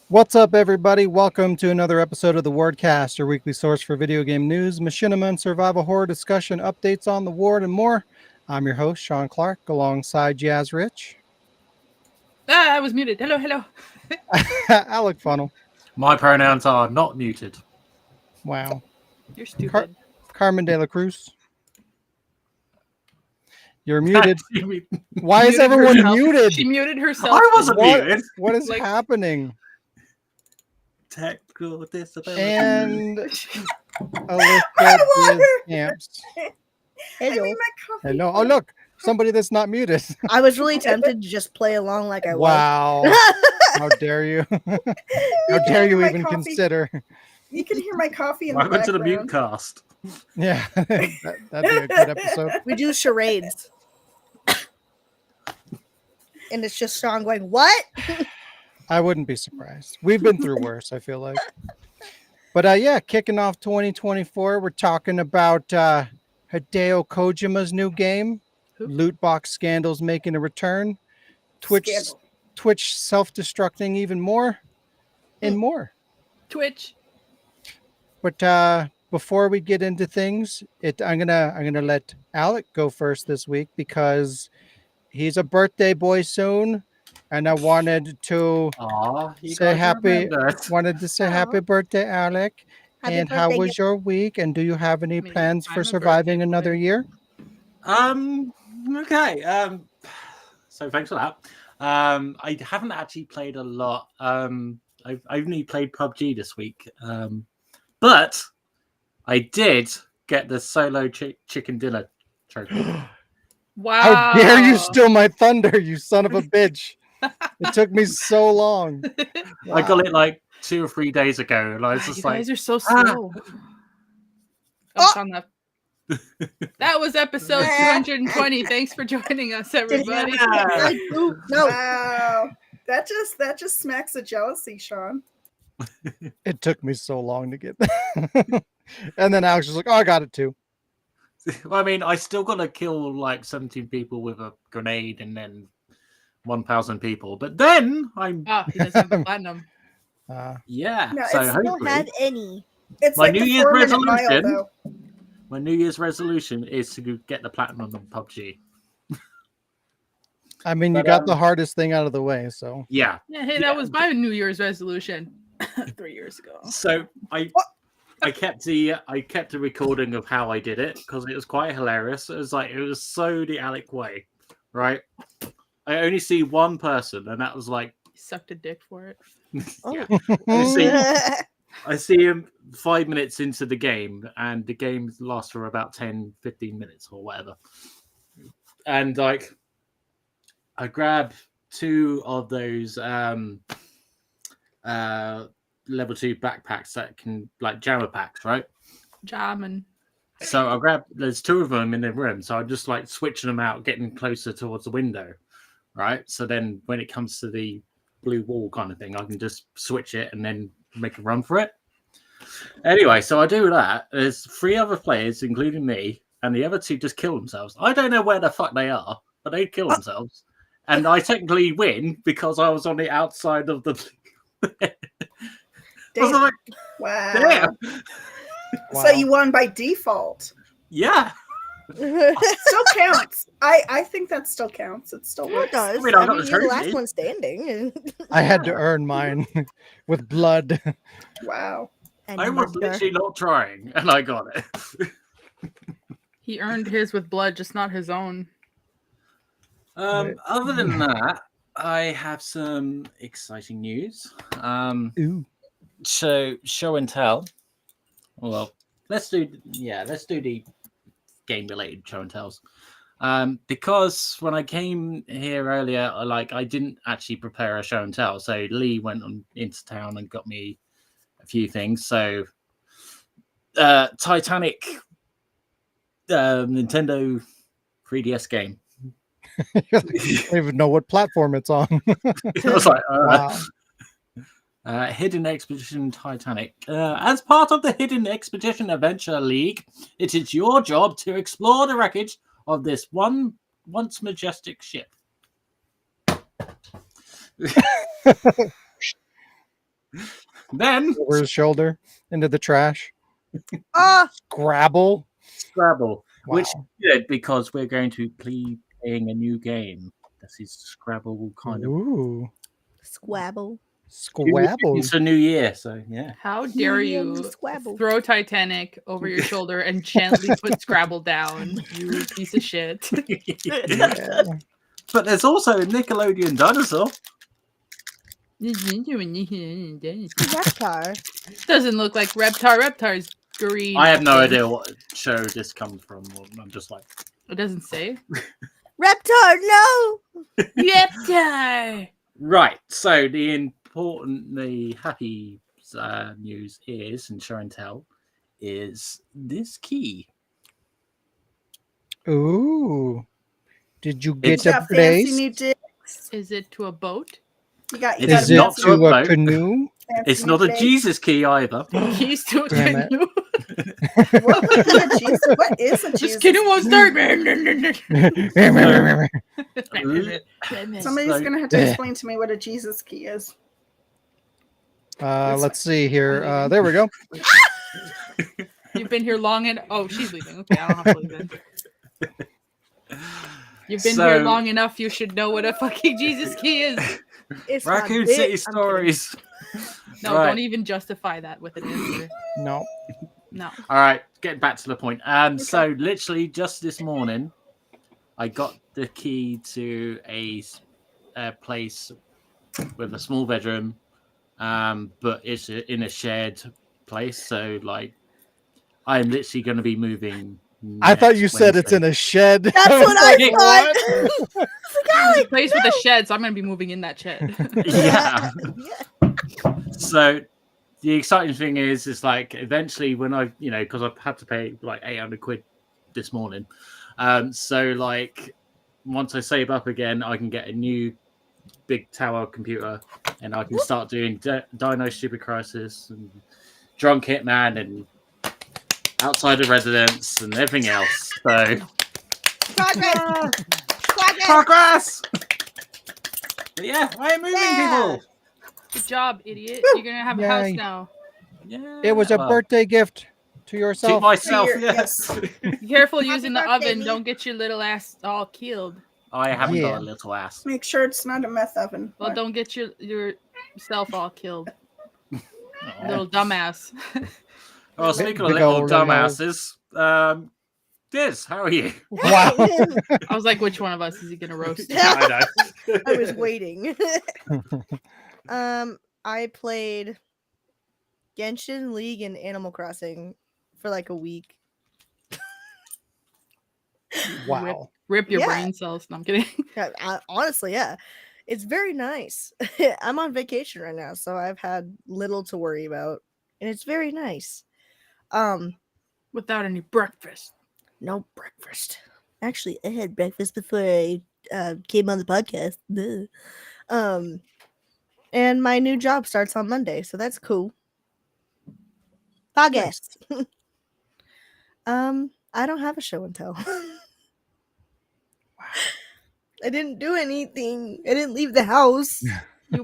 What's up, everybody? Welcome to another episode of the Wardcast, your weekly source for video game news, machinima, and survival horror discussion, updates on the Ward, and more. I'm your host, Sean Clark, alongside Jazz Rich. I was muted. Hello. Alec Funnel. My pronouns are not muted. Wow. You're stupid. Carmen De La Cruz. You're muted. Why is everyone muted? She muted herself. I wasn't muted. What is happening? Technical disability. And Elizabeth Camps. Hello. Hello. Oh, look. Somebody that's not muted. I was really tempted to just play along like I was. Wow. How dare you? How dare you even consider? You can hear my coffee in the Welcome to background. the mute cast. Yeah, that'd be a good episode. We do charades. And it's just Sean going, what? I wouldn't be surprised. We've been through worse, I feel like. But yeah, kicking off 2024, we're talking about Hideo Kojima's new game, loot box scandals making a return, Twitch self-destructing even more, and more. Twitch. But before we get into things, I'm gonna let Alec go first this week because he's a birthday boy soon, and I wanted to say happy birthday, Alec. And how was your week? And do you have any plans for surviving another year? Okay. So thanks for that. I haven't actually played a lot. I've only played PUBG this week. But I did get the solo chicken dinner trophy. Wow. How dare you steal my thunder, you son of a bitch. It took me so long. Wow. I got it like 2 or 3 days ago. And I was just you guys are so slow. That was episode 220. Thanks for joining us, everybody. No. Wow. That just smacks of jealousy, Sean. It took me so long to get that. And then Alex was like, oh, I got it too. Well, I mean, I still got to kill like 17 people with a grenade and then 1,000 people. But then I'm... Oh, he doesn't have the platinum. Yeah. No, so I don't have any. It's My like New the Year's 4-minute mile, resolution. though. My New Year's resolution is to get the platinum on PUBG. I mean, you got the hardest thing out of the way, so. Yeah. Yeah, hey, that was my New Year's resolution 3 years ago. So I kept the recording of how I did it because it was quite hilarious. It was so the Alec way, right? I only see one person, and that was like He sucked a dick for it. Yeah. I see him 5 minutes into the game, and the game lasts for about 10, 15 minutes or whatever. And like, I grab 2 of those level 2 backpacks that can, like, jammer packs, right? Jamming. So there's 2 of them in the room. So I'm just like switching them out, getting closer towards the window, right? So then when it comes to the blue wall kind of thing, I can just switch it and then make a run for it. Anyway, so I do that. There's 3 other players, including me, and the other 2 just kill themselves. I don't know where the fuck they are, but they kill themselves. And I technically win because I was on the outside of the... I was like, Wow. damn. So you won by default. Yeah. Still counts. I think that still counts. It still Well, it works. does. I mean, I'm I not mean, you're the last joking. one standing. I had to earn mine with blood. Wow. And I was murder. literally not trying, and I got it. He earned his with blood, just not his own. Other than that, I have some exciting news. Ooh. So show and tell. Well, let's do the game related show and tells. Because when I came here earlier, I didn't actually prepare a show and tell. So Lee went into town and got me a few things. So Titanic Nintendo 3DS game. I don't even know what platform it's on. I was like, Wow. Hidden Expedition Titanic. As part of the Hidden Expedition Adventure League, it is your job to explore the wreckage of this once majestic ship. Then Over his shoulder into the trash. Ah, Scrabble. Scrabble, Wow. which is good because we're going to be playing a new game. This is Scrabble kind of. Ooh. squabble. Squabble. It's a new year, so yeah. How dare you Squabble. throw Titanic over your shoulder and gently put Scrabble down, you piece of shit. Yeah. But there's also a Nickelodeon dinosaur. Reptar. Doesn't look like Reptar. Reptar's green. I have no think. idea what show this comes from. I'm just like, It doesn't say. Reptar, no! Reptar! right. So the happy news is, and show and tell, is this key. Ooh. Did you It's get You a got fancy place? new dicks. Is it to a boat? You got It got Is is not it fancy to a boat. canoe? fancy It's new not a face. Jesus key either. Keys to a Damn it. canoe. What would be a Jesus? What is a This Jesus? canoe won't start. Somebody's So- gonna have to explain to me what a Jesus key is. Let's see here. There we go. You've been here long and she's leaving. Okay, I don't have to leave then. You've been here So- long enough. You should know what a fucking Jesus key is. It's my Raccoon dick. City I'm kidding. Stories. No, Right. don't even justify that with an answer. No. No. All right, getting back to the point. So literally just this morning, I got the key to a place with a small bedroom, but it's in a shared place. So like, I'm literally going to be moving. I thought you said it's in a shed. That's what I thought. It's a place with a shed, so I'm gonna be moving in that shed. Yeah. So the exciting thing is like eventually when I, because I've had to pay like 800 quid this morning. So like once I save up again, I can get a new big tower computer and I can start doing Dino Stupid Crisis and Drunk Hitman and Outside of Residence and everything else. So Progress. Progress. progress. But yeah, I am moving Yeah. people. Good job, idiot. You're gonna have a Yay. house now. Yeah, It was a well, birthday gift to to yourself. myself. Your- Yes. Be careful using the birthday, oven. me. Don't get your little ass all killed. I haven't Yeah. got a little ass. Make sure it's not a meth oven. Well, What? don't get yourself all killed. Oh. Little dumbass. Oh, speaking of Big little old dumbasses, Diz, how are you? Wow. I was like, which one of us is he gonna roast? I know. I was waiting. I played Genshin, League, and Animal Crossing for like a week. Wow. Rip your Yeah. brain cells. No, I'm kidding. Yeah, honestly, yeah, it's very nice. I'm on vacation right now, so I've had little to worry about, and it's very nice. Without any breakfast. No breakfast. Actually, I had breakfast before I came on the podcast. Duh. And my new job starts on Monday, so that's cool. Podcast. I don't have a show and tell. I didn't do anything. I didn't leave the house.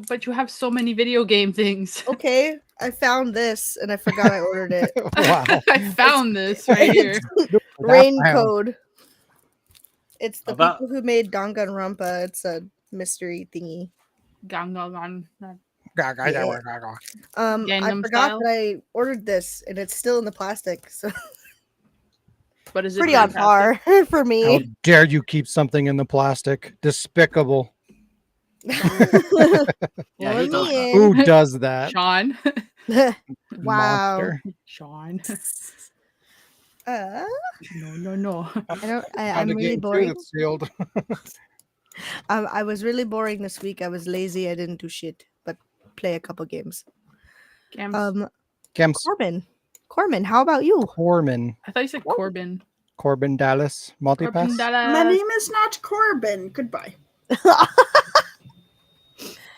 But you have so many video game things. Okay, I found this and I forgot I ordered it. Wow. I found this right here. Rain Wow. code. It's the About- people who made Danganronpa. It's a mystery thingy. Gang, gang, gang. I Gangnam forgot Style? that I ordered this, and it's still in the plastic. So What is it? pretty on par fantastic? for How me. dare you keep something in the plastic? Despicable. Yeah, Or who does that? Who does that? Sean. Wow. Monster. Sean. Uh, No. I'm really Getting boring. It's sealed. I was really boring this week. I was lazy. I didn't do shit, but play a couple games. Cams. Kems Corman, how about you? Corman. I thought you said Corbin. Corbin Dallas. Corbin Multipass. Dallas. My name is not Corbin. Goodbye.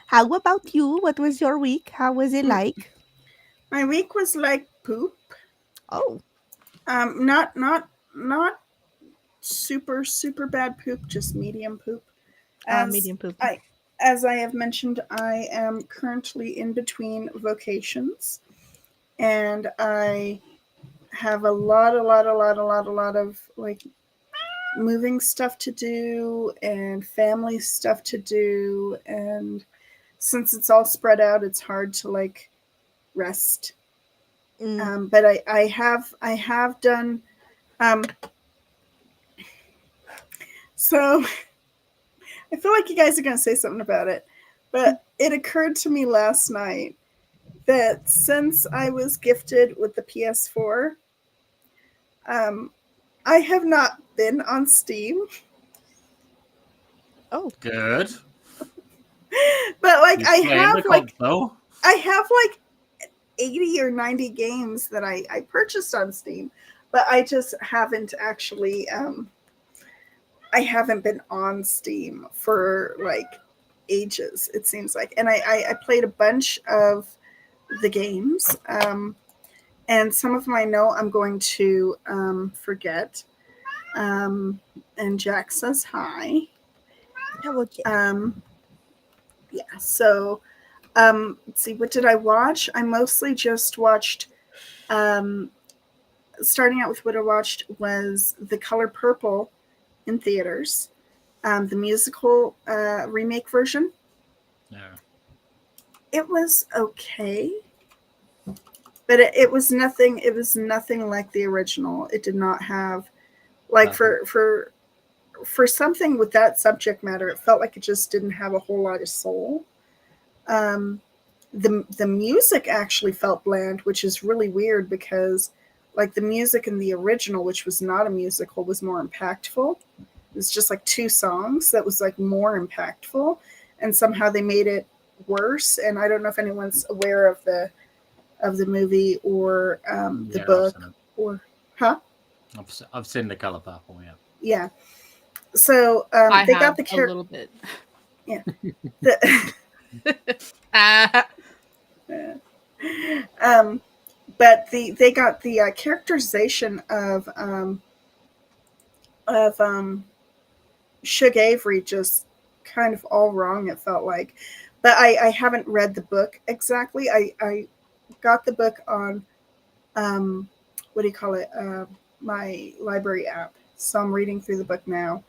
How about you? What was your week? How was it like? My week was like poop. Oh, Not super bad poop, just medium poop. medium poop. As I have mentioned, I am currently in between vocations, and I have a lot of like moving stuff to do and family stuff to do, and since it's all spread out, it's hard to like rest. But I have done. So I feel like you guys are going to say something about it, but it occurred to me last night that since I was gifted with the PS4, I have not been on Steam. Oh, Good. But like You I playing have the like console? 80 or 90 games that I purchased on Steam, but I just haven't actually I haven't been on Steam for like ages, it seems like. And I played a bunch of the games, and some of them I know I'm going to forget. And Jack says hi. okay. Yeah, so let's see, what did I watch? I mostly just watched, starting out with what I watched was The Color Purple in theaters, the musical remake version. Yeah. It was okay, but it was nothing. It was nothing like the original. It did not have like for something with that subject matter. It felt like it just didn't have a whole lot of soul. The music actually felt bland, which is really weird because like the music in the original, which was not a musical, was more impactful. It was just like 2 songs that was like more impactful, and somehow they made it worse. And I don't know if anyone's aware of the movie or the book or I've seen The Color Purple. Yeah. yeah. So I they have got the a character. little bit. Yeah. But they got the characterization of Shug Avery just kind of all wrong, it felt like. But I haven't read the book exactly. I got the book on what do you call it, my library app, so I'm reading through the book now.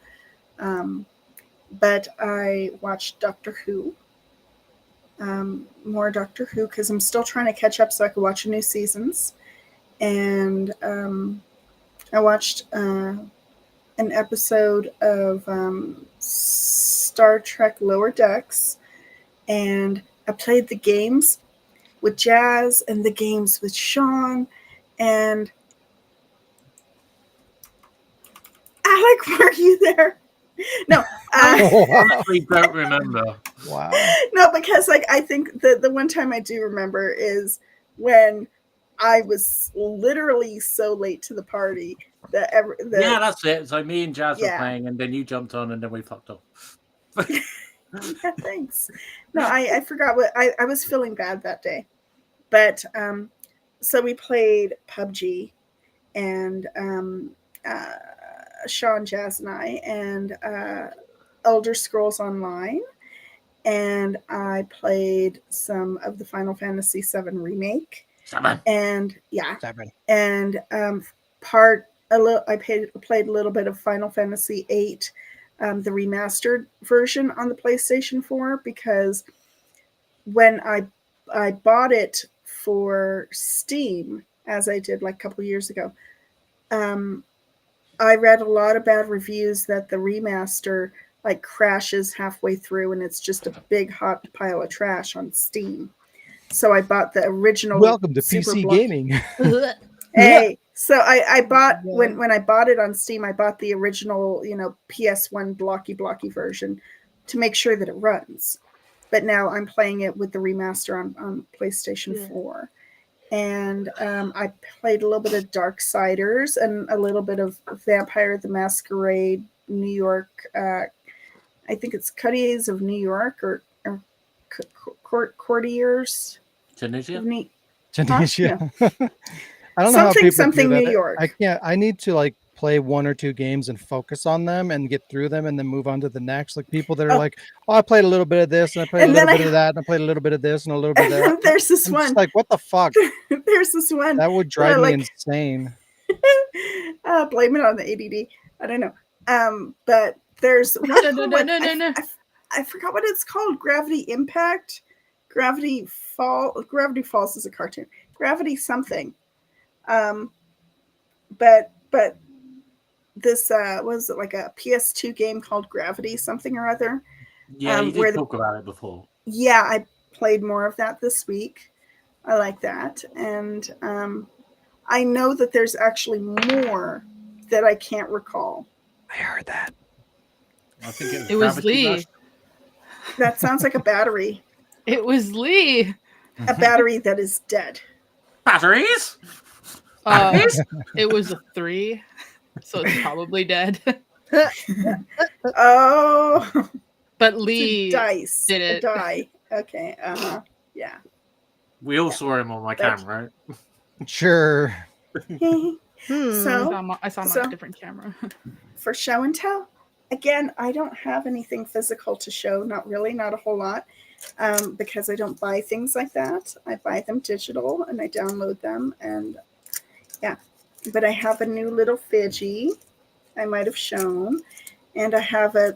But I watched Doctor Who, more Doctor Who, because I'm still trying to catch up so I can watch the new seasons. And I watched an episode of Star Trek Lower Decks, and I played the games with Jazz and the games with Sean. And Alec, were you there? No. Honestly, don't remember. Wow. No, because like I think the one time I do remember is when I was literally so late to the party that Yeah, that's it. So me and Jazz were Yeah. playing, and then you jumped on, and then we fucked up. Yeah, thanks. No, I forgot what I was feeling bad that day. But so we played PUBG, and Sean, Jazz, and I, and Elder Scrolls Online, and I played some of the Final Fantasy VII Remake. 7. And yeah, 7. and part played a little bit of Final Fantasy VIII, the remastered version on the PlayStation 4, because when I bought it for Steam, as I did like a couple years ago, I read a lot of bad reviews that the remaster like crashes halfway through and it's just a big hot pile of trash on Steam. So I bought the original. Welcome to super PC block- gaming. Hey, so I bought Yeah. when I bought it on Steam, I bought the original, PS1 blocky version to make sure that it runs. But now I'm playing it with the remaster on PlayStation Yeah. 4. And I played a little bit of Darksiders and a little bit of Vampire the Masquerade New York. I think it's Courtiers of New York or Courtiers Tunisia? of New Tunisia. Yeah. I don't know how people Something do that. New York. I can't. I need to like play 1 or 2 games and focus on them and get through them and then move on to the next. Like people that are Oh. like, oh, I played a little bit of this and I played a And little then bit of that and I played a little bit of this and a little bit of that. There's this I'm one. just like, what the fuck? There's this one. That would drive like- me insane. Blame it on the ADD. I don't know. But there's one. No. I forgot what it's called. Gravity Impact. Gravity Falls is a cartoon. Gravity something. But this was it like a PS2 game called Gravity something or other. Yeah, you where did the- talk about it before. Yeah, I played more of that this week. I like that. And I know that there's actually more that I can't recall. I heard that. I think It was Gravity Lee. Rush. That sounds like a battery. It was Lee. A battery that is dead. Batteries? It was a 3, so it's probably dead. Oh, But Lee dice. did A it. die. Okay. Yeah. We all saw him on my That's- camera, right? Sure. So I saw him So- on a different camera. for show and tell, again, I don't have anything physical to show. Not really, not a whole lot, because I don't buy things like that. I buy them digital and I download them, and yeah. But I have a new little Fidgy I might have shown, and I have a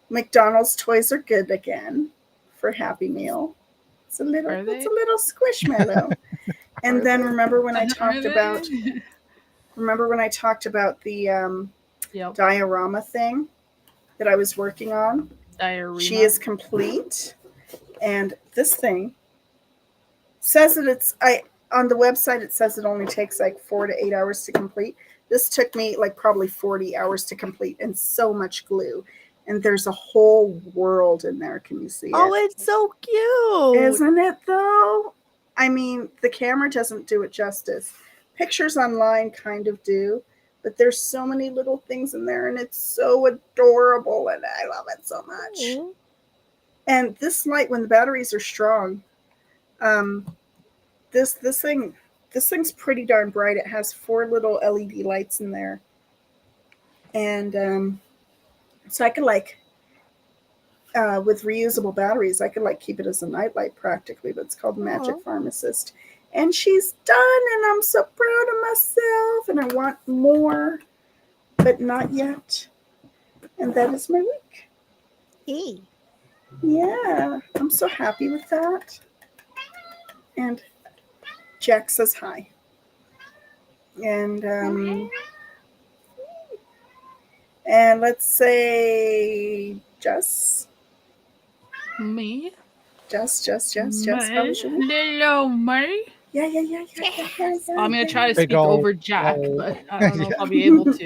McDonald's Toys Are Good again for Happy Meal. It's a little Are they? squishmallow. And Are then they? remember when I Are talked they? about the Yep. diorama thing that I was working on? Diarrhea. She is complete, and this thing says that on the website it says it only takes like 4 to 8 hours to complete. This took me like probably 40 hours to complete, and so much glue, and there's a whole world in there. Can you see Oh, it? it's so cute. Isn't it though? I mean, the camera doesn't do it justice. Pictures online kind of do, but there's so many little things in there, and it's so adorable, and I love it so much. Mhm. And this light, when the batteries are strong, this thing's pretty darn bright. It has 4 little LED lights in there, and so I could with reusable batteries, I could keep it as a nightlight practically. But it's called Magic Aw. Pharmacist, and she's done, and I'm so proud of myself, and I want more, but not yet. And that is my week. Hey. Yeah, I'm so happy with that. And Jack says hi. And let's say Jess. Me? Jess. How was your week? Hello, Mary. Yeah. I'm gonna try to Big speak ol' over Jack, ol'. but I don't know if I'll be able to.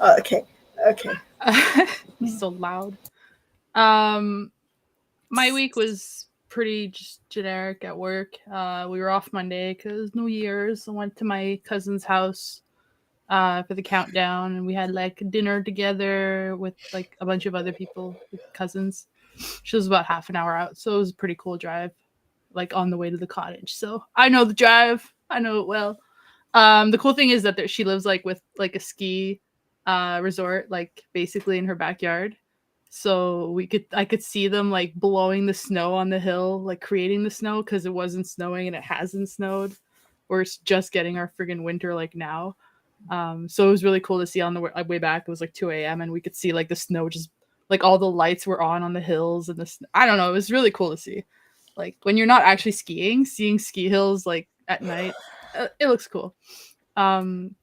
Oh, okay. He's so loud. My week was pretty just generic at work. We were off Monday because New Year's. I went to my cousin's house for the countdown, and we had dinner together with a bunch of other people, with cousins. She was about half an hour out, so it was a pretty cool drive, on the way to the cottage. So I know the drive. I know it well. The cool thing is that she lives with a ski resort, basically in her backyard. So I could see them blowing the snow on the hill, creating the snow, because it wasn't snowing and it hasn't snowed. Or it's just getting our friggin' winter now. So it was really cool to see on the way back. It was like 2 a.m. and we could see like the snow, just like all the lights were on the hills, and I don't know, it was really cool to see. Like when you're not actually skiing, seeing ski hills like at night, it looks cool. And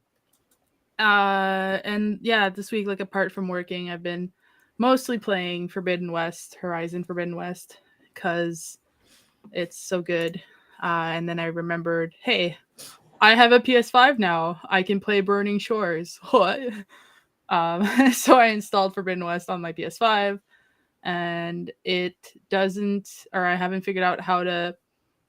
yeah, this week, like apart from working, I've been mostly playing Horizon Forbidden West, because it's so good. And then I remembered, hey, I have a PS5 now. I can play Burning Shores. What? So I installed Forbidden West on my PS5, and it doesn't, or I haven't figured out how to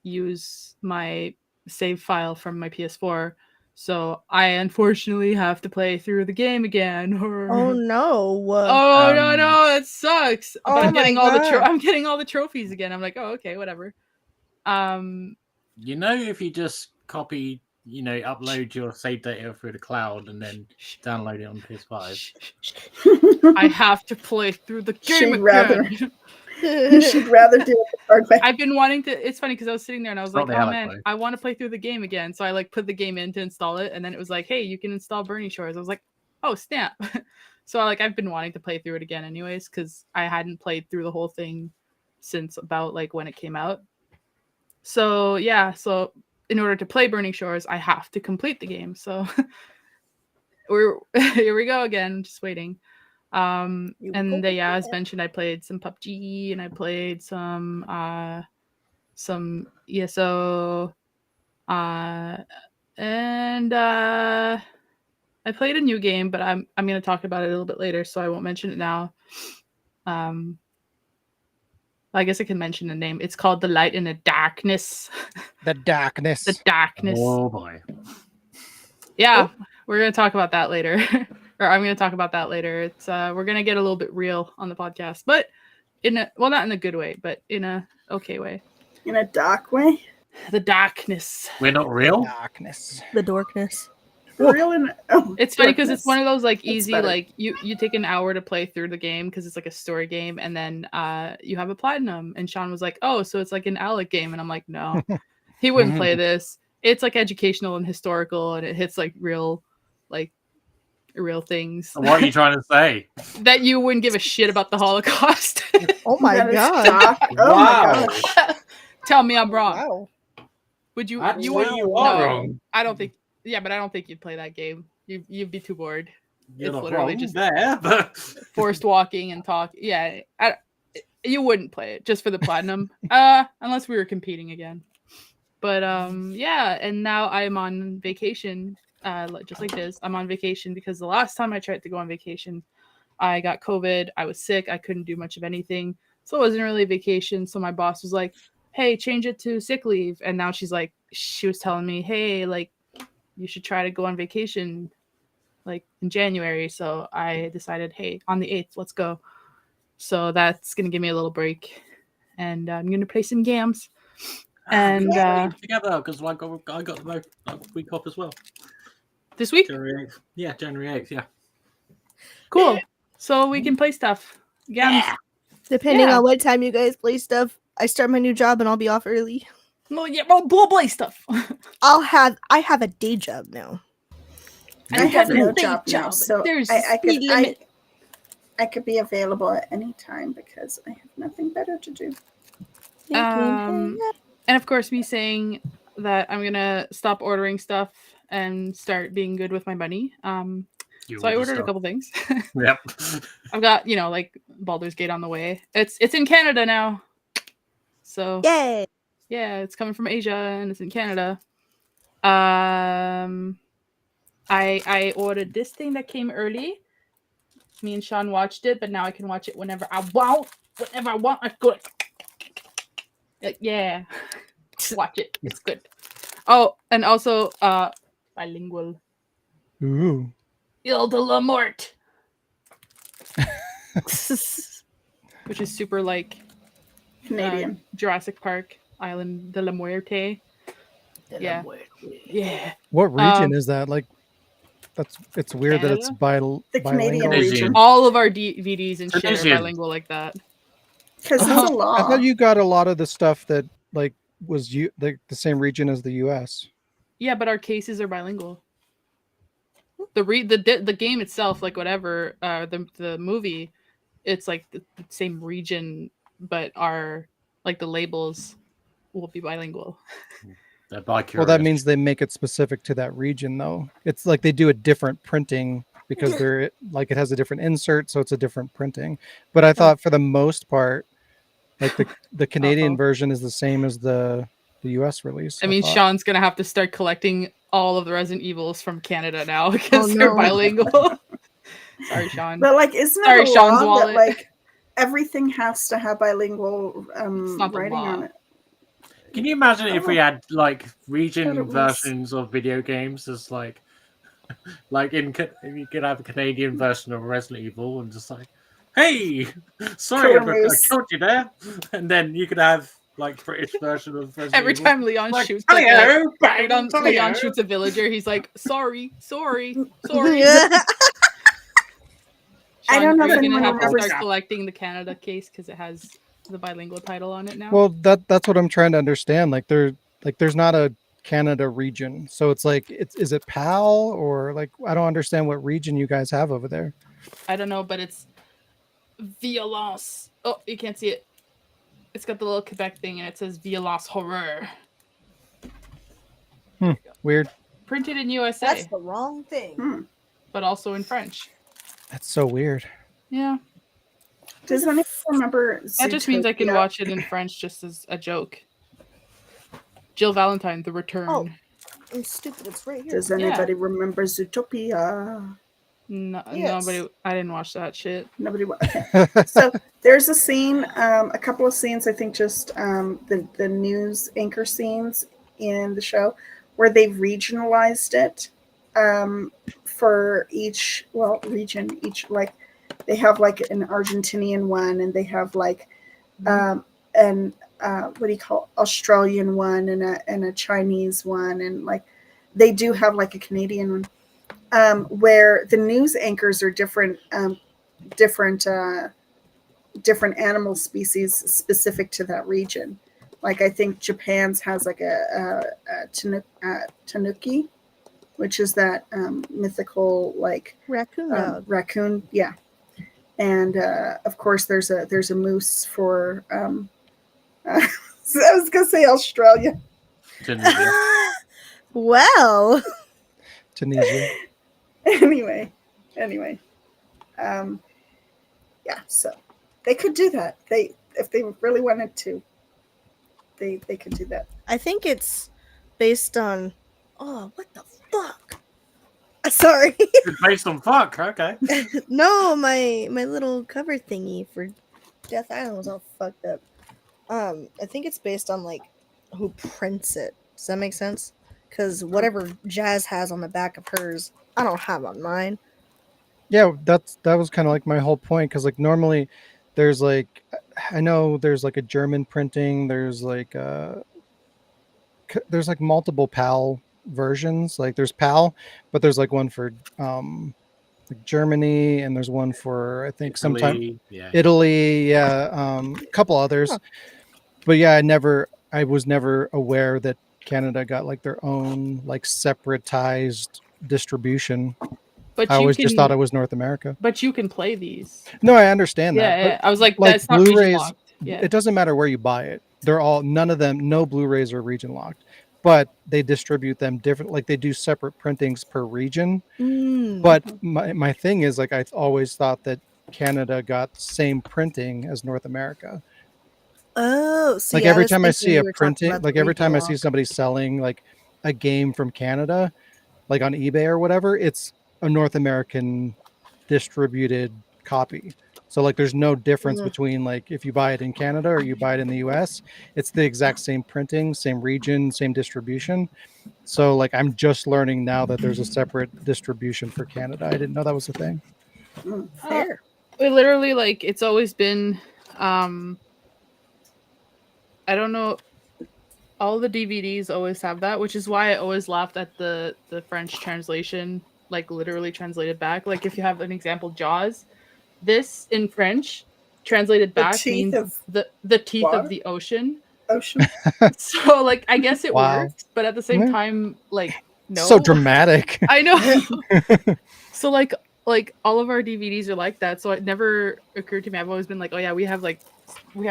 use my save file from my PS4. So I unfortunately have to play through the game again. Oh no. Oh no, it sucks. But Oh I'm getting my all God. I'm getting all the trophies again. I'm like, oh, okay, whatever. You know, if you just copy, upload your save data through the cloud and then download it on PS5. I have to play through the game She'd rather- again. She'd rather do it the hard way. I've been wanting to. It's funny because I was sitting there and I was Not like, the oh Alec man, way. I want to play through the game again. So I like put the game in to install it, and then it was like, hey, you can install Burning Shores. I was like, oh snap. So I've been wanting to play through it again anyways, because I hadn't played through the whole thing since about like when it came out. So yeah, so in order to play Burning Shores, I have to complete the game. So here we go again, just waiting. And as mentioned, I played some PUBG and I played some ESO, and I played a new game, but I'm going to talk about it a little bit later, so I won't mention it now. I guess I can mention the name. It's called The Light in the Darkness. The darkness. The Darkness. Oh boy. Yeah, we're going to talk about that later. Or I'm going to talk about that later. It's we're going to get a little bit real on the podcast, but not in a good way, but in a okay way. In a dark way? The Darkness. We're not real? Darkness. The dorkness. Real in It's funny because it's darkness. one of those like That's easy, better. like you take an hour to play through the game because it's like a story game, and then you have a platinum. And Sean was like, oh, so it's like an Alec game. And I'm like, no, he wouldn't play this. It's like educational and historical, and it hits like real things What are you trying to say? that you wouldn't give a shit about the Holocaust. Oh my That is god. dark. Oh Wow. my gosh. Tell me I'm wrong. Wow. Would you? Actually, You would. you are no, wrong. I don't think. Yeah, but I don't think you'd play that game. You'd be too bored. You're It's not literally wrong just- there, but Forced walking and talk. Yeah, you wouldn't play it just for the platinum, unless we were competing again. But yeah, and now I'm on vacation, just like this. I'm on vacation because the last time I tried to go on vacation, I got COVID. I was sick. I couldn't do much of anything, so it wasn't really a vacation. So my boss was like, "Hey, change it to sick leave." And now she was telling me, "Hey, like, you should try to go on vacation." Like in January, so I decided, hey, on the 8th, let's go. So that's gonna give me a little break, and I'm gonna play some games. And together because I got the week off as well. this week, January 8th. Yeah, January 8th. Yeah. cool. So we can play stuff. Games. Depending Yeah. on what time you guys play stuff, I start my new job and I'll be off early. Well, yeah, we'll play stuff. I have a day job now. I have no Day job now, so There's I speed limit. could be available at any time because I have nothing better to do. And of course, me saying that I'm gonna stop ordering stuff and start being good with my money. You So I order ordered a stuff. couple things. Yep. I've got, like Baldur's Gate on the way. It's in Canada now. So Yay! yeah, it's coming from Asia and it's in Canada. I ordered this thing that came early. Me and Sean watched it, but now I can watch it whenever I want. Whenever I want, I go. Yeah. Watch it. It's good. Oh, and also bilingual. Ooh. Ile de la Mort. Which is super like Canadian. Jurassic Park, Island de la Muerte. Yeah. Yeah. What region is that? Like, it's weird that it's Canada? The Canadian bilingual. region. All of our DVDs and shit are Tunisian. bilingual like that. Because it's a I law. thought you got a lot of the stuff that like was the same region as the U.S. Yeah, but our cases are bilingual. The game itself, like whatever, the movie, it's like the same region, but our like the labels will be bilingual. They're Well, that bi-curious. means they make it specific to that region, though. It's like they do a different printing because they're like it has a different insert, so it's a different printing. But I thought for the most part, like the Canadian Uh-oh. version is the same as the US release. I mean, thought. Sean's gonna have to start collecting all of the Resident Evils from Canada now because they're no. bilingual. Sorry, Sean. But like, isn't Sorry, it a Sean's law wallet. that like everything has to have bilingual not the writing law. on it? Can you imagine if we Oh. had like Thought region it was- versions of video games as like you could have a Canadian version of Resident Evil and just like, hey, sorry Killer I Moose. killed you there, and then you could have like British version of Resident Every Evil. time Leon Like, shoots, hello, every bang, time Leon hello. shoots a villager, he's like, "Sorry, sorry." I don't know Sean, if are you anyone gonna have to remembers start that. collecting the Canada case because it has the bilingual title on it now. Well, that's what I'm trying to understand. Like there's not a Canada region, so it's like is it PAL or like I don't understand what region you guys have over there. I don't know, but it's violence. Oh, you can't see it. It's got the little Quebec thing, and it says violence horreur. Weird. Printed in USA, That's the wrong thing. Hmm. but also in French. That's so weird. Yeah, Does anyone remember? that just means I can Zootopia? watch it in French just as a joke. Jill Valentine, The Return. Oh. I'm stupid. It's right here. Does anybody remember Zootopia? No, Yes. nobody. I didn't watch that shit. Nobody. Okay. So there's a scene, a couple of scenes. I think just the news anchor scenes in the show where they've regionalized it for each region. Each like they have like an Argentinian one, and they have like an what do you call Australian one, and a Chinese one, and like they do have like a Canadian one. Where the news anchors are different animal species specific to that region. Like I think Japan's has like a tanuki, which is that mythical like Raccoon dog. raccoon, yeah. And of course, there's a moose for. So I was gonna say Australia. Tunisia. Well, Tunisia. anyway, yeah. So they could do that. If they really wanted to, they could do that. I think it's based on. Oh, what the fuck? Sorry. It's based on fuck. Okay. No, my little cover thingy for Death Island was all fucked up. I think it's based on like who prints it. Does that make sense? Because whatever Jazz has on the back of hers, I don't have on mine. Yeah, that was kind of like my whole point because like normally there's like I know there's like a German printing, there's like multiple PAL versions. Like there's PAL, but there's like one for like Germany, and there's one for I think sometime Italy, yeah. Italy, yeah, a couple others. Huh. But yeah, I was never aware that Canada got like their own like separatized distribution. But I you always can, just thought it was North America. But you can play these. No, I understand Yeah, that. yeah. I was like, like, that's not region Blu-rays, locked. Yeah. It doesn't matter where you buy it. None of them, no Blu-rays are region locked, but they distribute them different. Like they do separate printings per region. Mm. But my thing is like, I always thought that Canada got the same printing as North America. Oh, see, Like every was time I thinking see you a were talking printing, about like the every time I see regional somebody selling like a game from Canada, like on eBay or whatever, it's a North American distributed copy. So like there's no difference Yeah. between like if you buy it in Canada or you buy it in the US, it's the exact same printing, same region, same distribution. So like I'm just learning now that there's a separate distribution for Canada. I didn't know that was a thing. fair. It literally like it's always been I don't know, all the DVDs always have that, which is why I always laughed at the French translation, like literally translated back. Like if you have an example, Jaws, this in French translated The back teeth means of the teeth water? of the ocean. ocean. So like I guess it Wow. works, but at the same Yeah. time, like No. So dramatic. I know. So like all of our DVDs are like that. So it never occurred to me. I've always been like, oh yeah, we have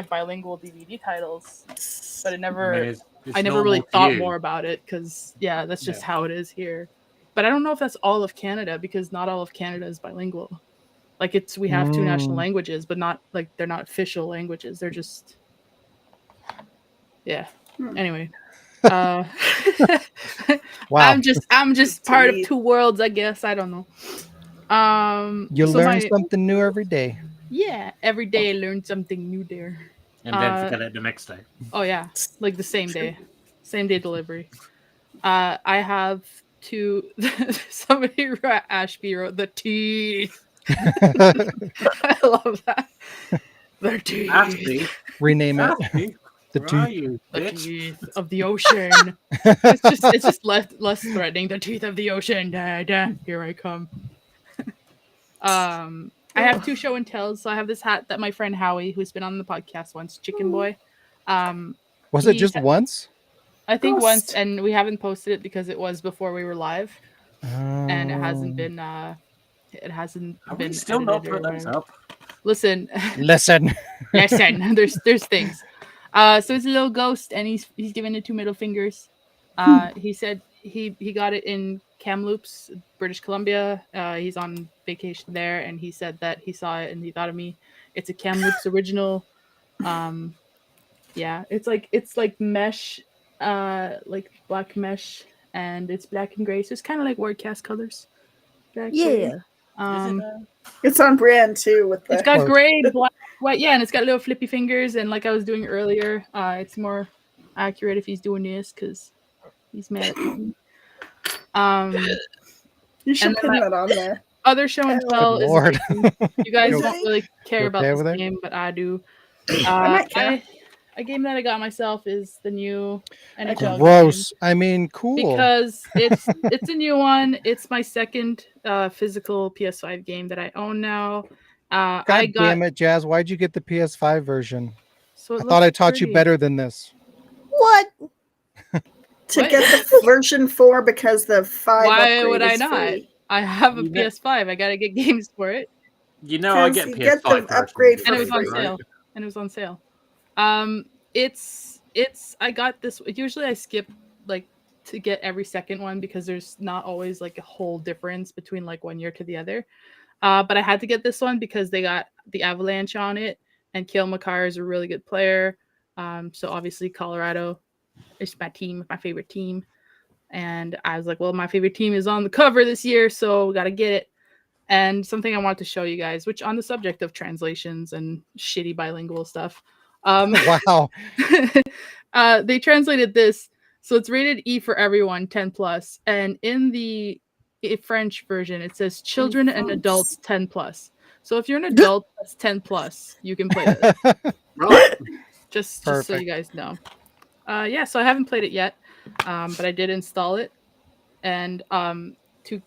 bilingual DVD titles, but I mean, it's I never normal really to thought you. more about it because that's just Yeah. how it is here. But I don't know if that's all of Canada because not all of Canada is bilingual. Like we have two national languages, but not like they're not official languages. They're just yeah. Anyway. Wow. I'm just part of Jeez. two worlds, I guess. I don't know. You so learn something new every day. Yeah, every day I learn something new there. And then forget it the next day. Oh yeah, like the same day delivery. I have two. Somebody Ashby wrote the teeth. I love that. The teeth. Ashby, Rename it. Ashby, The where are teeth. you, The bitch? teeth of the ocean. it's just less threatening. The teeth of the ocean. Da, da, here I come. I have two show and tells. So I have this hat that my friend Howie, who's been on the podcast once, Chicken Boy. Was it just once? I think once, Ghost. and we haven't posted it because it was before we were live, and it hasn't been. It hasn't Have been we still not edited or put those whatever. up? Listen, Listen. listen. There's things. So it's a little ghost, and he's giving it two middle fingers. He said he got it in Kamloops, British Columbia. He's on vacation there, and he said that he saw it and he thought of me. It's a Kamloops original. Yeah, it's like mesh, like black mesh, and it's black and gray. So it's kind of like Wardcast colors. Black, gray. Yeah. It's on brand too with the It's got Or- gray, black, white, yeah, and it's got little flippy fingers. And like I was doing earlier, it's more accurate if he's doing this because he's mad at me. you should and then pin my that on there. other show and tell is Lord. a game. You guys You don't really care you about okay this over there? game, but I do. I might care. A game that I got myself is the new NHL game. Gross. I mean, cool. Because it's a new one. It's my second physical PS5 game that I own now. God I got damn it, Jazz. Why'd you get the PS5 version? so it I thought I looks taught you pretty. better than this. What? To What? get the version 4 because the 5 Why upgrade would I is not? free. I have a You know- PS5. I gotta get games for it, You know, I 'Cause get you PS5 get the versions upgrade of and for it was on free. sale. And it was on sale. It's I got this. Usually I skip like to get every second one because there's not always like a whole difference between like one year to the other. But I had to get this one because they got the Avalanche on it, and Kale McCarr is a really good player. So obviously Colorado is my team, my favorite team. And I was like, well, my favorite team is on the cover this year, so gotta get it. And something I want to show you guys, which on the subject of translations and shitty bilingual stuff, Wow. they translated this, so it's rated E for everyone, 10 plus, and in the French version, it says children and adults 10 plus. So if you're an adult that's 10 plus, you can play this. Right. Just so Perfect. you guys know. Yeah, so I haven't played it yet, but I did install it, and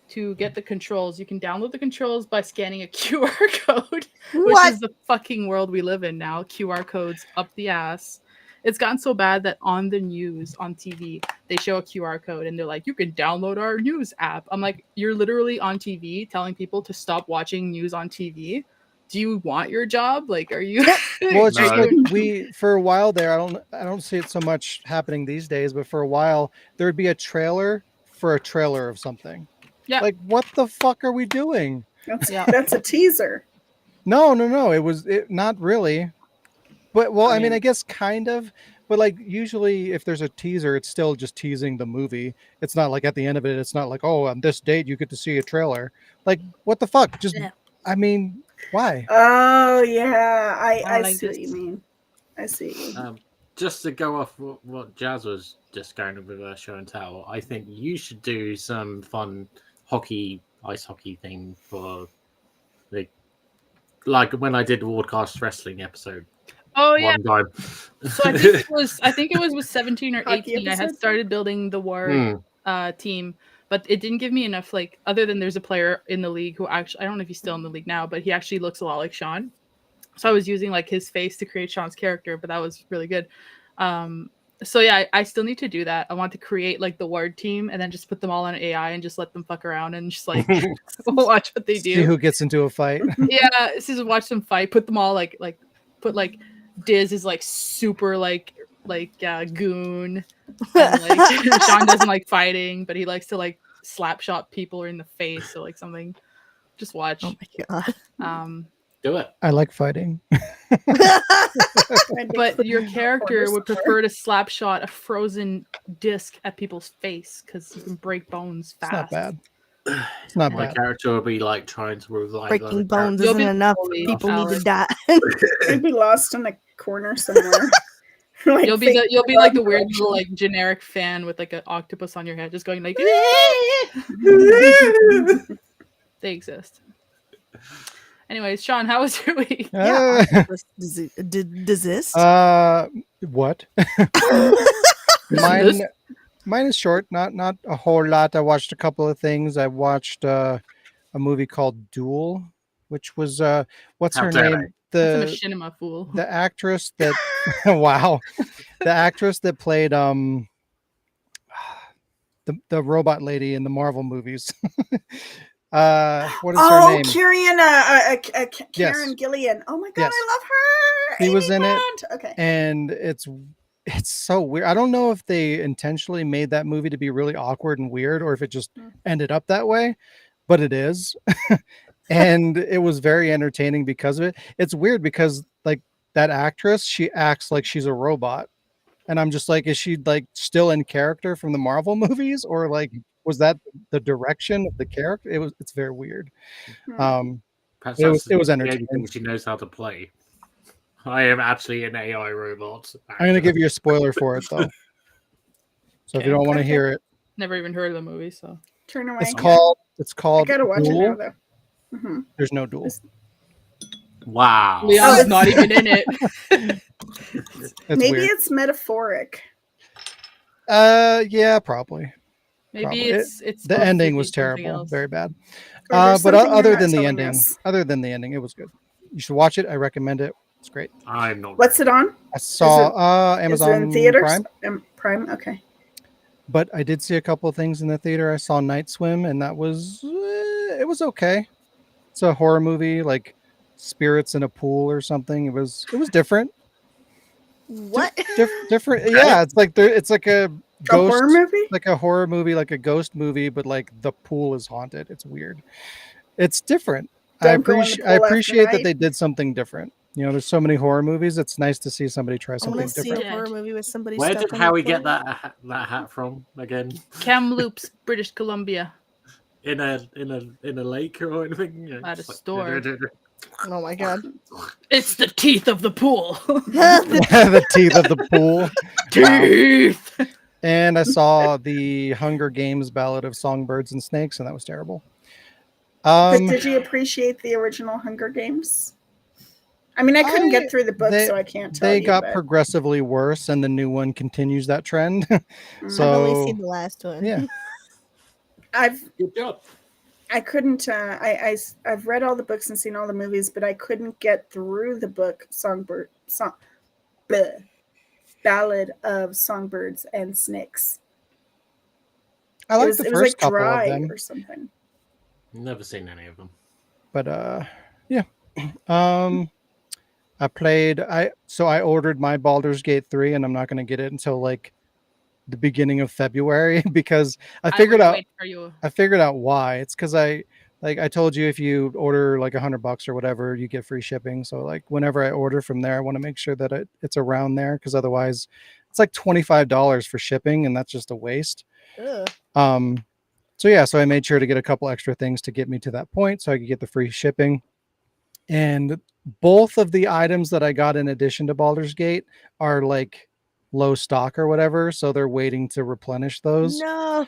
to get the controls, you can download the controls by scanning a QR code, which What? is the fucking world we live in now. QR codes up the ass. It's gotten so bad that on the news on TV they show a QR code and they're like, "You can download our news app." I'm like, "You're literally on TV telling people to stop watching news on TV. Do you want your job? Like, are you?" Well, it's just No. like for a while there, I don't see it so much happening these days, but for a while there would be a trailer for a trailer of something. Yeah. Like, what the fuck are we doing? Yeah. That's a teaser. No. It not really. But well, I mean, mean- I guess kind of. But like usually if there's a teaser, it's still just teasing the movie. It's not like at the end of it, it's not like, oh, on this date you get to see a trailer. Like, what the fuck? Just Yeah. I mean, why? Oh yeah, I like see what this. you mean. I see. Just to go off what Jazz was just going with her show and tell, I think you should do some fun ice hockey thing for like when I did the Wardcast wrestling episode Oh yeah. one time. So I think it was with 17 or Hockey 18. I had episode? started building the war team, but it didn't give me enough, like, other than there's a player in the league who actually, I don't know if he's still in the league now, but he actually looks a lot like Sean. So I was using like his face to create Sean's character, but that was really good. So yeah, I still need to do that. I want to create like the ward team and then just put them all on AI and just let them fuck around and just like watch what they See do. who gets into a fight. Yeah, just watch them fight. Put them all put like Diz is like super goon, and like Sean doesn't like fighting, but he likes to like slap shot people in the face. So like something, just watch. Oh my god. Do it. I like fighting. But your character would prefer to slap shot a frozen disc at people's face because you can break bones It's fast. not bad. It's not My bad. character will be like trying to revive Breaking other bones You'll isn't be enough. slowly, People need to Alex. die. I'd be lost in a corner somewhere. Like, You'll be like the weird little like generic fan with like an octopus on your head, just going like. They exist. Anyways, Sean, how was your week? Yeah. Desist. What? This- Mine is short, not a whole lot. I watched a couple of things. I watched a movie called Duel, which was what's How her dare name? That's a The machinima fool. the actress that wow, the actress that played the robot lady in the Marvel movies. What is her name? Karen Gillian. Oh my god, Yes. I love her. She was in it. Blunt. Okay. And it's so weird. I don't know if they intentionally made that movie to be really awkward and weird or if it just ended up that way, but it is. And it was very entertaining because of it. It's weird because like that actress, she acts like she's a robot. And I'm just like, is she like still in character from the Marvel movies or like was that the direction of the character? It's very weird. Perhaps It was that's the only entertaining. thing she knows how to play. I am actually an AI robot. I'm gonna give you a spoiler for it though. So if you Okay. don't want to Okay. hear it, Never even heard of the movie, so Turn away. it's I called gotta watch Duel. it now, though. Mhm. There's no duel. Wow. Leon's it's- not even in it. It's Maybe weird. it's metaphoric. Yeah, probably. Maybe Probably. it's The supposed to ending be was something terrible, else. very bad. Or there's But something you're other not than the telling ending, us. it was good. You should watch it. I recommend it. It's great. I'm not. What's it on? I saw Is it Amazon in theaters? Prime, Prime. Okay. but I did see a couple of things in the theater. I saw Night Swim, and that was it was okay. It's a horror movie, like spirits in a pool or something. It was different. What? Different. Yeah, it's like it's like a A ghost horror movie? like a horror movie, like a ghost movie, but like the pool is haunted. It's weird. It's different. Don't go in the I pool after appreciate that night. they did something different. You know, there's so many horror movies. It's nice to see somebody try I something want to see different. a horror movie with somebody. Where stuck did in the Howie pool. get that hat from again? Kamloops, British Columbia. In a lake or anything? You know, At a just like- store. Oh my god. It's the teeth of the pool. The teeth of the pool. Teeth. And I saw the Hunger Games Ballad of Songbirds and Snakes, and that was terrible. But did you appreciate the original Hunger Games? I mean, I couldn't get through the book, so I can't tell they you. got but- progressively worse, and the new one continues that trend. Mm. So I've only seen the last one. yeah, Good job. I couldn't. I've read all the books and seen all the movies, but I couldn't get through the book Ballad of Songbirds and Snakes. I liked it was, the it was first like couple dry of them, or something. Never seen any of them. but yeah. I played. I ordered my Baldur's Gate 3, and I'm not going to get it until like the beginning of February because I figured would out. wait for you. I figured out why. It's because I told you if you order like $100 or whatever, you get free shipping. So like whenever I order from there, I want to make sure that it's around there because otherwise it's like $25 for shipping, and that's just a waste. Ugh. So yeah, so I made sure to get a couple extra things to get me to that point so I could get the free shipping. And both of the items that I got in addition to Baldur's Gate are like low stock or whatever, so they're waiting to replenish those. No.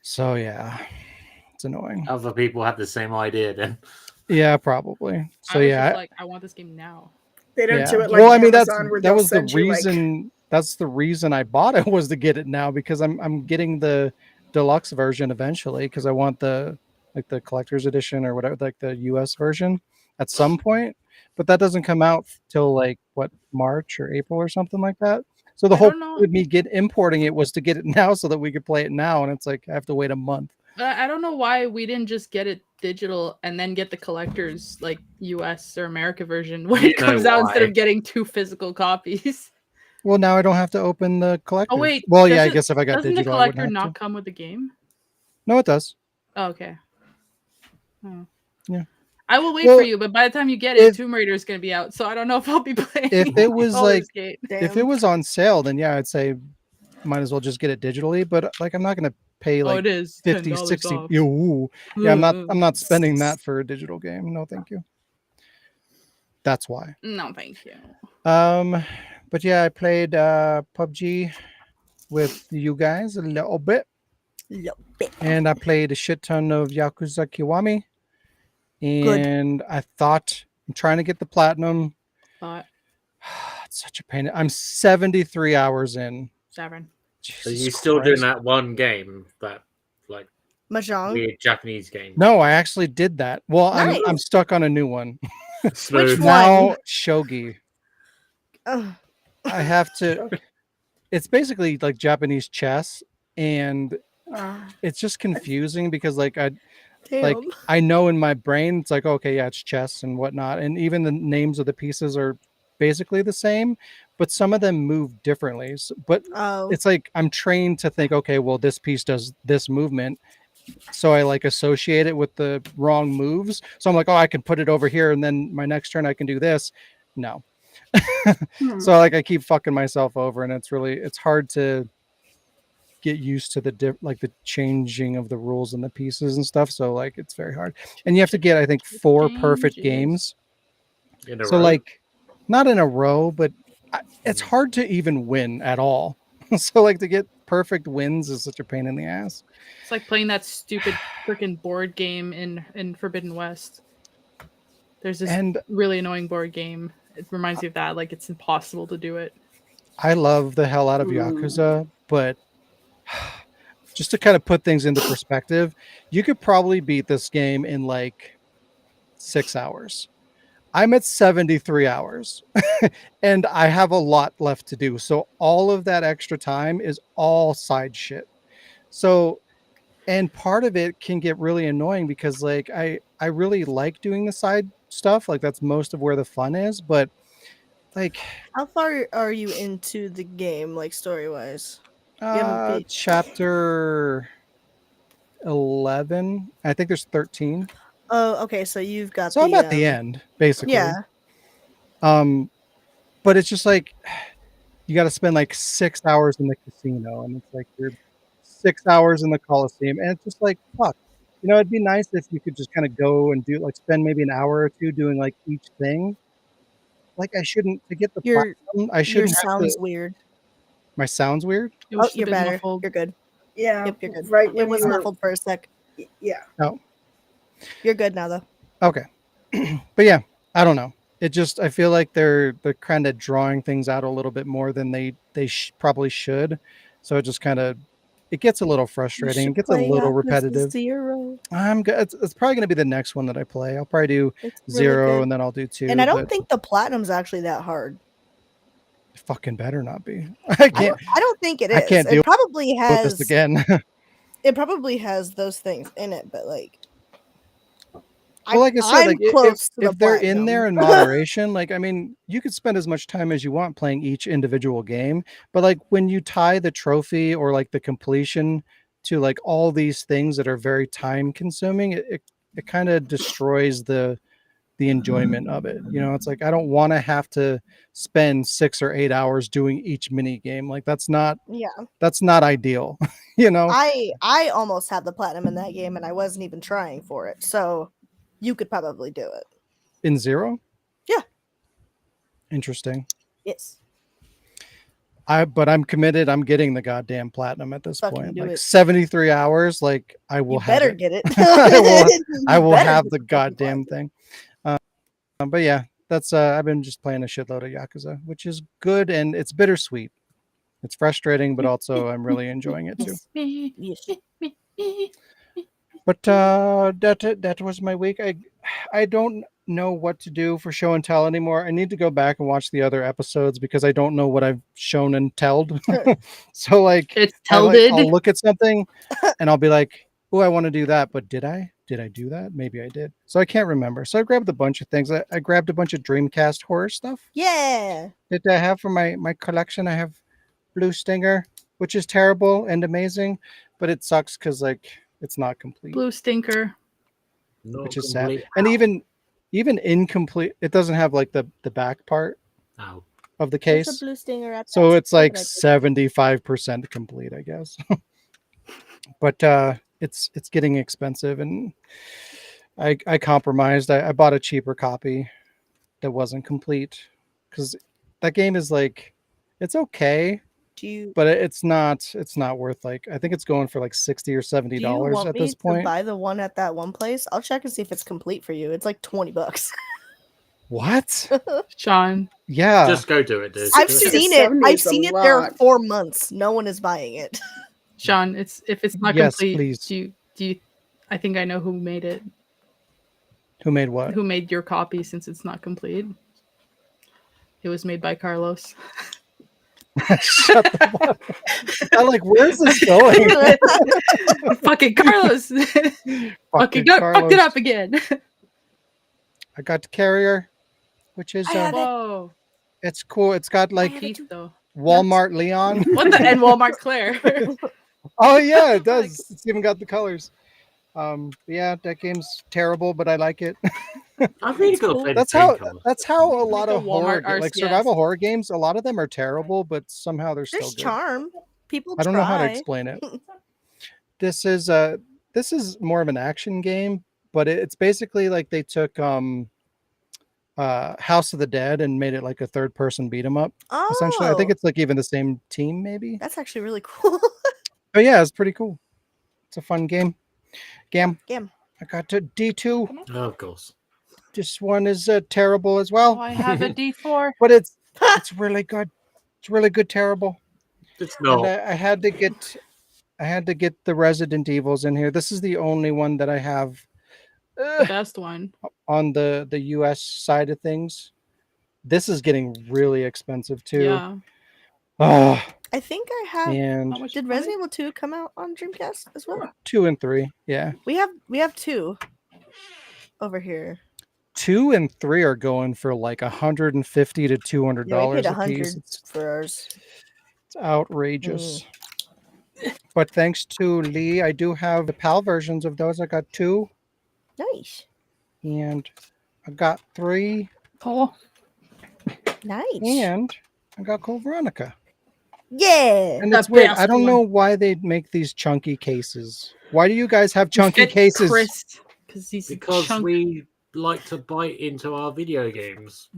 So yeah, it's annoying. Other people have the same idea then. Yeah, probably. So I was yeah, just like, I want this game now. They don't yeah. do it like Well, I mean Amazon where that they'll was the send you, like- reason. That's the reason I bought it was to get it now because I'm getting the deluxe version eventually because I want the collector's edition or whatever, like the US version at some point. But that doesn't come out till like what, March or April or something like that. So the I whole don't know. point of me importing it was to get it now so that we could play it now, and it's like I have to wait a month. I don't know why we didn't just get it digital and then get the collector's like US or America version when You it comes know out instead why. of getting 2 physical copies. Well, now I don't have to open the collectors. Oh wait, Well, yeah, I guess if I got doesn't the digital, I wouldn't collector have not to. come with the game? No, it does. Oh, okay. Oh. Yeah. I will wait Well, for you, but by the time you get it, if- Tomb Raider is going to be out, so I don't know if I'll be playing. If it was Baldur's like, Gate. if it was on sale, then yeah, I'd say might as well just get it digitally. But like, I'm not gonna pay Oh, like it is 50, $10 60. off. Ooh. Yeah, I'm not spending that for a digital game. No, thank you. That's why. No, thank you. But yeah, I played PUBG with you guys a little bit. And I played a shit ton of Yakuza Kiwami. And I thought I'm trying to get the platinum. It's such a pain. I'm 73 hours in. 7. So Jesus you still Christ. doing that one game, that like Mahjong. weird Japanese game? No, I actually did that. Well, Nice. I'm stuck on a new one. Smooth. Which Now shogi. Oh, I have to. It's basically like Japanese chess, and it's just confusing because like damn. I know in my brain it's like, okay, yeah, it's chess and whatnot, and even the names of the pieces are basically the same, but some of them move differently. But Oh, it's like I'm trained to think, okay, well, this piece does this movement, so I like associate it with the wrong moves. So I'm like, oh, I can put it over here, and then my next turn I can do this. No. So like I keep fucking myself over, and it's hard to get used to the changing of the rules and the pieces and stuff. So like it's very hard, and you have to get I think 4 perfect games. In a So row? like not in a row, but it's hard to even win at all. So like to get perfect wins is such a pain in the ass. It's like playing that stupid freaking board game in Forbidden West. There's this really annoying board game. It reminds me of that. Like it's impossible to do it. I love the hell out of Yakuza, but just to kind of put things into perspective, you could probably beat this game in like 6 hours. I'm at 73 hours and I have a lot left to do. So all of that extra time is all side shit. So, and part of it can get really annoying because like I really like doing the side stuff. Like that's most of where the fun is, but like how far are you into the game, like story wise? Chapter 11. I think there's 13. Oh, okay. So you've got. So I'm at the end, basically. Yeah. But it's just like you got to spend like 6 hours in the casino, and it's like you're 6 hours in the Coliseum, and it's just like fuck. You know, it'd be nice if you could just kind of go and do like spend maybe an hour or two doing like each thing. Like I shouldn't to get the platinum. I shouldn't. Your sounds weird. My sound's weird. Oh, you're better. Muffled. You're good. Yeah. Yep, you're good. Right. It was muffled for a sec. Yeah. Oh. You're good now, though. Okay. But yeah, I don't know. It just I feel like they're kind of drawing things out a little bit more than they probably should. So it just kind of it gets a little frustrating. It gets a little repetitive. 0. I'm good. It's probably going to be the next one that I play. I'll probably do It's 0 really and then I'll do 2. And I don't think the platinum's actually that hard. It fucking better not be. I can't. I don't think it is. I can't It probably with has this again. It probably has those things in it, but like. Well, like I said, like if they're in platinum. there in moderation, like I mean, you could spend as much time as you want playing each individual game, but like when you tie the trophy or like the completion to like all these things that are very time consuming, it kind of destroys the enjoyment of it. You know, it's like I don't want to have to spend 6 or 8 hours doing each mini game. Like that's not ideal. You know, I almost had the platinum in that game and I wasn't even trying for it. So you could probably do it. In 0? Yeah. Interesting. Yes. But I'm committed. I'm getting the goddamn platinum at this Fucking point. do Like it. 73 hours. Like I will have better it. get it. I will have the goddamn thing. But yeah, that's I've been just playing a shitload of Yakuza, which is good and it's bittersweet. It's frustrating, but also I'm really enjoying it too. Yes. But that was my week. I don't know what to do for show and tell anymore. I need to go back and watch the other episodes because I don't know what I've shown and telled. So like, It's I'll telded. look at something and I'll be like, "Oh, I want to do that," but did I? Did I do that? Maybe I did. So I can't remember. So I grabbed a bunch of things. I grabbed a bunch of Dreamcast horror stuff Yeah. that I have for my collection. I have Blue Stinger, which is terrible and amazing, but it sucks because like it's not complete, Blue stinker. Not which is sad. complete. And even incomplete, it doesn't have like the back part Ow. of the There's case. a blue stinger at So that it's like store that 75% complete, I guess. But it's getting expensive, and I compromised. I bought a cheaper copy that wasn't complete because that game is like it's okay, Do you but it's not worth like I think it's going for like $60 or $70 do you want at me this to point. buy the one at that one place? I'll check and see if it's complete for you. It's like $20. What? Sean. Yeah. Just go do it, dude. I've Do it. seen it. 70 I've is a seen it there lot. 4 months. No one is buying it. Sean, if it's not Yes, complete, please. do you I think I know who made it. Who made what? Who made your copy since it's not complete. It was made by Carlos. Shut the fuck. I'm like, where's this going? Fucking Carlos. Fucking fucked it Carlos. up again. I got the carrier, which is I have it. Whoa. it's cool. It's got like have it Keith though. Walmart Leon. What the and Walmart Claire. Oh yeah, it does. It's even got the colors. Yeah, that game's terrible, but I like it. I've really got to cool. play That's the how color. that's how a lot Like a of horror Walmart like RCS. survival horror games. A lot of them are terrible, but somehow they're still There's good. charm. People I don't know how to try. explain it. This is more of an action game, but it's basically like they took House of the Dead and made it like a third person beat 'em up. Oh, Essentially, I think it's like even the same team, maybe. that's actually really cool. But yeah, it's pretty cool. It's a fun game. Gam. Gam. I got to D2. Oh, of course. This one is terrible as well, Oh, I have a D4. but it's really good. It's really good. Terrible. It's And not. I had to get the Resident Evils in here. This is the only one that I have The best one. on the US side of things. This is getting really expensive too. Yeah. Oh, I think I have. and How much Did money? Resident Evil 2 come out on Dreamcast as well? 2 and 3. Yeah. We have 2 over here. 2 and 3 are going for like $150 to $200 Yeah, we paid a $100 piece. It's for ours. outrageous. But thanks to Lee, I do have the PAL versions of those. I got 2 Nice. and I got 3 Oh, Nice. and I got Cold Veronica. Yeah. And The it's weird. best I don't one. know why they make these chunky cases. Why do you guys have chunky fit cases? Chris, because he's Because chunk. we like to bite into our video games.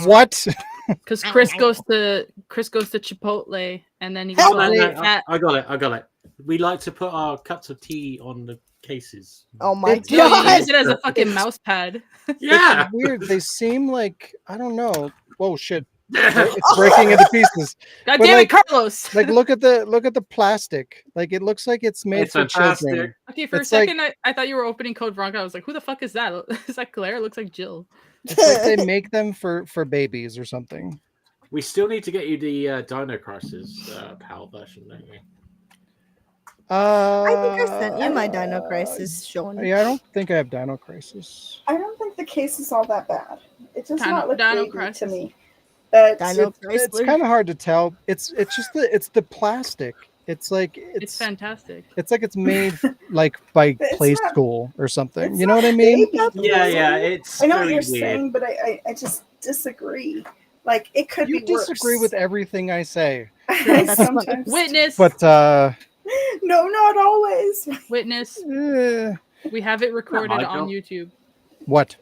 What? Because Chris goes to Chipotle and then he Help goes me. like fat. I got it. We like to put our cups of tea on the cases. Oh my It's- Yeah, you god. use it as a fucking mouse pad. Yeah. It's weird. They seem like I don't know. Whoa, shit! It's breaking into pieces. God But damn like- it, Carlos! Like look at the plastic. Like it looks like it's made It's for children. fantastic. Okay, for a it's like- second, I thought you were opening Code Veronica. I was like, who the fuck is that? Is that Claire? It looks like Jill. It's like they make them for babies or something. We still need to get you the Dino Crisis PAL version, don't we? I think I sent you my Dino Crisis showing. Yeah, I don't think I have Dino Crisis. I don't think the case is all that bad. It does Dino- not look Dino baby Crisis. to me. But Dino It's Chrysler. kind of hard to tell. It's just the plastic. It's like It's fantastic. It's like it's made like by It's Play not- School or something. it's You know not what I mean? baby. Yeah. It's I know what very you're weird. saying, but I just disagree. Like it could You be worse. disagree with everything I say, That's sometimes. Witness, but No, not always. witness. eh, We have it recorded Michael. on YouTube. what?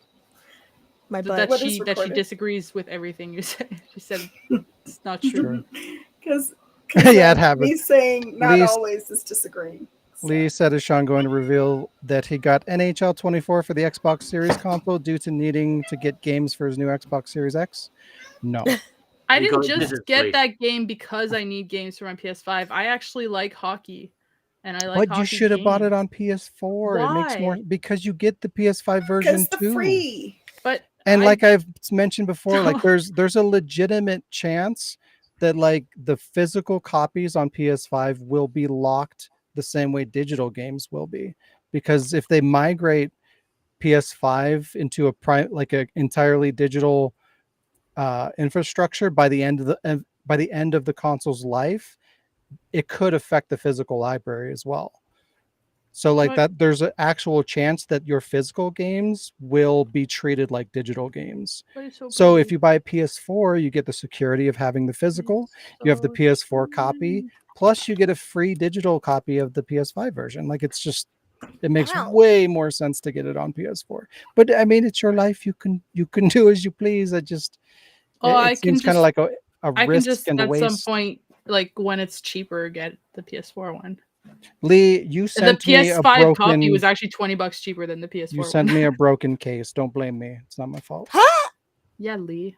My That butt. What she is that she recorded? disagrees with everything you say. She said it's not true. Because Yeah, it happens. Me saying not Least- always is disagreeing. So, Lee said, is Sean going to reveal that he got NHL 24 for the Xbox Series console due to needing to get games for his new Xbox Series X? No. I You didn't got just Blizzard get free. that game because I need games for my PS5. I actually like hockey, and I like. But you hockey should have bought it games. on PS4. It makes more Why? because you get the PS5 version because the too. free. But And I- like I've mentioned before, like Don't- there's a legitimate chance that like the physical copies on PS5 will be locked the same way digital games will be, because if they migrate PS5 into like a entirely digital infrastructure by the end of the console's life, it could affect the physical library as well. So like What? that, there's an actual chance that your physical games will be treated like digital games. What is so So if pretty? you buy a PS4, you get the security of having the physical. You have the So PS4 copy, pretty. plus you get a free digital copy of the PS5 version. Like it's just, it makes Wow. way more sense to get it on PS4. But I mean, it's your life. You can do as you please. Oh, I it can seems kind of just like a I can risk just and a at some waste. point, like when it's cheaper, get the PS4 one. Lee, you The sent me a PS5 copy broken. was actually $20 cheaper than the You PS4 sent one. me a broken case. Don't blame me. It's not my fault. Yeah, Lee.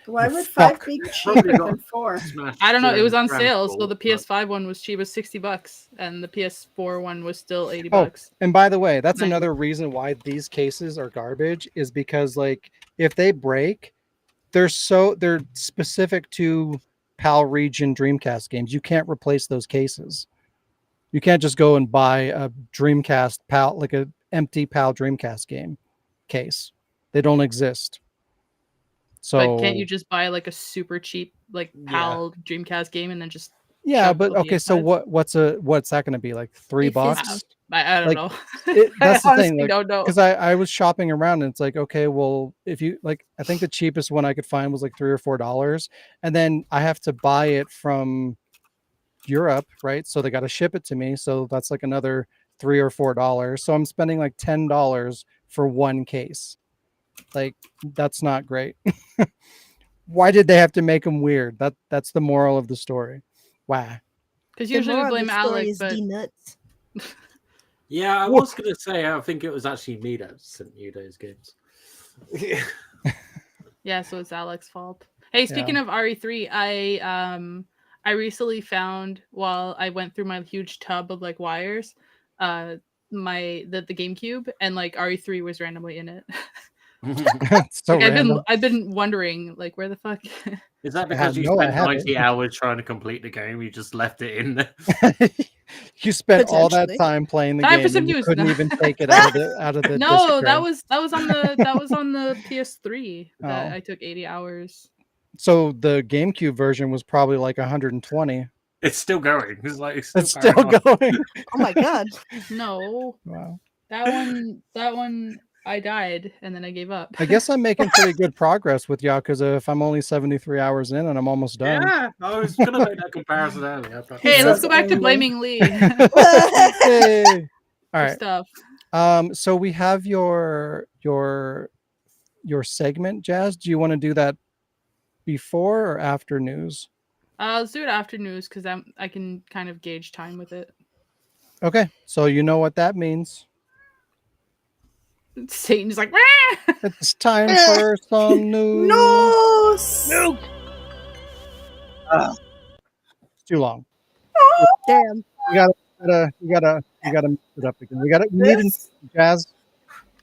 Why You would 5 fuck. be Probably cheaper got than 4? smashed I don't know. It during was on sale, transport, so the but- PS5 one was cheap as $60, and the PS4 one was still $80. Oh, and by the way, that's 90. another reason why these cases are garbage, is because like if they break, they're specific to PAL region Dreamcast games. You can't replace those cases. You can't just go and buy a Dreamcast PAL, like a empty PAL Dreamcast game case. They don't exist. So But can't you just buy like a super cheap like Yeah. PAL Dreamcast game and then just yeah, shove but the okay, so PS5? what's that going to be, like $3? $3.50. I don't Like, know. That's the I honestly thing, like, don't know. because I was shopping around and it's like, okay, well, if you like, I think the cheapest one I could find was like $3 or $4, and then I have to buy it from Europe, right? So they got to ship it to me, so that's like another $3 or $4. So I'm spending like $10 for one case. Like, that's not great. Why did they have to make them weird? That's the moral of the story. Wow. Because The usually we moral of blame the story Alec, is but D-nuts. Yeah, I Whoa. was going to say, I think it was actually me that sent you those games. yeah, so it's Alec's fault. Hey, speaking of RE3, I recently found, while I went through my huge tub of like wires, the GameCube, and like RE3 was randomly in it. It's so Like random. I've been wondering like where the fuck. Is that I have because you no- I spent have 90 it. hours trying to complete the game? You just left it in there. You spent all that Potentially. time playing the Time for game some and you news. couldn't No. even take it out of the No, disc that tray. was on the PS3 that Oh. I took 80 hours. So the GameCube version was probably like 120. It's still going. It's like It's still carrying on. going. Oh my god. No, Wow. that one I died and then I gave up. I guess I'm making pretty good progress with Yakuza if I'm only 73 hours in and I'm almost done. Yeah, I was gonna make that comparison earlier. But Hey, let's Says go back to only. blaming Lee Yay. All for right. stuff. So we have your segment, Jazz. Do you want to do that before or after news? Let's do it after news because I can kind of gauge time with it. Okay. So you know what that means. Satan's like, "Wah!" It's time for some news. No! It's too long. Damn. You gotta mix it up again. We need This? Jazz.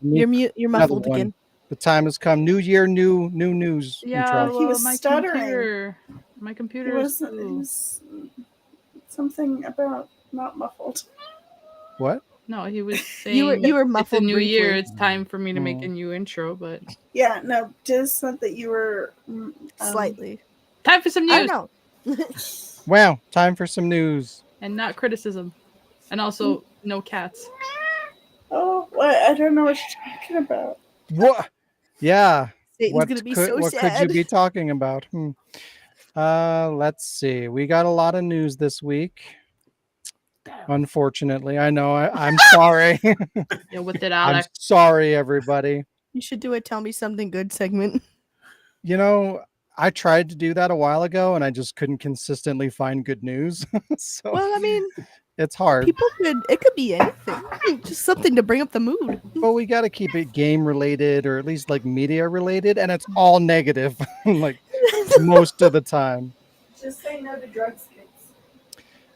We You're need mute. You're another muffled one. again. The time has come. New year, new news. Yeah, intro. He was my stuttering. computer It is was, slow. something about not muffled. What? No, he was saying You were it's a muffled new year. briefly. It's time for me to make Mm. a new intro, but Yeah, no, just said that you were Slightly. time for some I news don't know. Wow. Time for some news. and not criticism, and also no cats. Oh, what? I don't know what you're talking about. What? Yeah. Satan's gonna be so what sad. could you be talking about? Let's see. We got a lot of news this week. Unfortunately, I know. I'm sorry. Yeah, with it, I'm Alex. sorry, everybody. You should do a tell me something good segment. You know, I tried to do that a while ago, and I just couldn't consistently find good news. So Well, I mean, it's hard. it could be anything. Just something to bring up the mood. But we got to keep it game related, or at least like media related, and it's all negative, like most of the time. Just say no to drugs, kids.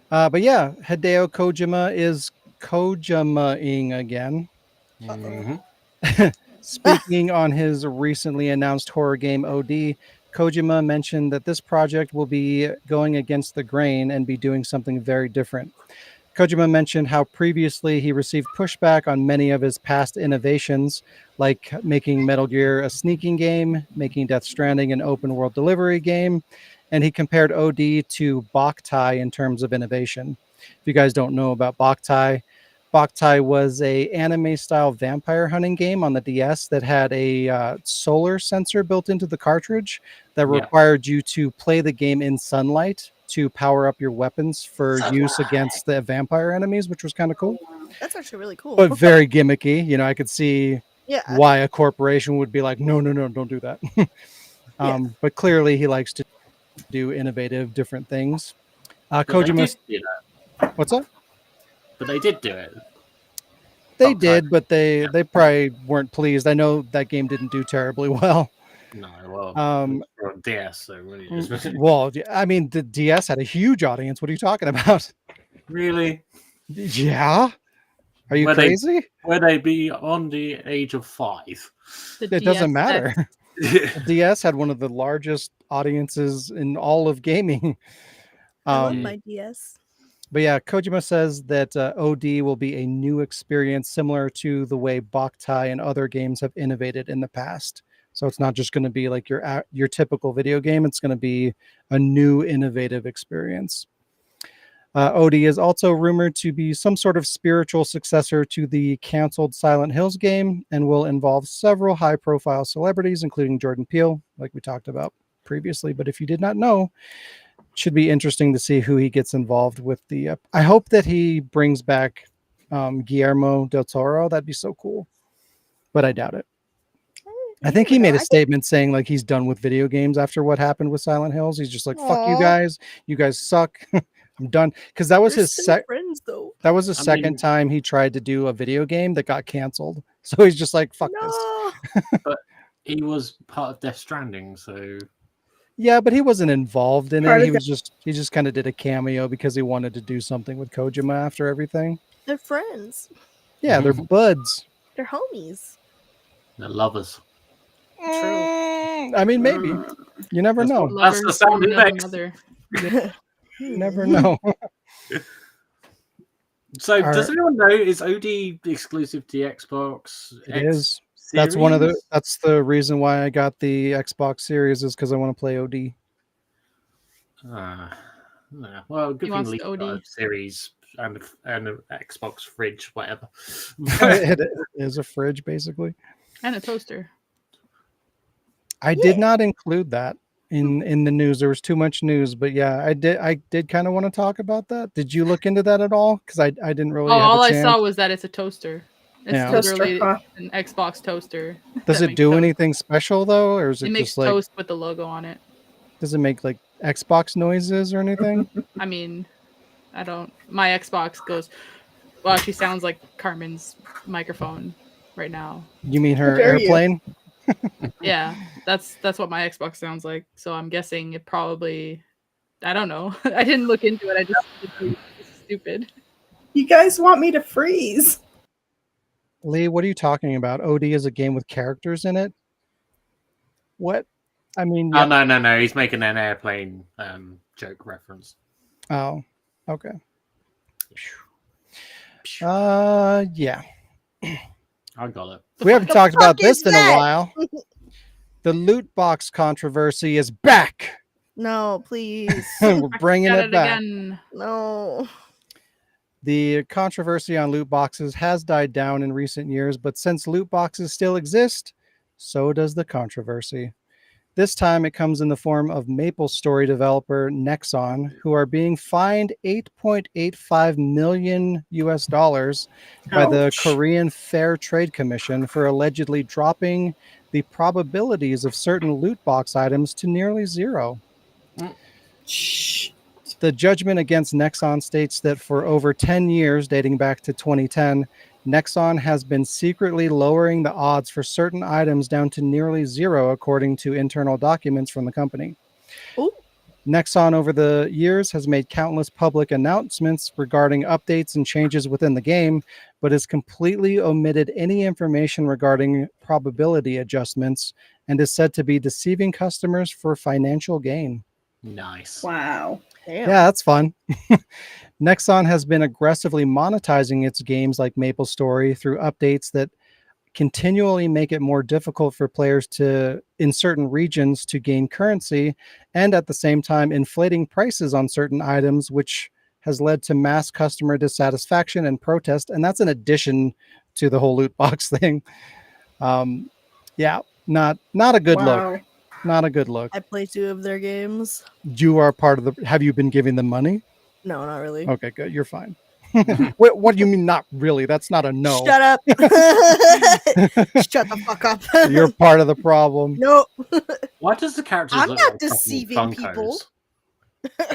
But yeah, Hideo Kojima is Kojima-ing again. Mhm. Speaking on his recently announced horror game OD, Kojima mentioned that this project will be going against the grain and be doing something very different. Kojima mentioned how previously he received pushback on many of his past innovations, like making Metal Gear a sneaking game, making Death Stranding an open world delivery game, and he compared OD to Boktai in terms of innovation. If you guys don't know about Boktai, Boktai was a anime style vampire hunting game on the DS that had a solar sensor built into the cartridge that Yeah. required you to play the game in sunlight to power up your weapons for use against the vampire enemies, which was kind of cool, That's actually really cool. but very gimmicky. You know, I could see Yeah. why a corporation would be like, no, no, no, don't do that. Yeah. But clearly he likes to do innovative, different things. But they Kojima, did do that. what's up? But they did do it. They Boktai. did, but they probably weren't pleased. I know that game didn't do terribly well. No, well, Um, it was on DS, so really, just Well, I mean, the DS had a huge audience. What are you talking about? really, Yeah, are you Were they- crazy? where they be on the age of 5. The It doesn't DSX. matter. The DS had one of the largest audiences in all of gaming. I love Um, my DS. But yeah, Kojima says that OD will be a new experience similar to the way Boktai and other games have innovated in the past. So it's not just going to be like your typical video game. It's going to be a new innovative experience. OD is also rumored to be some sort of spiritual successor to the canceled Silent Hills game and will involve several high-profile celebrities, including Jordan Peele, like we talked about previously. But if you did not know, should be interesting to see who he gets involved with. I hope that he brings back Guillermo del Toro. That'd be so cool, but I doubt it. I think he made a statement saying like he's done with video games after what happened with Silent Hills. He's just like, fuck you Aw. guys suck. I'm done. Because that was They're his still friends though. that was the I second mean- time he tried to do a video game that got canceled. So he's just like, fuck this. No. He was part of Death Stranding, so Yeah, but he wasn't involved in Part it. of He just kind of did a cameo because he wanted to do something with Kojima after everything. They're friends. Yeah, they're buds. They're homies. they're lovers. I mean, maybe. You never That's know. what- That's the Lovers sound one it another makes. mother. You never know. So, All does right. anyone know, is OD exclusive to the Xbox? It X is. That's one of the. Series? That's the reason why I got the Xbox Series is because I want to play OD. Yeah. Well, good thing wants Leap the OD. got a series and an Xbox fridge, whatever. It is a fridge, basically. And a toaster. I did not include that in the news. There was too much news, but yeah, I did kind of want to talk about that. Did you look into that at all? Because I didn't really. Oh, have all a I chance. saw was that it's a toaster. It's Yeah. literally Toaster, huh? an Xbox toaster. Does that it makes do toast. anything special though, or is It it makes just like? toast with the logo on it. Does it make like Xbox noises or anything? I mean, I don't. My Xbox goes. Well, actually, sounds like Carmen's microphone right now. You mean her How dare you. airplane? Yeah, that's what my Xbox sounds like. So I'm guessing it probably. I don't know. I didn't look into it. I just it's stupid. You guys want me to freeze? Lee, what are you talking about? OD is a game with characters in it. What? I mean, Oh, yeah. no. He's making an airplane joke reference. Oh, okay. Yeah. I got it. We haven't the talked fuck about this is in a that? while. The loot box controversy is back. No, please. We're bringing Got it back. again. No. The controversy on loot boxes has died down in recent years, but since loot boxes still exist, so does the controversy. This time it comes in the form of MapleStory developer Nexon, who are being fined $8.85 million by the Ouch. Korean Fair Trade Commission for allegedly dropping the probabilities of certain loot box items to nearly zero. Shh. The judgment against Nexon states that for over 10 years, dating back to 2010, Nexon has been secretly lowering the odds for certain items down to nearly zero, according to internal documents from the company. Ooh. Nexon over the years has made countless public announcements regarding updates and changes within the game, but has completely omitted any information regarding probability adjustments and is said to be deceiving customers for financial gain. Nice. Wow. Damn. Yeah, that's fun. Nexon has been aggressively monetizing its games like MapleStory through updates that continually make it more difficult for players to in certain regions to gain currency, and at the same time inflating prices on certain items, which has led to mass customer dissatisfaction and protest. And that's in addition to the whole loot box thing. Yeah, not a good look. Wow. Not a good look. I play 2 of their games. You are part of the. Have you been giving them money? No, not really. Okay, good. You're fine. Wait, what do you mean not really? That's not a no. Shut up. Shut the fuck up. You're part of the problem. No, Why does the characters I'm look not like fucking deceiving Funkos? people.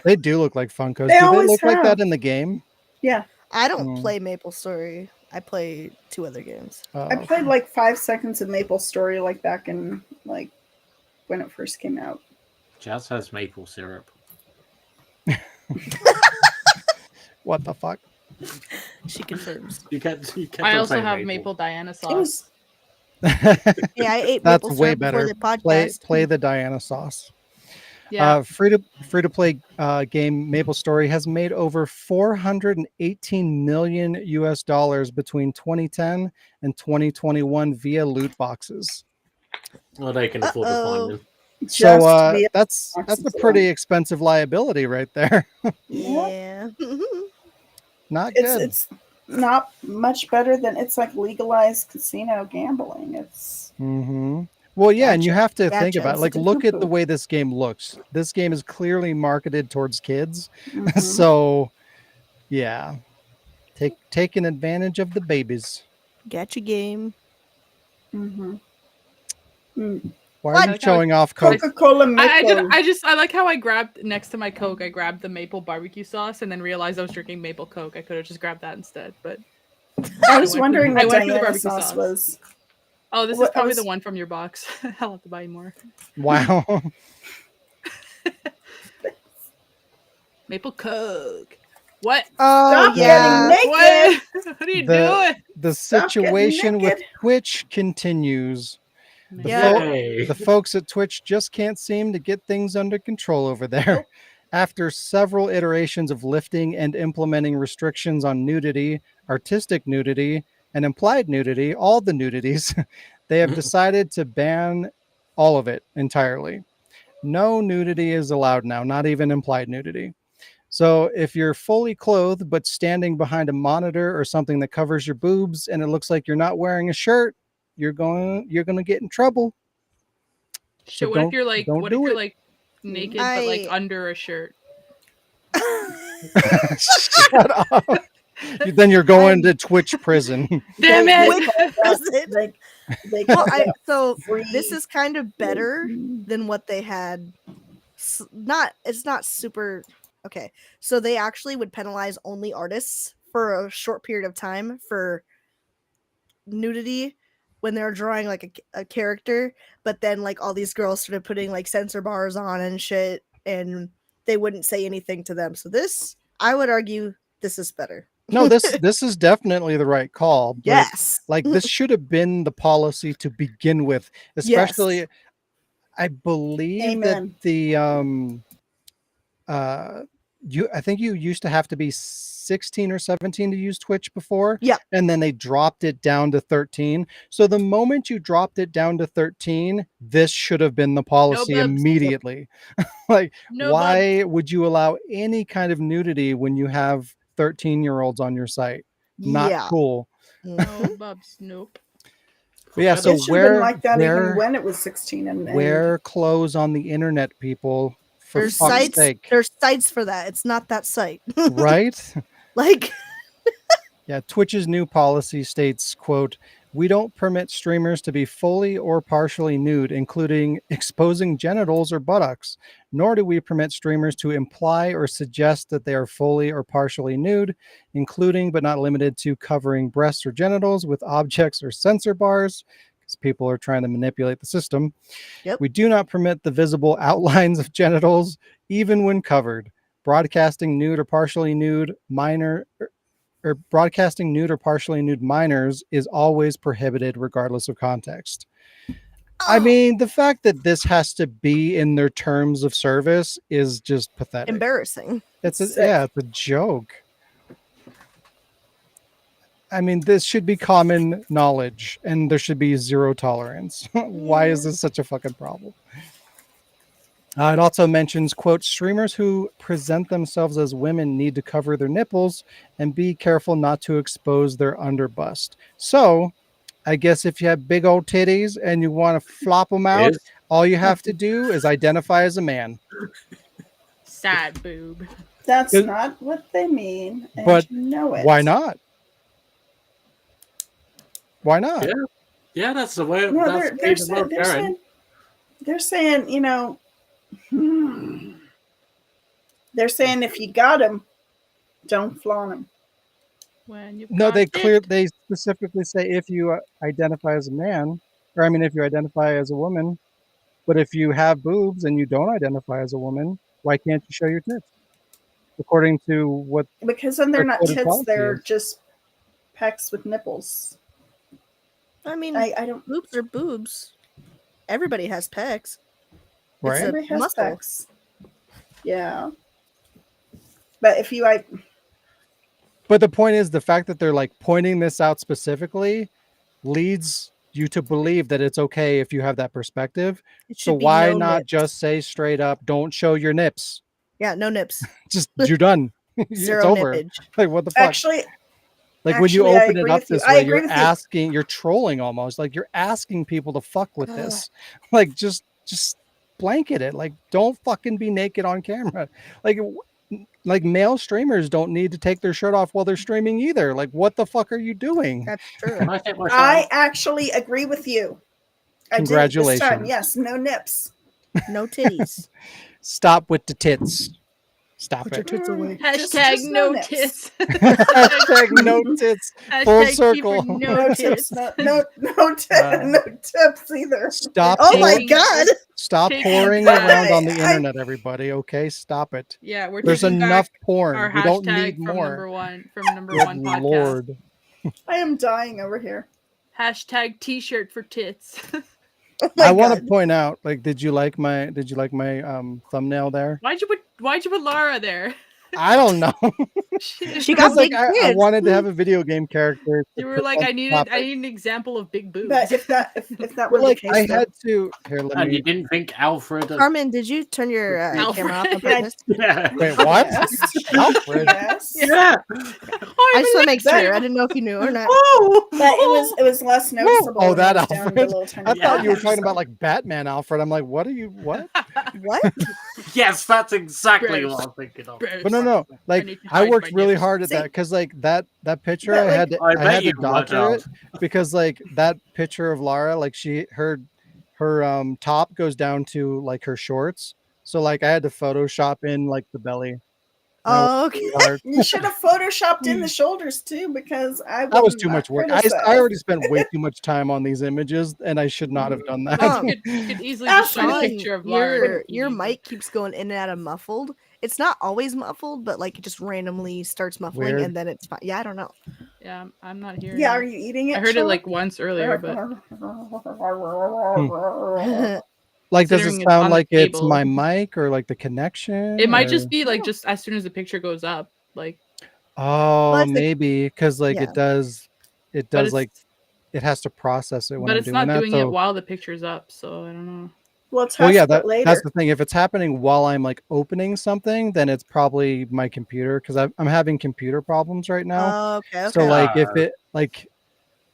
They do look like Funkos. They Do they always look like have. that in the game? Yeah. I don't Hmm. play MapleStory. I play 2 other games. I played like 5 seconds of MapleStory like back in like when it first came out. Jazz has maple syrup. What the fuck? She confirms. You kept I on also saying have maple Diana It sauce. was Yeah, I ate That's maple way syrup before better. the podcast. Play the Diana sauce. Yeah. Free to play game MapleStory has made over 418 million US dollars between 2010 and 2021 via loot boxes. Well, they can afford to Uh-oh. find them. So via that's a boxes pretty alone. expensive liability right there. Yeah. Not good. It's not much better than it's like legalized casino gambling. It's Mm-hmm. Well, yeah, and you Gotcha. have to think Gotcha. about it. Like, It's a look at the poo-poo. way this game looks. This game is clearly marketed towards kids. mhm, So, yeah, taking advantage of the babies. Gotcha game. mhm. Mm. Why What? are you showing off Coke? Coca-Cola I Maple. I like how I grabbed next to my Coke, I grabbed the maple barbecue sauce and then realized I was drinking maple Coke. I could have just grabbed that instead, but I was I wondering went what for the Diana barbecue sauce sauce. was. oh, this What- is I probably was- the one from your box. I'll have to buy more. Wow. Maple Coke. What? Oh, Stop yeah. getting naked. What? What are you The- doing? The Stop getting situation with naked. Twitch continues. The, Yeah. Yay. the folks at Twitch just can't seem to get things under control over there. After several iterations of lifting and implementing restrictions on nudity, artistic nudity, and implied nudity, all the nudities, they have decided to ban all of it entirely. No nudity is allowed now, not even implied nudity. So if you're fully clothed but standing behind a monitor or something that covers your boobs and it looks like you're not wearing a shirt, you're going to get in trouble. So what don't- if you're like don't what if do you're it. like naked but like I- under a shirt? Shut up. Then you're going to Twitch prison. Damn Which it! was it? They Well, call it so free- this is kind of better than what they had. It's not super okay. So they actually would penalize only artists for a short period of time for nudity when they're drawing like a character, but then like all these girls started putting like censor bars on and shit, and they wouldn't say anything to them. So this, I would argue, this is better. No, this is definitely the right call. But Yes. like this should have been the policy to begin with, especially Yes. I believe Amen. that the I think you used to have to be 16 or 17 to use Twitch before. Yeah. And then they dropped it down to 13. So the moment you dropped it down to 13, this should have been the policy bubs. immediately. Like, No why would you allow any kind of nudity when you have 13-year-olds on your site? Not Yeah. cool. Mhm. No bubs. Nope. But yeah, It so it should have been wear like that wear, even when it was 16 and wear clothes on the internet, people. For There's fuck's sites. sake. There's sites for that. It's not that site. Right? Like, Yeah, Twitch's new policy states, quote, "We don't permit streamers to be fully or partially nude, including exposing genitals or buttocks, nor do we permit streamers to imply or suggest that they are fully or partially nude, including but not limited to covering breasts or genitals with objects or censor bars," because people are trying to manipulate the system. Yep. "We do not permit the visible outlines of genitals, even when covered. Broadcasting nude or partially nude minor or broadcasting nude or partially nude minors is always prohibited regardless of context. I mean, the fact that this has to be in their terms of service is just pathetic. Embarrassing. It's a, Sick. yeah, it's a joke. I mean, this should be common knowledge, and there should be zero tolerance. Why is this such a fucking problem? It also mentions, quote, streamers who present themselves as women need to cover their nipples and be careful not to expose their underbust. So, I guess if you have big old titties and you want to flop them out, Yes. all you have to do is identify as a man. Sad boob. That's It- not what they mean. And But you know it. Why not? Why not? Yeah. Yeah, that's the way. No, That's they're the world saying, going. they're saying, you know, they're saying if you got them, don't flaunt them. When you No, they got it. they specifically say if you identify as a man, or I mean, if you identify as a woman, but if you have boobs and you don't identify as a woman, why can't you show your tits? According to what Because then they're Their not code of tits, policy they're is. just pecs with nipples. I mean, I don't. boobs are boobs. Everybody has pecs. right? It's a Everybody has muscle. pecs. Yeah. But if you like, But the point is, the fact that they're like pointing this out specifically leads you to believe that it's okay if you have that perspective. It So should be why no not nips. just say straight up, don't show your nips? Yeah, no nips. Just you're done. It's Zero over. nippage. Like what the fuck? actually, Like when you actually, I open it agree up with you. this I way, agree you're with you. asking, you're trolling almost. Like you're asking people to fuck with Ugh. this. Like just blanket it. Like don't fucking be naked on camera. Like male streamers don't need to take their shirt off while they're streaming either. Like what the fuck are you doing? That's true. Can I take my I shot? actually agree with you. I did it this Congratulations. time. Yes, no nips. No titties. Stop with the tits. Stop Put your it. tits away. Hashtag no nips. tits. Hashtag no tits. Full Hashtag keep circle. her No no tips. tits. No tips either. Stop. Oh my Taking- god! Stop taking pouring back- around on the I- internet, everybody. Okay, stop it. Yeah, we're There's taking enough back porn. our We don't hashtag need from more. number Good one podcast. Lord. I am dying over here. Hashtag t-shirt for tits. Oh my I want to god. point out, like, did you like my thumbnail there? Why'd you put Lara there? I don't know. She got Because like big I kids. wanted to have a video game character. You to were put like, on I the need topic. an example of big boobs. But if that But, were like the case, I though, had to here. Let And me. you didn't think Alfred? Carmen, did you turn your Alfred. camera off on Yeah, purpose? Yeah. Wait, what? Yes. Alfred. yes. Yeah. I just want to make sure. I didn't know if you knew or not. Oh. But it was less noticeable. Oh, when that it was down to Alfred? little tiny I thought you were buttons, talking so- about like Batman Alfred. I'm like, what are you? What? What? Yes, that's exactly Gross. what I'm thinking of. Gross. But no. Like need to I hide worked my really nips. hard at See? that because like that picture But, I had like, to I I bet had to you can work doctor it out. because like that picture of Lara, like her top goes down to like her shorts. So like I had to Photoshop in like the belly. Oh, okay. Really hard. You should have photoshopped in the shoulders too, because I That was would too not much work. criticize. I already spent way too much time on these images, and I should not have done that. Oh. You could easily just find a Sean, picture of Lara. your mic keeps going in and out of muffled. It's not always muffled, but like it just randomly starts muffling Weird. and then it's fine. Yeah, I don't know. Yeah, I'm not hearing Yeah, it. are you eating it? I heard it Sean? like once earlier, but Like, does it Considering it's on sound the like it's table. my mic or like the connection? it might or- just be like just as soon as the picture goes up. Like Oh, it's like- maybe because like Yeah. it does but it's, like it has to process it when but I'm it's doing not that. doing so, it while the picture's up, so I don't know. Well, test well, yeah, it later. that's the thing. If it's happening while I'm like opening something, then it's probably my computer because I'm having computer problems right now. Oh, okay. So like if Uh, it like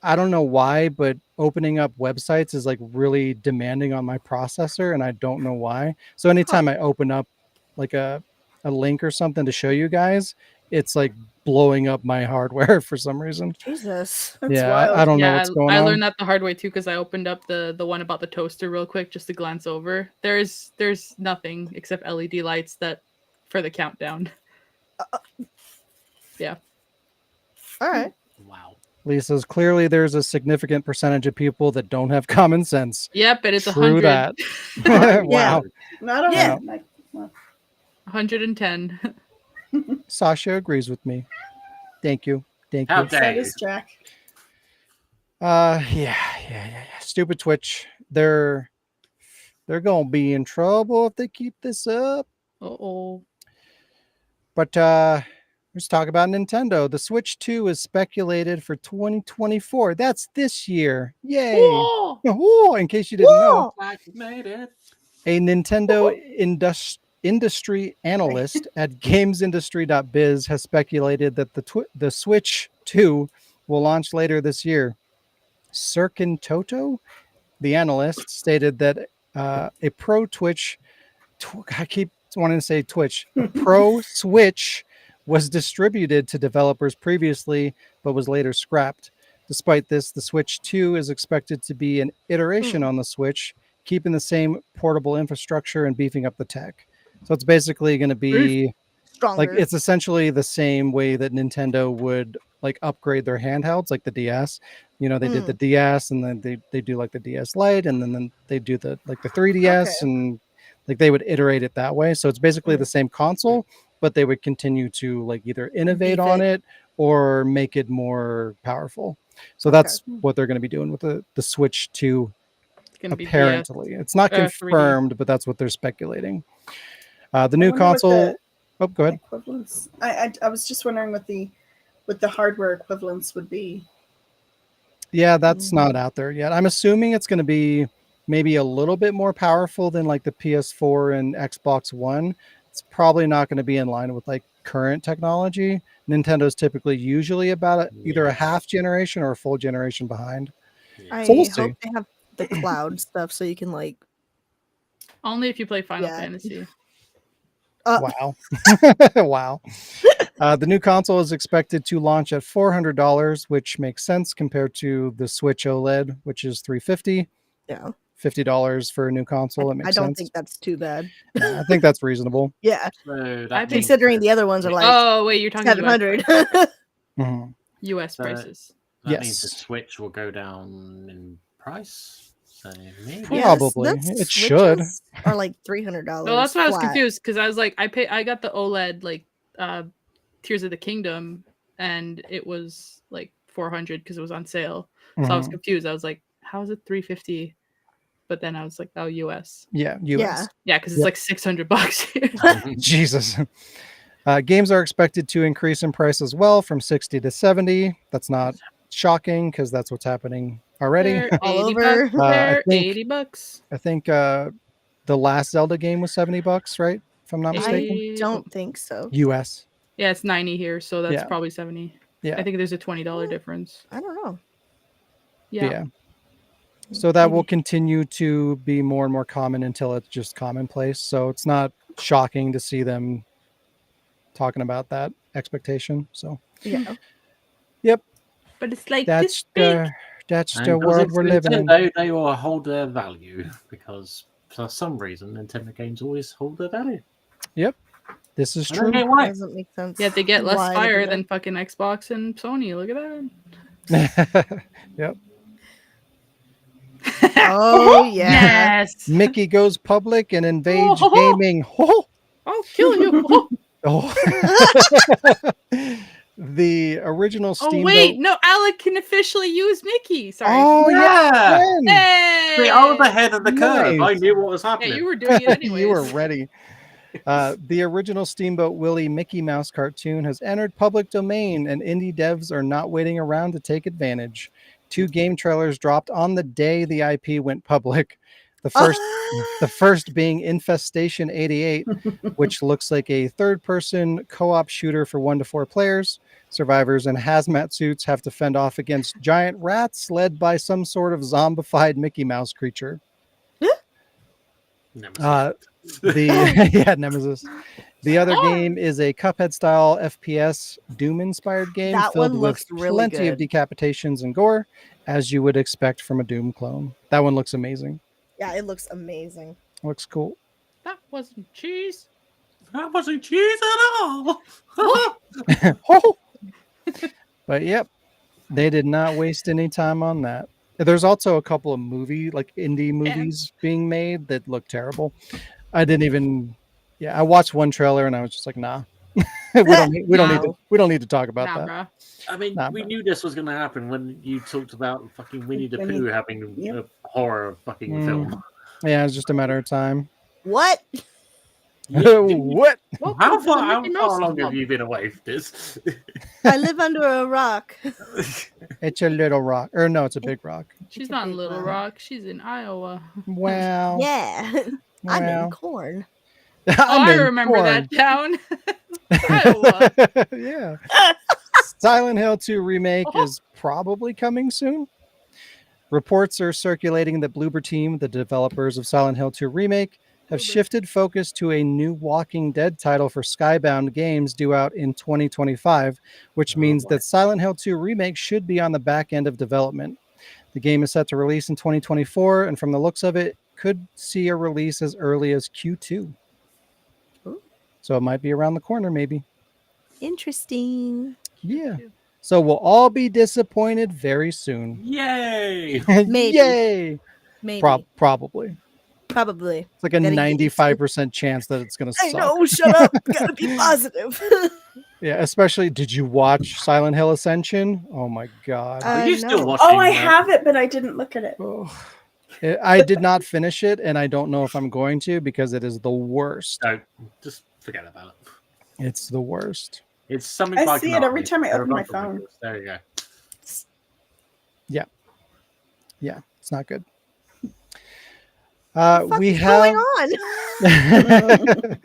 I don't know why, but opening up websites is like really demanding on my processor and I don't know why. So anytime I open up like a link or something to show you guys, it's like blowing up my hardware for some reason. Jesus. That's yeah, wild. I don't know Yeah, what's going I on. learned that the hard way too because I opened up the one about the toaster real quick just to glance over. There's nothing except LED lights that for the countdown. All right. Wow. Lisa's clearly there's a significant percentage of people that don't have common sense. Yep, and it's True 100. that. Wow. Not a Yeah. like, well, 110. Sasha agrees with me. Thank you. Thank How you. dare That you? is Jack. Yeah. Stupid Twitch. They're gonna be in trouble if they keep this up. Uh-oh. But let's talk about Nintendo. The Switch 2 is speculated for 2024. That's this year. Yay. Oh! Oh, in case you didn't know, Whoa! Like you made it. a Nintendo industry analyst at gamesindustry.biz has speculated that the Switch 2 will launch later this year. Sirkin Toto, the analyst, stated that a Pro Twitch, I keep wanting to say Twitch, a Pro Switch was distributed to developers previously, but was later scrapped. Despite this, the Switch 2 is expected to be an iteration on the Switch, keeping the same portable infrastructure and beefing up the tech. So it's basically going to be Stronger. like, it's essentially the same way that Nintendo would like upgrade their handhelds, like the DS. You know, they did the DS, and then they do like the DS Lite, and then they do the like the 3DS, and like they would iterate it that way. So it's basically the same console, but they would continue to like either innovate Beef on it. it or make it more powerful. So that's what they're going to be doing with the Switch 2. It's gonna be Apparently, it's not 3D. confirmed, but that's what they're speculating. The I new wonder what console. Oh, go ahead. Equivalents. I was just wondering what the hardware equivalents would be. Yeah, that's not out there yet. I'm assuming it's going to be maybe a little bit more powerful than like the PS4 and Xbox One. It's probably not going to be in line with like current technology. Nintendo's typically usually about either a half generation or a full generation behind. I So we'll see. hope they have the cloud stuff so you can like. Only if you play Final Yeah. Fantasy. Wow. Wow. The new console is expected to launch at $400, which makes sense compared to the Switch OLED, which is $350. Yeah. $50 for a new console. It makes I don't sense. think that's too bad. I think that's reasonable. Yeah. So I that means Considering the other ones are like Oh wait, you're talking 700. Mhm. US So- prices. that means the Yes. Switch will go down in price. So maybe. Probably. It should. Are like $300. Well, that's why I was flat. confused because I was like, I got the OLED like Tears of the Kingdom, and it was like 400 because it was on sale. So I was Mhm. confused. I was like, how is it 350? But then I was like, oh, US. Yeah, US. Yeah, because it's Yep. like $600 here. Jesus. Games are expected to increase in price as well from 60 to 70. That's not shocking because that's what's happening already. They're All 80 over. bucks. I They're think- $80. I think the last Zelda game was $70, right? If I'm not mistaken. I don't think so. US. Yeah, it's 90 here, so that's Yeah. probably 70. Yeah. I think there's a $20 difference. I don't know. Yeah. So that will Maybe. continue to be more and more common until it's just commonplace. So it's not shocking to see them talking about that expectation. So Yeah. But it's like that's this big. that's And the because world it's we're living in. Nintendo, they will hold their value because for some reason Nintendo games always hold their value. This is I don't true. get why. Doesn't make sense. Yeah, they get less why they do fire that. than fucking Xbox and Sony. Look at that. Yep. Oh yeah. Yes. Mickey goes public and invades Oh. gaming. Oh. I'll kill you. Oh, Oh. The original Steamboat. wait, no, Alec can officially use Mickey. Sorry. Oh yeah. Yeah. Ben. Hey! See, I was ahead of the curve. I Nice. knew what was Yeah, happening. you were doing it anyways. You were ready. The original Steamboat Willie Mickey Mouse cartoon has entered public domain, and indie devs are not waiting around to take advantage. 2 game trailers dropped on the day the IP went public. The first being Infestation 88, which looks like a third-person co-op shooter for 1 to 4 players. Survivors in hazmat suits have to fend off against giant rats led by some sort of zombified Mickey Mouse creature. Nemesis. Yeah, Nemesis. The other game is a Cuphead style FPS Doom inspired game That filled one with looks really plenty of good. decapitations and gore, as you would expect from a Doom clone. That one looks amazing. Yeah, it looks amazing. Looks cool. That wasn't cheese. That wasn't cheese at all. But yep, they did not waste any time on that. There's also a couple of indie movies being made that look terrible. I didn't even Yeah, I watched one trailer and I was just like, nah. we don't need to talk about Nah, that. bro. I mean, Nah, we bro. knew this was going to happen when you talked about fucking Winnie the Winnie- Pooh having Yep. a horror fucking Mm. film. Yeah, it's just a matter of time. What? What? Welcome How to the far, Mickey Mouse long have Club. you been away from this? I live under a rock. It's a little rock. Or no, it's a big rock. She's It's a not in big Little rock. Rock. She's in Iowa. Wow. Yeah. I'm in Wow. corn. Oh, I remember that town. Iowa. Yeah. Silent Hill 2 remake is probably coming soon. Reports are circulating that Bloober Team, the developers of Silent Hill 2 remake, have Bloober. shifted focus to a new Walking Dead title for Skybound Games due out in 2025, which means boy. that Silent Hill 2 remake should be on the back end of development. The game is set to release in 2024, and from the looks of it, could see a release as early as Q2. Ooh. So it might be around the corner, maybe. Interesting. Yeah. So we'll all be disappointed very soon. Yay! Maybe. Yay! Maybe. Probably. Probably. It's like a Gotta get used to it. 95% chance that it's going to suck. I know. Shut up. Gotta be positive. Yeah, especially, did you watch Silent Hill Ascension? Oh my God. Are you still no. watching? Oh, I have it, but I didn't look at it. Oh. I did not finish it, and I don't know if I'm going to because it is the worst. No, just forget about it. It's the worst. It's something I like see an it every army. time I They're open my about to phone. witness. There you go. Yeah, it's not good. What We is have going on?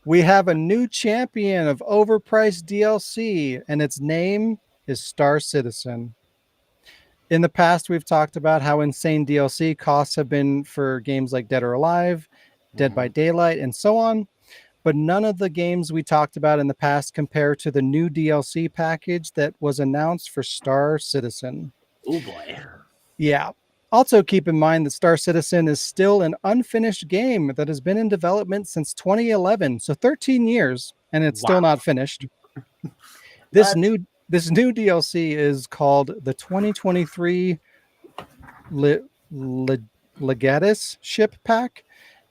we have a new champion of overpriced DLC, and its name is Star Citizen. In the past, we've talked about how insane DLC costs have been for games like Dead or Alive, Dead by Daylight, and so on. But none of the games we talked about in the past compare to the new DLC package that was announced for Star Citizen. Oh boy. Yeah. Also, keep in mind that Star Citizen is still an unfinished game that has been in development since 2011, so 13 years, and it's still Wow. not finished. This What? new DLC is called the 2023 Legatus Ship Pack,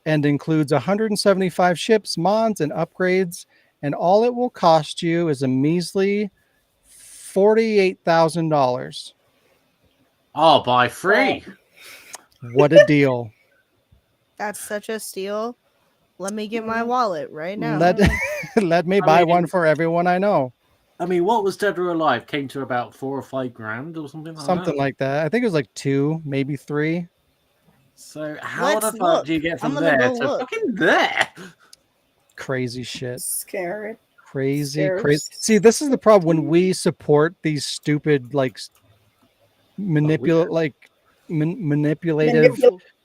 and includes 175 ships, mods, and upgrades. And all it will cost you is a measly $48,000. I'll buy free. What a deal! That's such a steal. Let me get my wallet right now. Let me I buy mean- one for everyone I know. I mean, what was Dead or Alive? Came to about $4 or $5 grand or something like Something that. like that. I think it was like 2, maybe 3. So how Let's the fuck look. do you get I'm from gonna there go to look. fucking there? Crazy shit. Scared. Crazy. Scares. See, this is the problem when we support these stupid manipulative Manipulative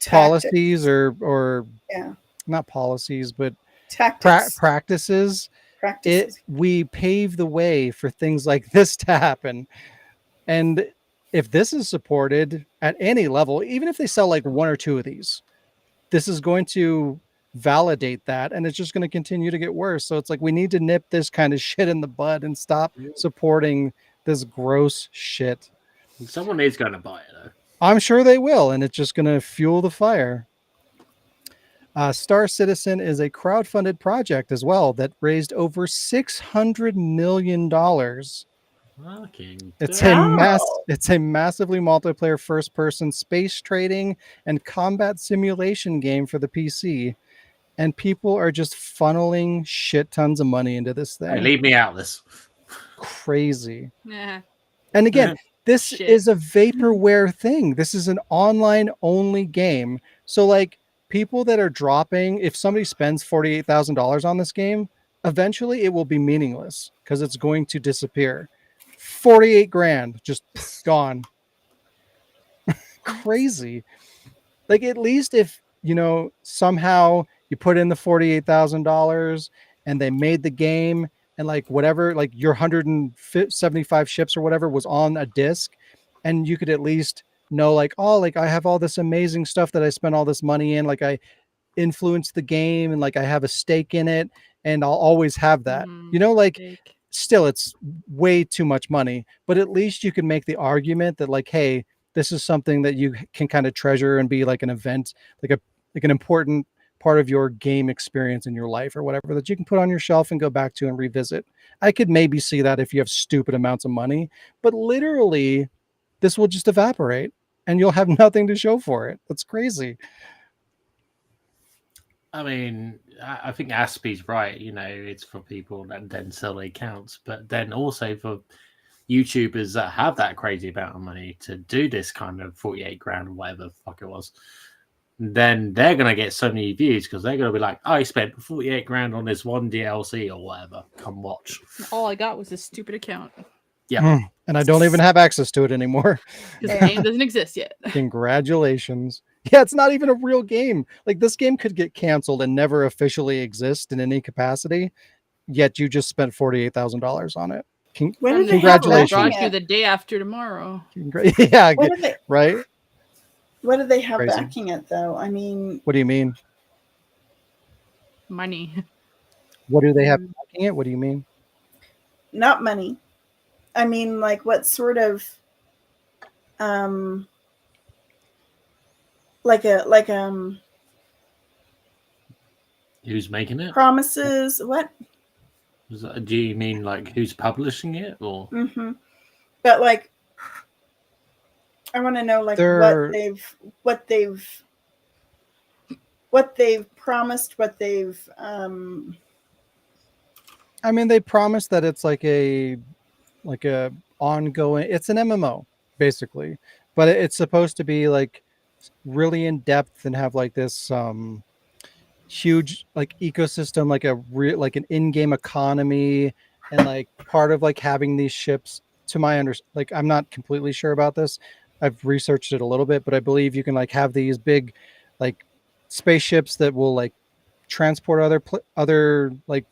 policies or Yeah. not policies but Tactics. practices. Practices. We pave the way for things like this to happen. And if this is supported at any level, even if they sell like 1 or 2 of these, this is going to validate that, and it's just going to continue to get worse. So it's like we need to nip this kind of shit in the bud and stop supporting this gross shit. Someone is going to buy it though. I'm sure they will, and it's just going to fuel the fire. Star Citizen is a crowdfunded project as well that raised over $600 million. Fucking It's damn. it's a massively multiplayer first-person space trading and combat simulation game for the PC, and people are just funneling shit tons of money into this thing. Hey, leave me out of this. Crazy. Yeah. And again, this Shit. is a vaporware thing. This is an online-only game. So, like, people that are dropping, if somebody spends $48,000 on this game, eventually it will be meaningless because it's going to disappear. 48 grand just gone. Crazy. Like, at least if somehow you put in the $48,000 and they made the game, and like whatever, like your 175 ships or whatever was on a disc, and you could at least know like, oh, like I have all this amazing stuff that I spent all this money in, like I influenced the game and like I have a stake in it, and I'll always have that. Like, Fake. still it's way too much money, but at least you can make the argument that like, hey, this is something that you can kind of treasure and be like an event, like an important part of your game experience in your life or whatever that you can put on your shelf and go back to and revisit. I could maybe see that if you have stupid amounts of money, but literally this will just evaporate and you'll have nothing to show for it. That's crazy. I mean, I think Aspie's right. You know, it's for people that then sell their accounts, but then also for YouTubers that have that crazy amount of money to do this kind of 48 grand or whatever the fuck it was, then they're going to get so many views because they're going to be like, I spent 48 grand on this one DLC or whatever. Come watch. All I got was this stupid account Yeah. And I don't even have access to it anymore. because the game doesn't exist yet. Congratulations. Yeah, it's not even a real game. Like this game could get canceled and never officially exist in any capacity, yet you just spent $48,000 on it. When did they have Congratulations. backing Brought you it? the day after tomorrow. Yeah, What did they, right? what did they have Crazy. backing it though? I mean, What do you mean? Money. What do they have backing it? What do you mean? not money. I mean, like what sort of like Who's making it? promises, what? Do you mean like who's publishing it or? Mm-hmm. But like, I want to know like They're- what they've promised, what they've I mean, they promised that it's like a ongoing. It's an MMO basically, but it's supposed to be like really in depth and have like this huge like ecosystem, like like an in-game economy, and like part of like having these ships. To my like I'm not completely sure about this. I've researched it a little bit, but I believe you can like have these big like spaceships that will like transport other like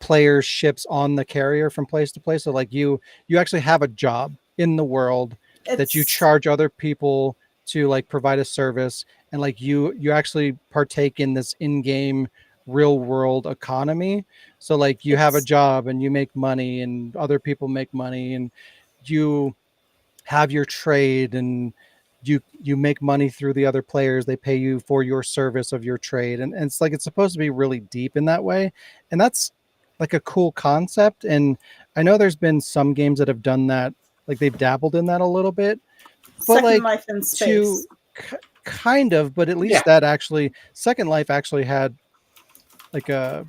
players ships on the carrier from place to place. So like you actually have a job in the world that you it's- charge other people to like provide a service, and like you actually partake in this in-game real world economy. So like you have a It's- job and you make money and other people make money, and you have your trade, and you make money through the other players. They pay you for your service of your trade, and it's like it's supposed to be really deep in that way, and that's like a cool concept. And I know there's been some games that have done that, like they've dabbled in that a little bit, but Second like Life in Space. to kind of, but at least Yeah. that actually Second Life actually had like a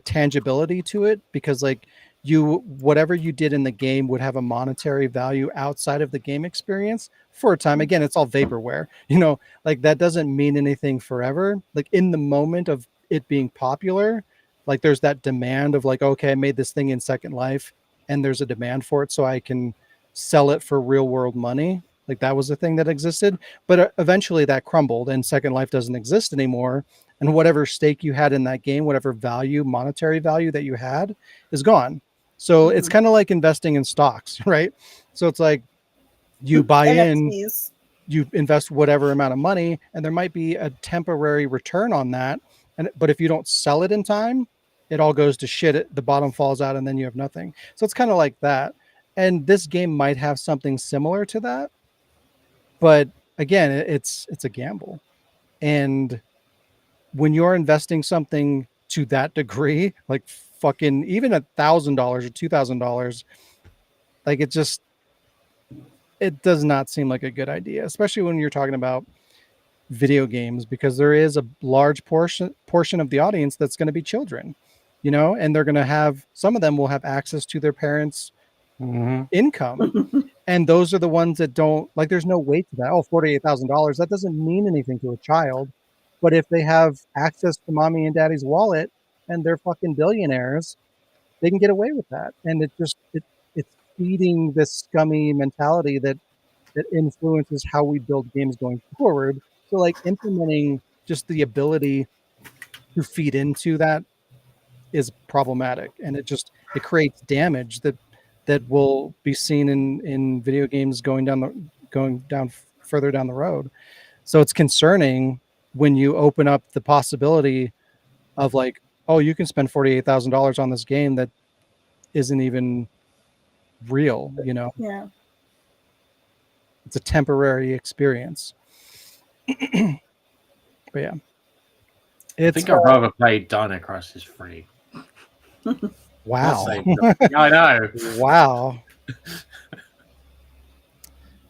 tangibility to it, because like whatever you did in the game would have a monetary value outside of the game experience for a time. Again, it's all vaporware, like that doesn't mean anything forever. Like in the moment of it being popular, like there's that demand of like, okay, I made this thing in Second Life and there's a demand for it, so I can sell it for real world money. Like that was a thing that existed, but eventually that crumbled and Second Life doesn't exist anymore. And whatever stake you had in that game, whatever value, monetary value that you had, is gone. So it's kind of like investing in stocks, right? So it's like you buy in, NFTs. you invest whatever amount of money, and there might be a temporary return on that. But if you don't sell it in time, it all goes to shit. The bottom falls out, and then you have nothing. So it's kind of like that. And this game might have something similar to that, but again, it's a gamble. And when you're investing something to that degree, like fucking even $1,000 or $2,000, like it does not seem like a good idea, especially when you're talking about video games, because there is a large portion of the audience that's going to be children, and they're going to have, some of them will have access to their parents' income. And those are the ones that don't, like, there's no weight to that. Oh, $48,000. That doesn't mean anything to a child. But if they have access to mommy and daddy's wallet and they're fucking billionaires, they can get away with that. And it's feeding this scummy mentality that influences how we build games going forward. So like implementing just the ability to feed into that is problematic, and it creates damage that will be seen in video games going down further down the road. So it's concerning when you open up the possibility of like, oh, you can spend $48,000 on this game that isn't even real. Yeah. It's a temporary experience. But yeah, I it's think I'd rather play Dino Crisis 3. wow, Yeah, I know. wow.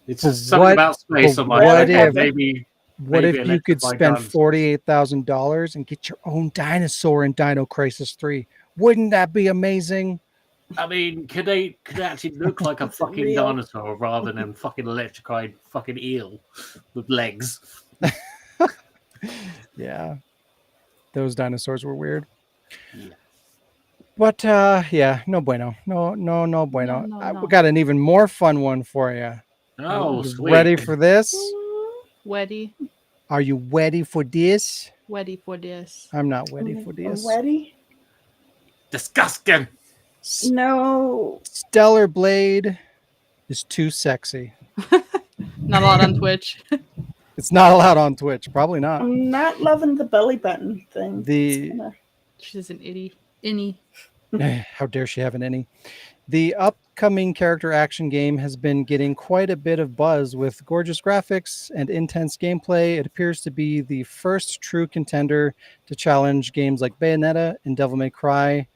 It's But just something about space. but I'm like, what okay, if maybe you could electrify spend guns. $48,000 and get your own dinosaur in Dino Crisis 3? Wouldn't that be amazing? I mean, could they actually look like a Is it fucking real? dinosaur rather than fucking electrified fucking eel with legs? Yeah, those dinosaurs were weird. Yeah. But yeah, no bueno. No bueno. No, We no. got an even more fun one for you. Oh, You sweet. ready for this? Weddy. Are you ready for this? Weddy for this. I'm not ready for A this. Weddy? Disgusting. No. Stellar Blade is too sexy. Not a lot on Twitch. It's not allowed on Twitch. Probably not. I'm not loving the belly button thing. The- It's kinda- She's an innie. How dare she have an any? The upcoming character action game has been getting quite a bit of buzz with gorgeous graphics and intense gameplay. It appears to be the first true contender to challenge games like Bayonetta and Devil May Cry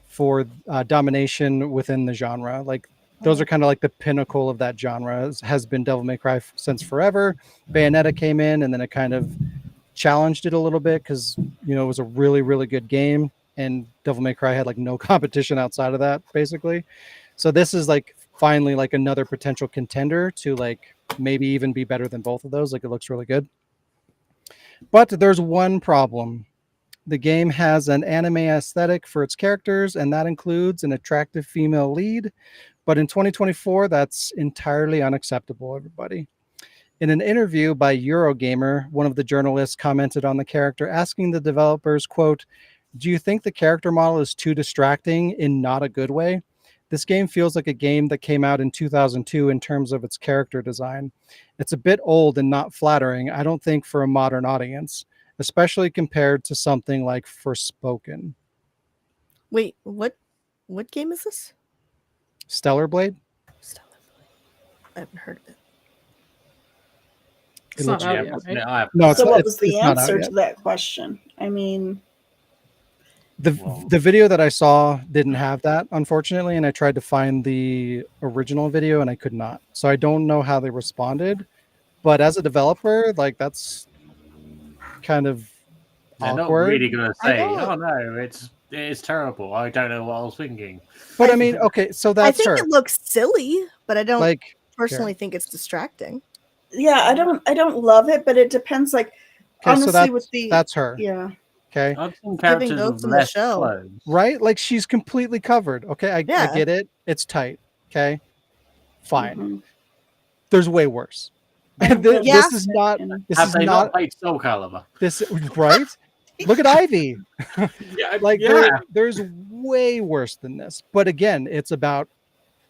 for domination within the genre. Like those are kind of like the pinnacle of that genre. Has been Devil May Cry since forever. Bayonetta came in and then it kind of challenged it a little bit because it was a really, really good game. And Devil May Cry had like no competition outside of that, basically. So this is like finally like another potential contender to like maybe even be better than both of those. Like it looks really good. But there's one problem. The game has an anime aesthetic for its characters, and that includes an attractive female lead. But in 2024, that's entirely unacceptable, everybody. In an interview by Eurogamer, one of the journalists commented on the character, asking the developers, quote, "Do you think the character model is too distracting in not a good way? This game feels like a game that came out in 2002 in terms of its character design. It's a bit old and not flattering, I don't think, for a modern audience, especially compared to something like Forspoken." Wait, what game is this? Stellar Blade? Stellar Blade. I haven't heard of it. It's not out Yeah, yet, right? I have. No, it's So not, what it's, was the it's not out answer yet. to that question? I mean, The video that I saw didn't have that, unfortunately, and I tried to find the original video and I could not. So I don't know how they responded. But as a developer, like that's kind of They're not awkward. really going to I say, don't- "Oh no, it's terrible." I don't know what I was thinking. But I I mean, okay, so I that's think her. it looks silly, but I don't Like, personally think it's distracting. yeah, I don't love it, but it depends. Like okay, so honestly, with the that's her. yeah, Okay, I've seen Giving characters Ghost with in the less Shell. clothes. right? Like she's completely covered. Okay, I Yeah. get it. It's tight. Okay, fine. Mhm. There's way worse. I don't This, feel this bad. is not. And- This Have is they not not played Soul Calibur? this right. Look at Ivy. Yeah, Like yeah. there's way worse than this. But again, it's about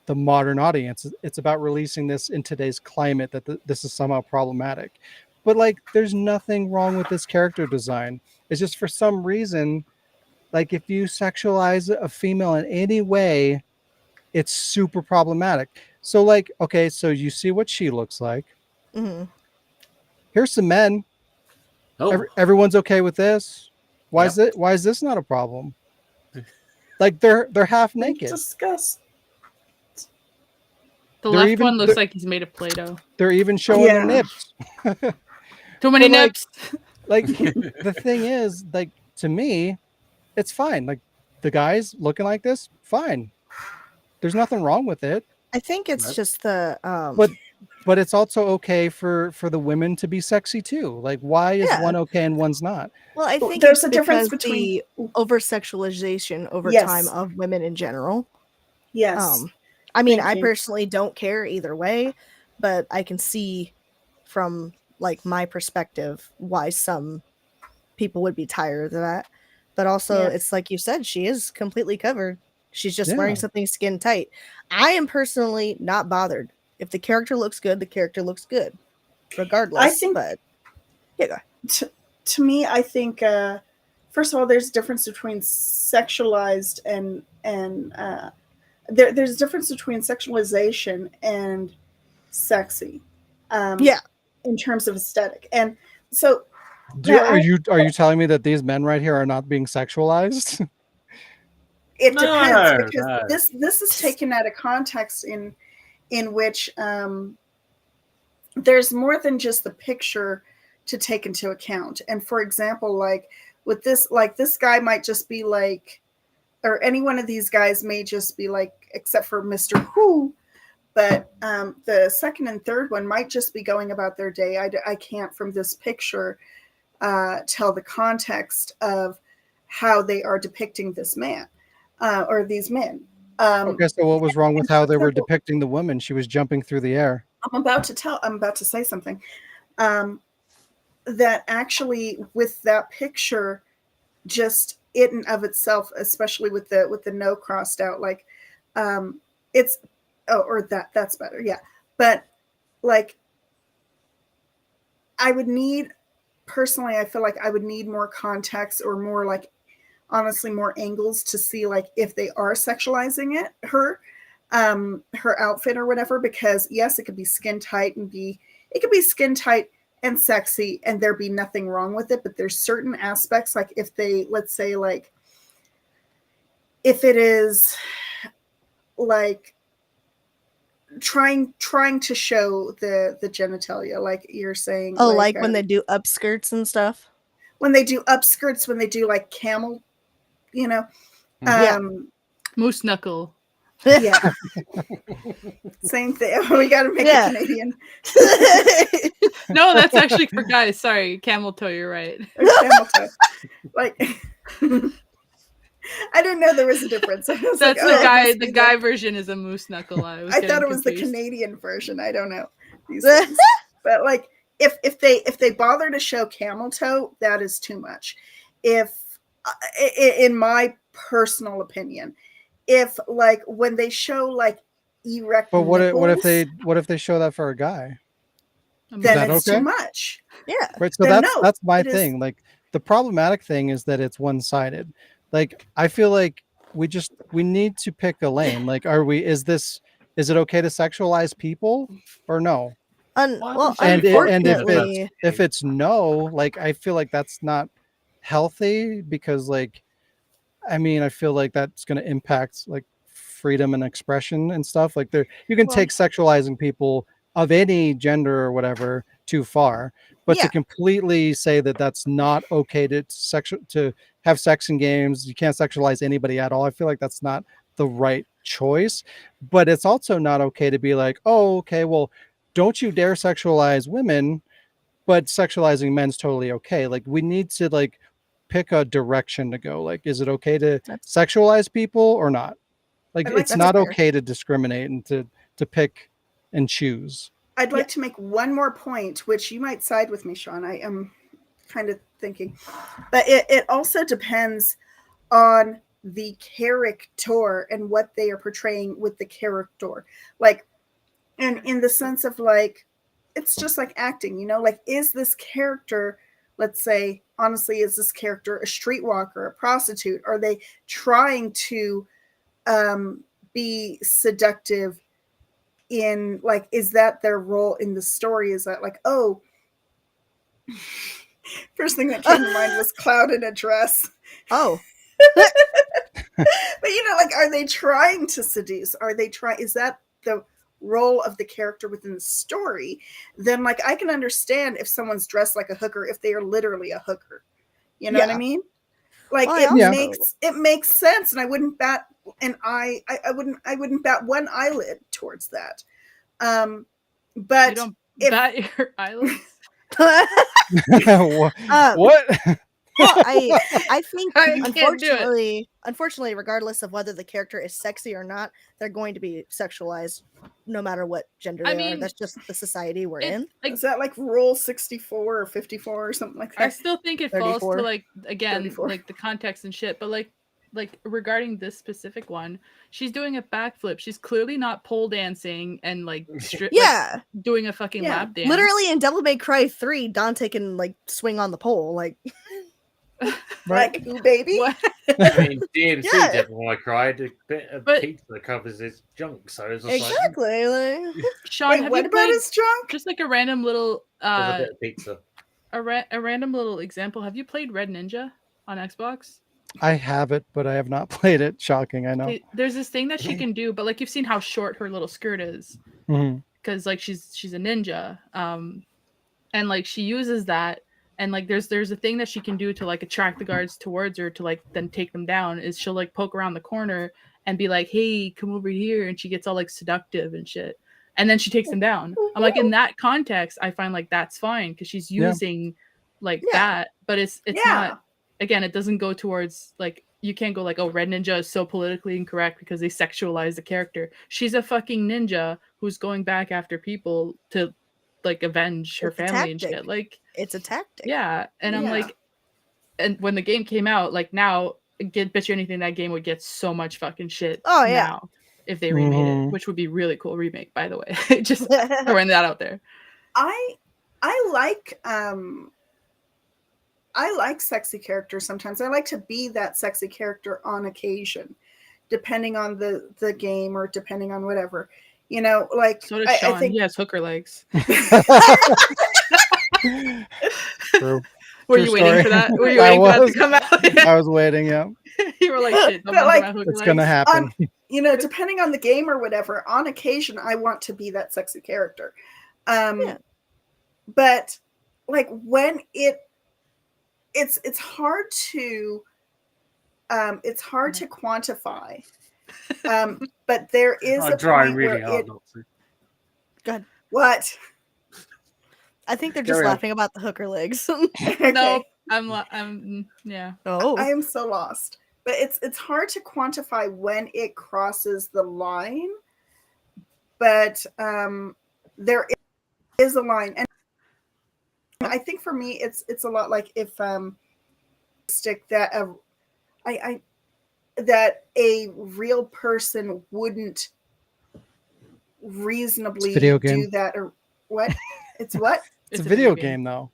the modern audience. It's about releasing this in today's climate that this is somehow problematic. But like, there's nothing wrong with this character design. It's just for some reason, like if you sexualize a female in any way, it's super problematic. So like, okay, so you see what she looks like. Mhm. Here's some men. Oh, Everyone's okay with this. Why Yep. is it? Why is this not a problem? Like they're half naked. Discuss. The They're left even- one looks they're- like he's made of Play-Doh. They're even showing their Yeah. nips. Too many But, like, nips. Like the thing is, like to me, it's fine. Like the guys looking like this, fine. There's nothing wrong with it. I think it's Right. just the But it's also okay for the women to be sexy too. Like why is Yeah. one okay and one's not? well, I Well, think there's it's a difference because between- the over sexualization over Yes. time of women in general. Yes. I mean, Thank I you. personally don't care either way, but I can see from like my perspective why some people would be tired of that. But also, Yeah. it's like you said, she is completely covered. She's just Yeah. wearing something skin tight. I am personally not bothered. If the character looks good, the character looks good, regardless. think- but To me, I think first of all, there's a difference between sexualized and there's a difference between sexualization and sexy. Yeah. In terms of aesthetic, and so Are you telling me that these men right here are not being sexualized? It No, depends because no. this is taken out of context in which there's more than just the picture to take into account. And for example, like with this, like this guy might just be like, or any one of these guys may just be like, except for Mr. Who, but the second and third one might just be going about their day. I can't from this picture tell the context of how they are depicting this man or these men. Okay, so what was wrong with how they were depicting the woman? She was jumping through the air. I'm about to say something. That actually with that picture, just it and of itself, especially with the no crossed out, like it's that's better, yeah. But like I would need personally, I feel like I would need more context or more like honestly more angles to see like if they are sexualizing her outfit or whatever, because yes, it could be skin tight and sexy and there be nothing wrong with it, but there's certain aspects like if they, let's say like if it is like trying to show the genitalia, like you're saying, Oh, like when they do upskirts and stuff. when they do upskirts, when they do like camel, you know, Yeah. Moose knuckle. yeah. Same thing. We got to make Yeah. it Canadian. No, that's actually for guys. Sorry, camel toe. You're right. Or camel toe. Like, I didn't know there was a difference. I was That's like, the oh, it guy. must The be guy version is a moose knuckle. I thought it was the confused. Canadian version. I don't know these things. But like, if they bother to show camel toe, that is too much. If, in my personal opinion, if like when they show like erect But what nipples, if they show that for a guy? I'm then that it's okay? too much. Yeah. Right. So Then that's my it is- thing. Like the problematic thing is that it's one-sided. Like I feel like we need to pick a lane. Like is it okay to sexualize people or no? Well, And unfortunately, if it's no, like I feel like that's not healthy because like I mean I feel like that's going to impact like freedom and expression and stuff. Like you can Well- take sexualizing people of any gender or whatever too far, but Yeah. to completely say that that's not okay to have sex in games, you can't sexualize anybody at all. I feel like that's not the right choice, but it's also not okay to be like, oh, okay, well, don't you dare sexualize women, but sexualizing men's totally okay. Like we need to like pick a direction to go. Like, is it okay to sexualize people or not? Like I'd like it's to- not That's fair. okay to discriminate and to pick and choose. I'd like to make one more point, which you might side with me, Sean. I am kind of thinking, but it also depends on the character and what they are portraying with the character. Like, and in the sense of like, it's just like acting, you know, like, is this character, let's say, honestly, is this character a streetwalker, a prostitute? Are they trying to be seductive in, like, is that their role in the story? Is that like, oh, first thing that came to mind was Cloud in a dress. Oh, But you know, like, are they trying to seduce? Is that the role of the character within the story? Then like I can understand if someone's dressed like a hooker if they are literally a hooker. You know what I Yeah. mean? Like Well, it makes sense, and I wouldn't bat wouldn't bat one eyelid towards that. You But don't if- bat your eyelids. What? Well, I think I can't do it. unfortunately, regardless of whether the character is sexy or not, they're going to be sexualized no matter what gender I they are. mean, That's just the society we're in. Like, is that like rule 64 or 54 or something like I that? still think it falls 34. to like, again, 34. like the context and shit, but like regarding this specific one, she's doing a backflip. She's clearly not pole dancing and like Yeah, doing a fucking Yeah. lap dance. literally in Devil May Cry 3, Dante can like swing on the pole. Like, Right. Like, ooh, baby. What? I mean, DMC Yeah. Devil May Cry, a bit of But- pizza covers his junk, so it's just exactly. Like, Sean, Wait, have what you about played his junk? just like a random little like there's a bit of pizza. a random little example. Have you played Red Ninja on Xbox? I have it, but I have not played it. Shocking, I know. Okay, there's this thing that she can do, but like you've seen how short her little skirt is, Mhm. because like she's a ninja, and like she uses that, and like there's a thing that she can do to like attract the guards towards her to like then take them down. Is she'll like poke around the corner and be like, "Hey, come over here," and she gets all like seductive and shit, and then she takes them down. I'm like, in that context, I find like that's fine because she's Yeah. using like Yeah. that, but it's Yeah. not. Again, it doesn't go towards like you can't go like, oh, Red Ninja is so politically incorrect because they sexualize the character. She's a fucking ninja who's going back after people to like avenge her It's a family and tactic. shit. Like, It's a tactic. yeah. And I'm Yeah. like, and when the game came out, like now, bet you anything that game would get so much fucking shit. Oh, yeah. Now if they remade Mhm. it, which would be really cool remake, by the way. Just throwing that out there. I like sexy characters sometimes. I like to be that sexy character on occasion, depending on the game or depending on whatever. You know, like So does I Sean. think He has hooker legs. True. Were True you waiting story. for that? Were you I waiting for that was. to come out? I was waiting. Yeah, You were like, shit, don't But, talk like, about hooker it's gonna legs. happen. you know, depending on the game or whatever, on occasion I want to be that sexy character. Yeah. But like when it's hard to quantify. But there is I a try point really where hard it not to. God, what? I think they're just Carry on. laughing about the hooker legs. Okay. No, yeah. Oh, I am so lost. But it's hard to quantify when it crosses the line. But there is a line, and I think for me it's a lot like if stick that that a real person wouldn't reasonably video do game. that, or what? It's what? It's a video game, though.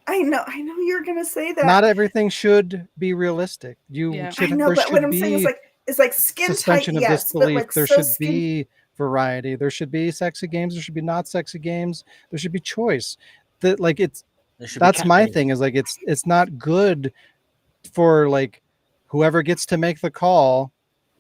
I know you're gonna say that. Not everything should be realistic. You Yeah. should. I know, There but should what I'm be saying is like skin tight, suspension of yes, but disbelief. like There so should skin. be variety. There should be sexy games. There should be not sexy games. There should be choice. That like it's There should be that's cat my games. thing is like it's not good for like whoever gets to make the call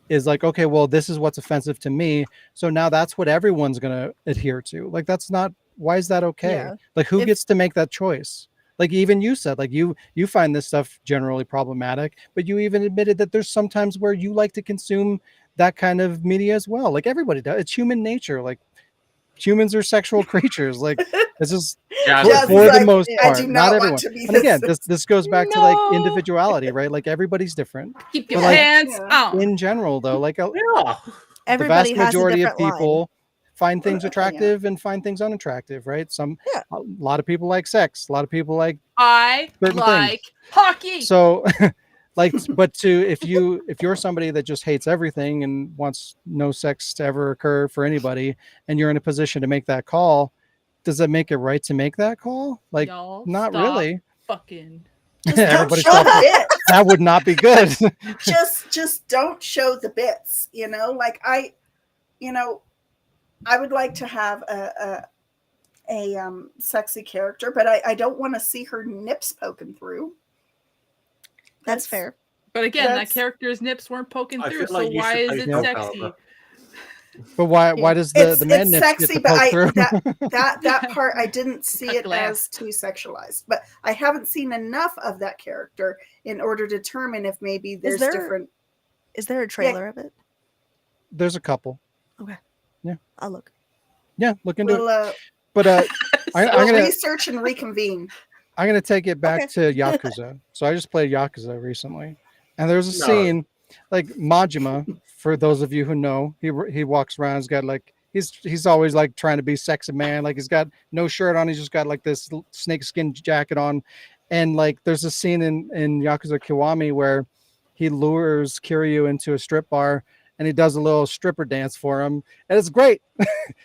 is like, okay, well, this is what's offensive to me, so now that's what everyone's gonna adhere to. Like that's not, why is that okay? Yeah. Like who If- gets to make that choice? Like even you said, like you find this stuff generally problematic, but you even admitted that there's sometimes where you like to consume that kind of media as well. Like everybody does. It's human nature. Like humans are sexual creatures. Like this is Yeah, Jazz for is the like, most I part, do not not everyone. want to be And again, this. this goes back to like No. individuality, right? Like everybody's different. Keep your But, like, pants Yeah. on. In general, though, like yeah. the everybody vast has a majority of different line. people find things Okay, yeah. attractive and find things unattractive, right? Yeah. A lot of people like sex. A lot of people like I certain like hockey. so like but if you're somebody that just hates everything and wants no sex to ever occur for anybody, and you're in a position to make that call, does that make it right to make that call? Like Y'all not stop really. fucking. Just don't Everybody show stop. the bits. That would not be good. just don't show the bits. You know, like I would like to have a sexy character, but I don't want to see her nips poking through. That's fair. But again, that That's- character's nips weren't poking I through, feel like so you why should is post it that sexy? out, But why does the man it's nips sexy, get to but poke through? that part I didn't see A it glass. as too sexualized. But I haven't seen enough of that character in order to determine if maybe there's there- different. Is there a trailer of it? There's a couple. I'll look. Yeah, look into it. We'll, But I'm we'll gonna research and reconvene. I'm gonna take it back Okay. to Yakuza. So I just played Yakuza recently, and there's a No. scene like Majima. For those of you who know, he walks around. He's got like he's always like trying to be sexy man. Like he's got no shirt on. He's just got like this snakeskin jacket on, and like there's a scene in Yakuza Kiwami where he lures Kiryu into a strip bar and he does a little stripper dance for him, and it's great.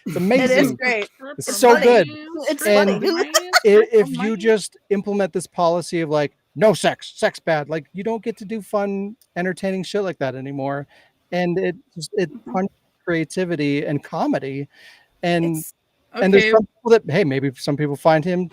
It's amazing. It is great. It's so good. It's And funny. If you just implement this policy of like no sex bad, like you don't get to do fun, entertaining shit like that anymore, and it punches creativity and comedy, and It's, and there's Okay, some people that maybe some people find him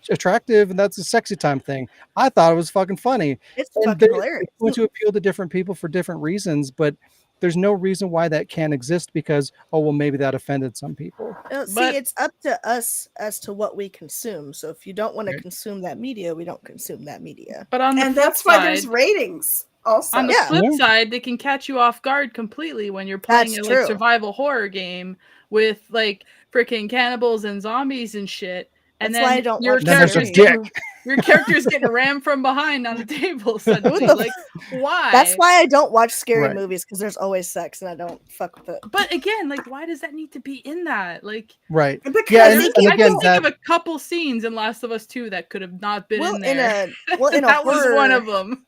attractive and that's a sexy time thing. I thought it was fucking funny. It's And fucking they're hilarious. going to appeal to different people for different reasons, but there's no reason why that can't exist because, oh, well, maybe that offended some people. See, But- it's up to us as to what we consume. So if you don't want to Right. consume that media, we don't consume that media. But on the And flip that's why side, there's ratings also. on the Yeah. flip Yeah. side, they can catch you off guard completely when you're playing That's a like true. survival horror game with like freaking cannibals and zombies and shit. And That's why I then don't your watch Then there's a character's dick. your character's getting rammed from behind on a table suddenly. the Like, why? That's why I don't watch scary Right. movies because there's always sex and I don't fuck with it. But again, like, why does that need to be in that? Like, Right. Because Yeah, and, think- and I again, can think of a couple scenes in Last of Us 2 that could have not been Well, in there. in a that was horror, one of them.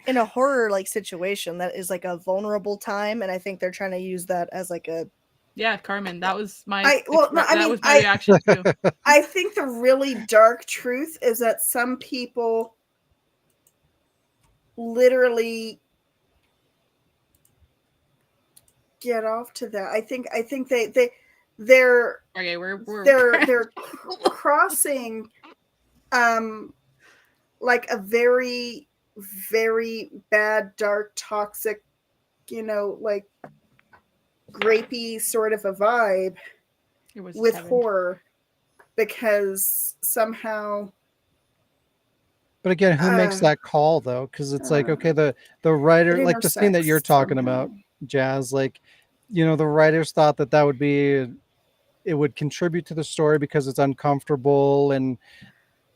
in a horror like situation that is like a vulnerable time, and I think they're trying to use that as like a Yeah, Carmen, that was my I was my reaction too. I think the really dark truth is that some people literally get off to that. I think they're Okay, we're they're crossing like a very very bad dark toxic like grapey sort of a vibe It was with heaven. horror because somehow but again, who makes Uh, that call though? Because it's like, okay, the writer, it like the scene that you're intersects talking somehow. about, Jazz, like, the writers thought that would be, it would contribute to the story because it's uncomfortable and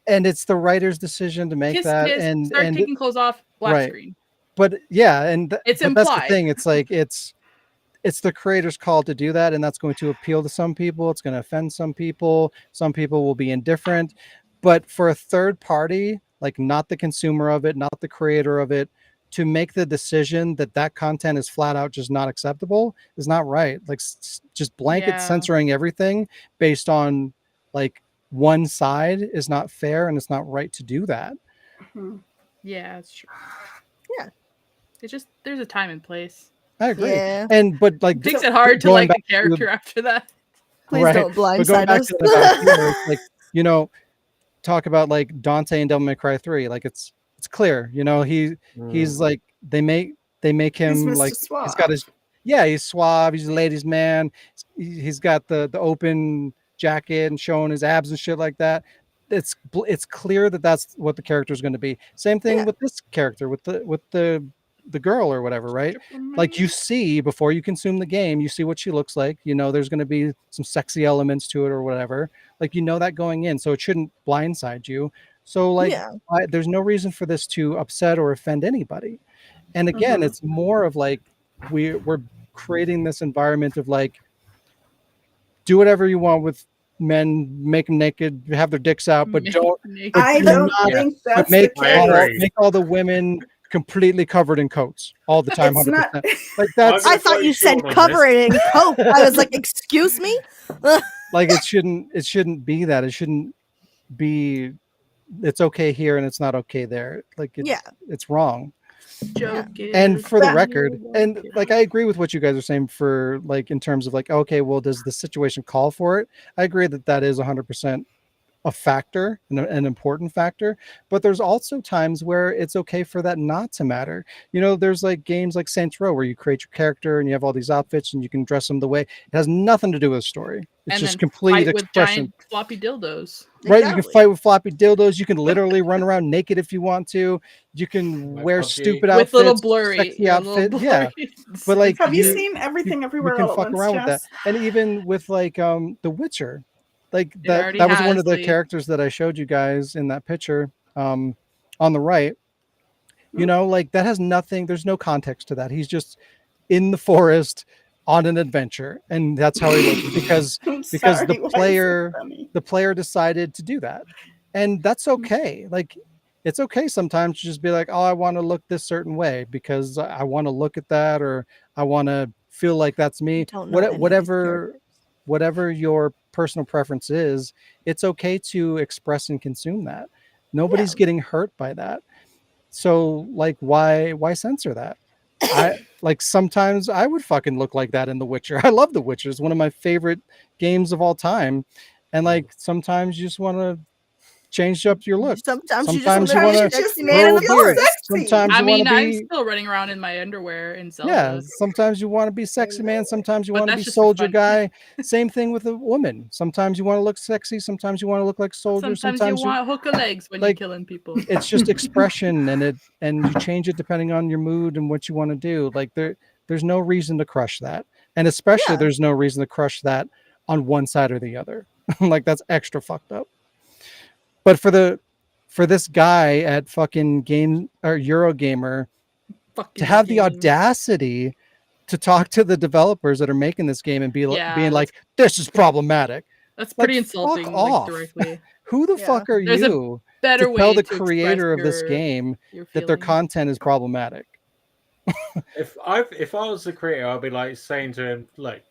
it's the writer's decision to make Kiss, that kiss, and start taking clothes off, black right. screen. but yeah, It's but that's the implied. thing. It's like it's the creator's call to do that, and that's going to appeal to some people. It's going to offend some people. Some people will be indifferent. But for a third party, like not the consumer of it, not the creator of it, to make the decision that content is flat out just not acceptable is not right. Like just blanket Yeah. censoring everything based on like one side is not fair, and it's not right to do that. Mhm. Yeah, it's true. Yeah. It's just there's a time and place. I agree. Yeah. But like It makes so- it hard to going like the back to- character after that. please Right. don't But going blindside back us. to the vampire, it's like, talk about like Dante and Devil May Cry 3. Like it's clear, he's like they make him He's Mr. like Suave. he's got his he's suave, he's a ladies' man. He's got the open jacket and showing his abs and shit like that. It's clear that that's what the character is going to be. Same thing Yeah. with this character with the girl or whatever, right? Like you see before you consume the game, you see what she looks like. There's going to be some sexy elements to it or whatever. Like that going in, so it shouldn't blindside you. So like, Yeah. there's no reason for this to upset or offend anybody. And again, Mhm. it's more of like we're creating this environment of like, do whatever you want with men, make them naked, have their dicks out, but don't I do don't not- think but that's make the I all, agree. case. make all the women completely covered in coats all the time, It's 100%. not. Like that's I I've thought got you said short on cover this. it in coke. I was like, excuse me? like it shouldn't be that. It shouldn't be. It's okay here and it's not okay there. Like it's wrong. Joke And is for the That- record, and like I agree with what you guys are saying for like in terms of like, okay, well, does the situation call for it? I agree that is 100% a factor, an important factor, but there's also times where it's okay for that not to matter. There's like games like Saints Row where you create your character and you have all these outfits and you can dress them the way. It has nothing to do with the story. It's and just then complete fight with expression. giant floppy dildos. Right, you can Exactly. fight with floppy dildos. You can literally run around naked if you want to. You can Like wear PUBG. stupid With outfits, little blurry, sexy yeah, little outfit. Yeah, blurry. but like Have you seen Everything you Everywhere can All at fuck Once, around with that. Jess? And even with like The Witcher, like It that already was one has, of the like- characters that I showed you guys in that picture on the right. Like that has nothing. There's no context to that. He's just in the forest on an adventure, and that's how he looks because I'm because sorry, the why is it player- funny? the player decided to do that, and that's okay. Like it's okay sometimes to just be like, oh, I want to look this certain way because I want to look at that, or I want to feel like that's me. Don't know any of these Whatever your personal preference is, it's okay to express and consume that. Nobody's Yeah. getting hurt by that. So like why censor that? I like sometimes I would fucking look like that in The Witcher. I love The Witcher. It's one of my favorite games of all time. And like sometimes you just want to change up your look. Sometimes you Sometimes just you want wanna to just sexy wanna man in grow the a feel beard. forest. sexy. Sometimes I you want mean, to I'm be still running around in my underwear in yeah. Zelda. Sometimes you want to be sexy man. Sometimes you But want to that's be just for soldier fun. guy. Same thing with a woman. Sometimes you want to look sexy. Sometimes you want to look like soldier. Sometimes you Sometimes want hooker legs when you're like killing people. it's just expression and you change it depending on your mood and what you want to do. Like there's no reason to crush that. And especially Yeah. there's no reason to crush that on one side or the other. Like that's extra fucked up. But for this guy at fucking game or Eurogamer Fucking to have the game. audacity to talk to the developers that are making this game and being Yeah, like, this is problematic. That's Like, pretty fuck insulting, like off. directly. Who the Yeah. fuck are There's a you Better to tell way the to creator express of this game your that their feelings. content is problematic? If I was the creator, I'd be like saying to him, like,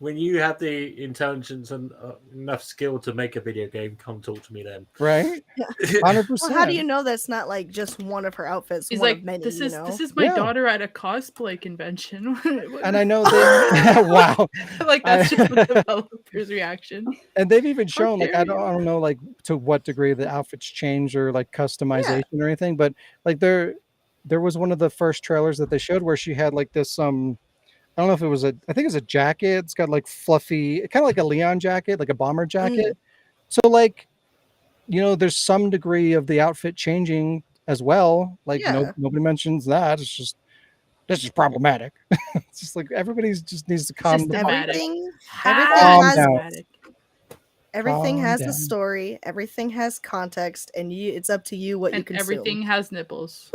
when you have the intelligence and enough skill to make a video game, come talk to me then. Right? Yeah. 100%. Well, how do you know that's not like just one of her outfits? He's one like, of many. this you is know? this is my Yeah. daughter at a cosplay convention. And I know they wow. Like that's just the developer's reaction. And they've even How shown like dare I don't know like to what degree the outfits change or like customization or anything, but like there was one of the first trailers that they showed where she had like this I don't know if it was I think it's a jacket. It's got like fluffy, kind of like a Leon jacket, like a bomber jacket. So like, you know, there's some degree of the outfit changing as well. Like Yeah. nobody mentions that. It's just this is problematic. It's just like everybody's just needs to calm the fuck down. Systematic. Everything Calm has down. everything Calm has down. a story. Everything has context, and it's up to you what you And consume. everything has nipples.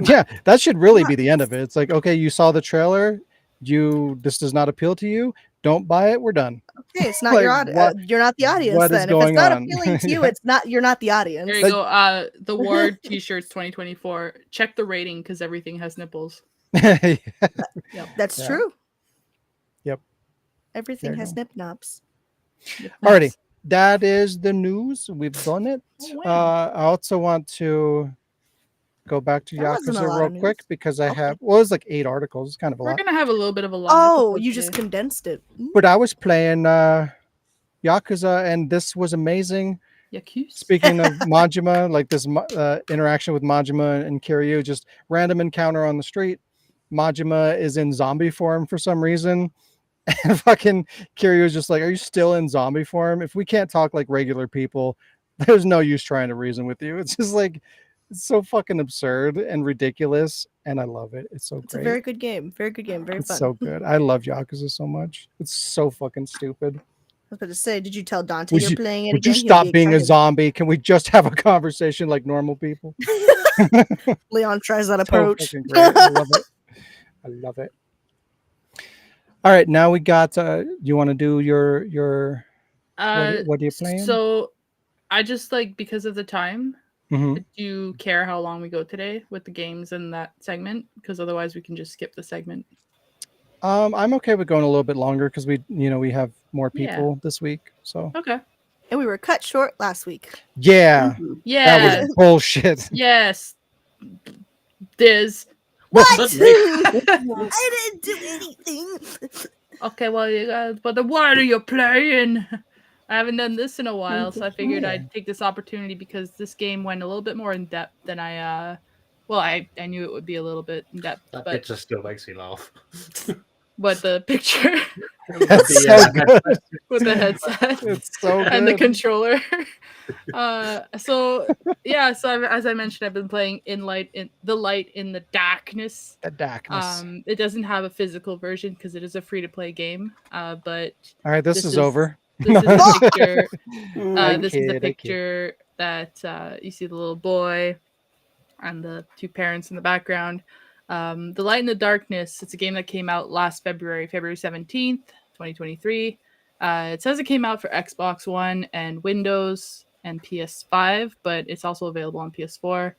Yeah, that should really be the end of it. It's like, okay, you saw the trailer, this does not appeal to you, don't buy it, we're done. Okay, it's not Like, your what- you're not the audience. what is Then if it's going not on? appealing to you, Yeah. you're not the audience. There you go. The Ward T-shirts 2024. Check the rating because everything has nipples. Yeah. That's Yeah. true. Yep. Everything There you has go. nip knobs. Alrighty, that is the news. We've done it. Oh, wow. I also want to go back to That wasn't a Yakuza lot real of news. quick because I Okay. have it's like 8 articles. It's kind of a We're lot. gonna have a little bit of a long. Oh, episode you just today. condensed it. But I was playing Yakuza and this was amazing. Yakuza. Speaking of Majima, like this interaction with Majima and Kiryu, just random encounter on the street. Majima is in zombie form for some reason. And fucking Kiryu is just like, are you still in zombie form? If we can't talk like regular people, there's no use trying to reason with you. It's just like, it's so fucking absurd and ridiculous. And I love it. It's so It's great. a very good game. Very good game. Very It's fun. so good. I love Yakuza so much. It's so fucking stupid. I was about to say, did you tell Dante Would you're you- playing it Would you again? He'll stop be being a excited. zombie? Can we just have a conversation like normal people? Leon tries that So approach. fucking great. I love it. I love it. All right, now we got. You want to do your what are you playing? So, I just like because of the time. Mhm. Do you care how long we go today with the games in that segment? Because otherwise, we can just skip the segment. I'm okay with going a little bit longer because we have more Yeah. people this week. So Okay. And we were cut short last week. yeah, Yeah. that was bullshit. Yes. Diz. What? Suddenly- I didn't do anything. Okay, well, you guys, but then what are you playing? I haven't done this in a while, so I figured I'd take this opportunity because this game went a little bit more in depth than I knew it would be a little bit in depth, That but picture still makes me laugh. the picture That's so good. with the headset It's so good. and the controller. So as I mentioned, I've been playing the light in the darkness. The darkness. It doesn't have a physical version because it is a free to play game. But All right, this this is is- over. this is a picture. I This is kid, I a kid. picture that you see the little boy and the two parents in the background. The Light in the Darkness. It's a game that came out last February 17th, 2023. It says it came out for Xbox One and Windows and PS5, but it's also available on PS4.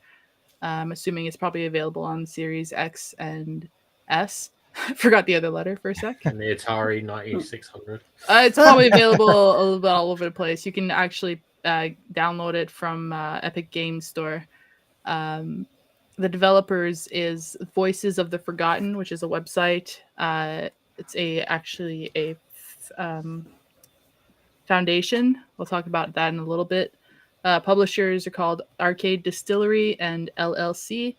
I'm assuming it's probably available on Series X and S. Forgot the other letter for a sec. And the Atari 9600. It's probably available a little bit all over the place. You can actually download it from Epic Games Store. The developers is Voices of the Forgotten, which is a website. It's actually a foundation. We'll talk about that in a little bit. Publishers are called Arcade Distillery and LLC,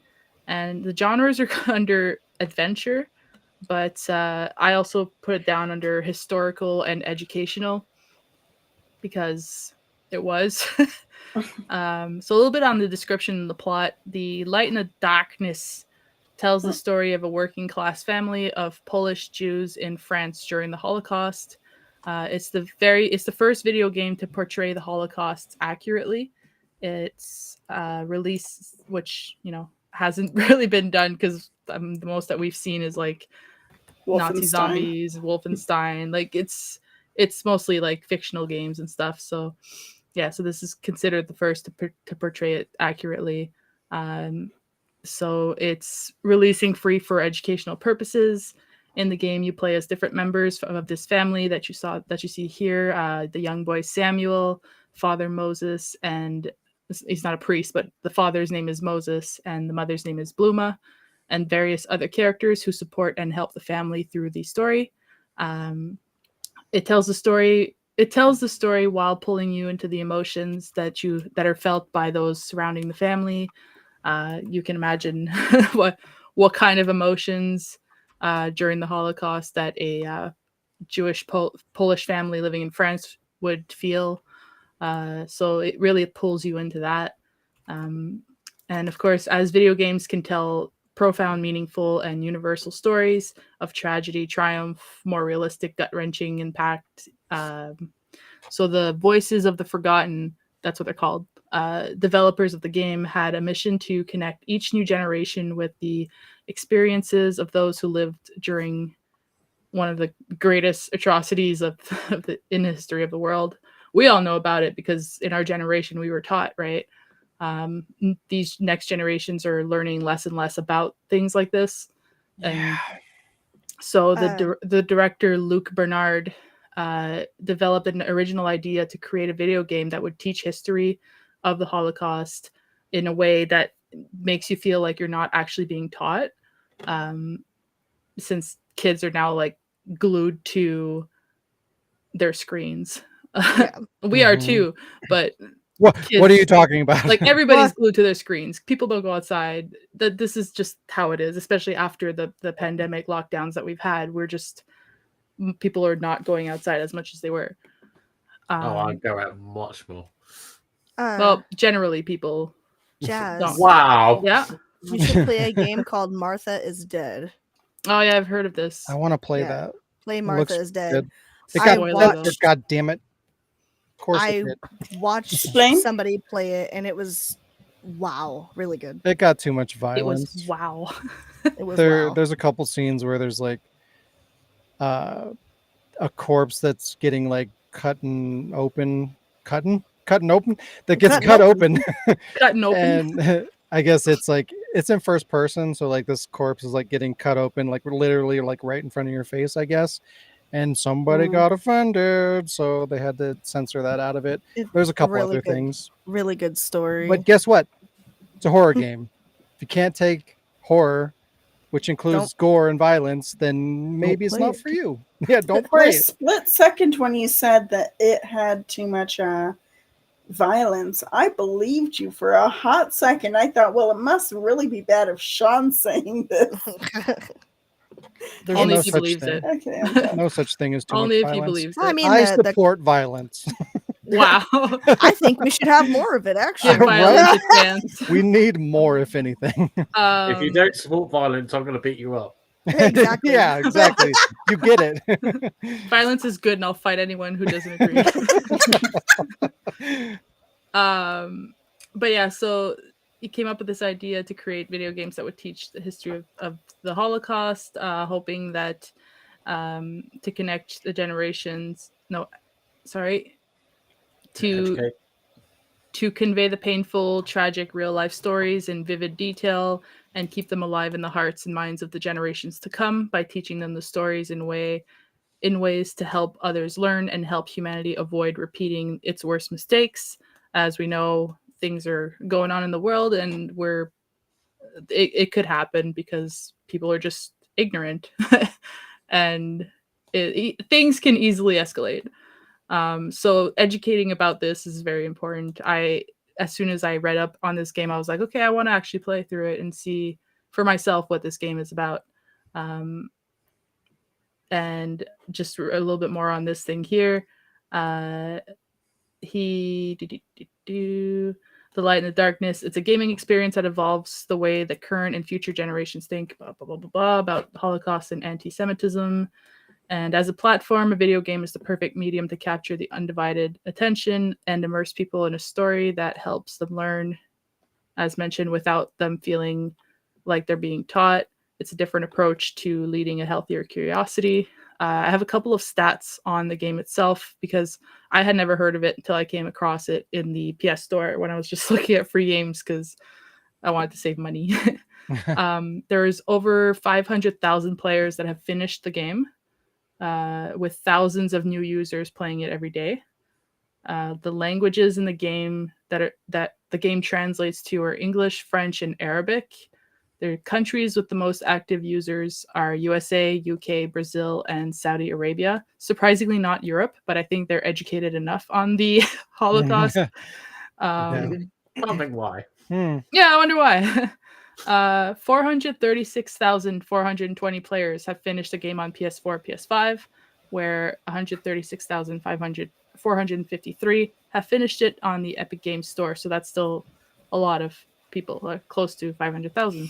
and the genres are under adventure, but I also put it down under historical and educational because it was. So a little bit on the description and the plot. The Light in the Darkness tells the story of a working class family of Polish Jews in France during the Holocaust. It's the first video game to portray the Holocaust accurately. It's released, which hasn't really been done because the most that we've seen is like Nazi Wolfenstein. zombies, Wolfenstein. Like it's mostly like fictional games and stuff. So yeah, so this is considered the first to portray it accurately. So it's releasing free for educational purposes. In the game, you play as different members of this family that you see here. The young boy Samuel, Father Moses, and he's not a priest, but the father's name is Moses, and the mother's name is Bluma, and various other characters who support and help the family through the story. It tells the story. It tells the story while pulling you into the emotions that are felt by those surrounding the family. You can imagine what kind of emotions during the Holocaust that a Jewish Polish family living in France would feel. So it really pulls you into that. And of course, as video games can tell profound, meaningful, and universal stories of tragedy, triumph, more realistic, gut-wrenching impact. So the Voices of the Forgotten, that's what they're called, developers of the game had a mission to connect each new generation with the experiences of those who lived during one of the greatest atrocities in the history of the world. We all know about it because in our generation we were taught, right? These next generations are learning less and less about things like this. And so the director Luc Bernard developed an original idea to create a video game that would teach history of the Holocaust in a way that makes you feel like you're not actually being taught, since kids are now like glued to their screens. Yeah. We are too, but What kids, are you talking about? like everybody's glued to their screens. People don't go outside. This is just how it is, especially after the pandemic lockdowns that we've had. People are not going outside as much as they were. I go out much more. Well, generally people Jazz. don't. Wow. Yeah. You should play a game called Martha is Dead. Oh yeah, I've heard of this. I want to play Yeah. that. Play It Martha looks is Dead. good. It I got watched- censored, God damn it. Of course I it did. watched Explain. somebody play it, and it was wow, really good. It got too much It violence. was wow. It was wow. There's a couple scenes where there's like a corpse that's getting like cutting open that gets Cutting cut open. open. Cutting open. And I guess it's like it's in first person, so like this corpse is like getting cut open, like literally like right in front of your face, I guess. And somebody Mm. got offended, so they had to censor that out of it. It's There's a couple really other good. things, Really good story. but guess what? It's a horror game. If you can't take horror, which includes gore and violence, then maybe it's play not it. for you. Yeah, don't For play a it. split second, when you said that it had too much violence, I believed you for a hot second. I thought, well, it must really be bad if Sean's saying this. There's Only no if he such believes thing. it. Okay, I'm done. No such thing as too Only much if he violence. believes it. I mean, I the- support violence. Wow. I think we should have more of it, actually. Give violence Right? a chance. We need more, if anything. If you don't support violence, I'm going to beat you up. Exactly. Yeah, exactly. You get it. Violence is good, and I'll fight anyone who doesn't agree. But yeah, so he came up with this idea to create video games that would teach the history of the Holocaust, hoping that to connect the generations. No, sorry, to Educate. to convey the painful, tragic, real life stories in vivid detail and keep them alive in the hearts and minds of the generations to come by teaching them the stories in ways to help others learn and help humanity avoid repeating its worst mistakes. As we know, things are going on in the world, and it could happen because people are just ignorant, and things can easily escalate. So educating about this is very important. As soon as I read up on this game, I was like, okay, I want to actually play through it and see for myself what this game is about. And just a little bit more on this thing here. The Light and the Darkness. It's a gaming experience that evolves the way that current and future generations think about the Holocaust and anti-Semitism. And as a platform, a video game is the perfect medium to capture the undivided attention and immerse people in a story that helps them learn, as mentioned, without them feeling like they're being taught. It's a different approach to leading a healthier curiosity. I have a couple of stats on the game itself because I had never heard of it until I came across it in the PS Store when I was just looking at free games because I wanted to save money. There's over 500,000 players that have finished the game, with thousands of new users playing it every day. The languages in the game that the game translates to are English, French, and Arabic. The countries with the most active users are USA, UK, Brazil, and Saudi Arabia. Surprisingly, not Europe, but I think they're educated enough on the Holocaust. Can't think why. Yeah, I wonder why. 436,420 players have finished the game on PS4, PS5, where 136,453 have finished it on the Epic Games Store. So that's still a lot of people, close to 500,000.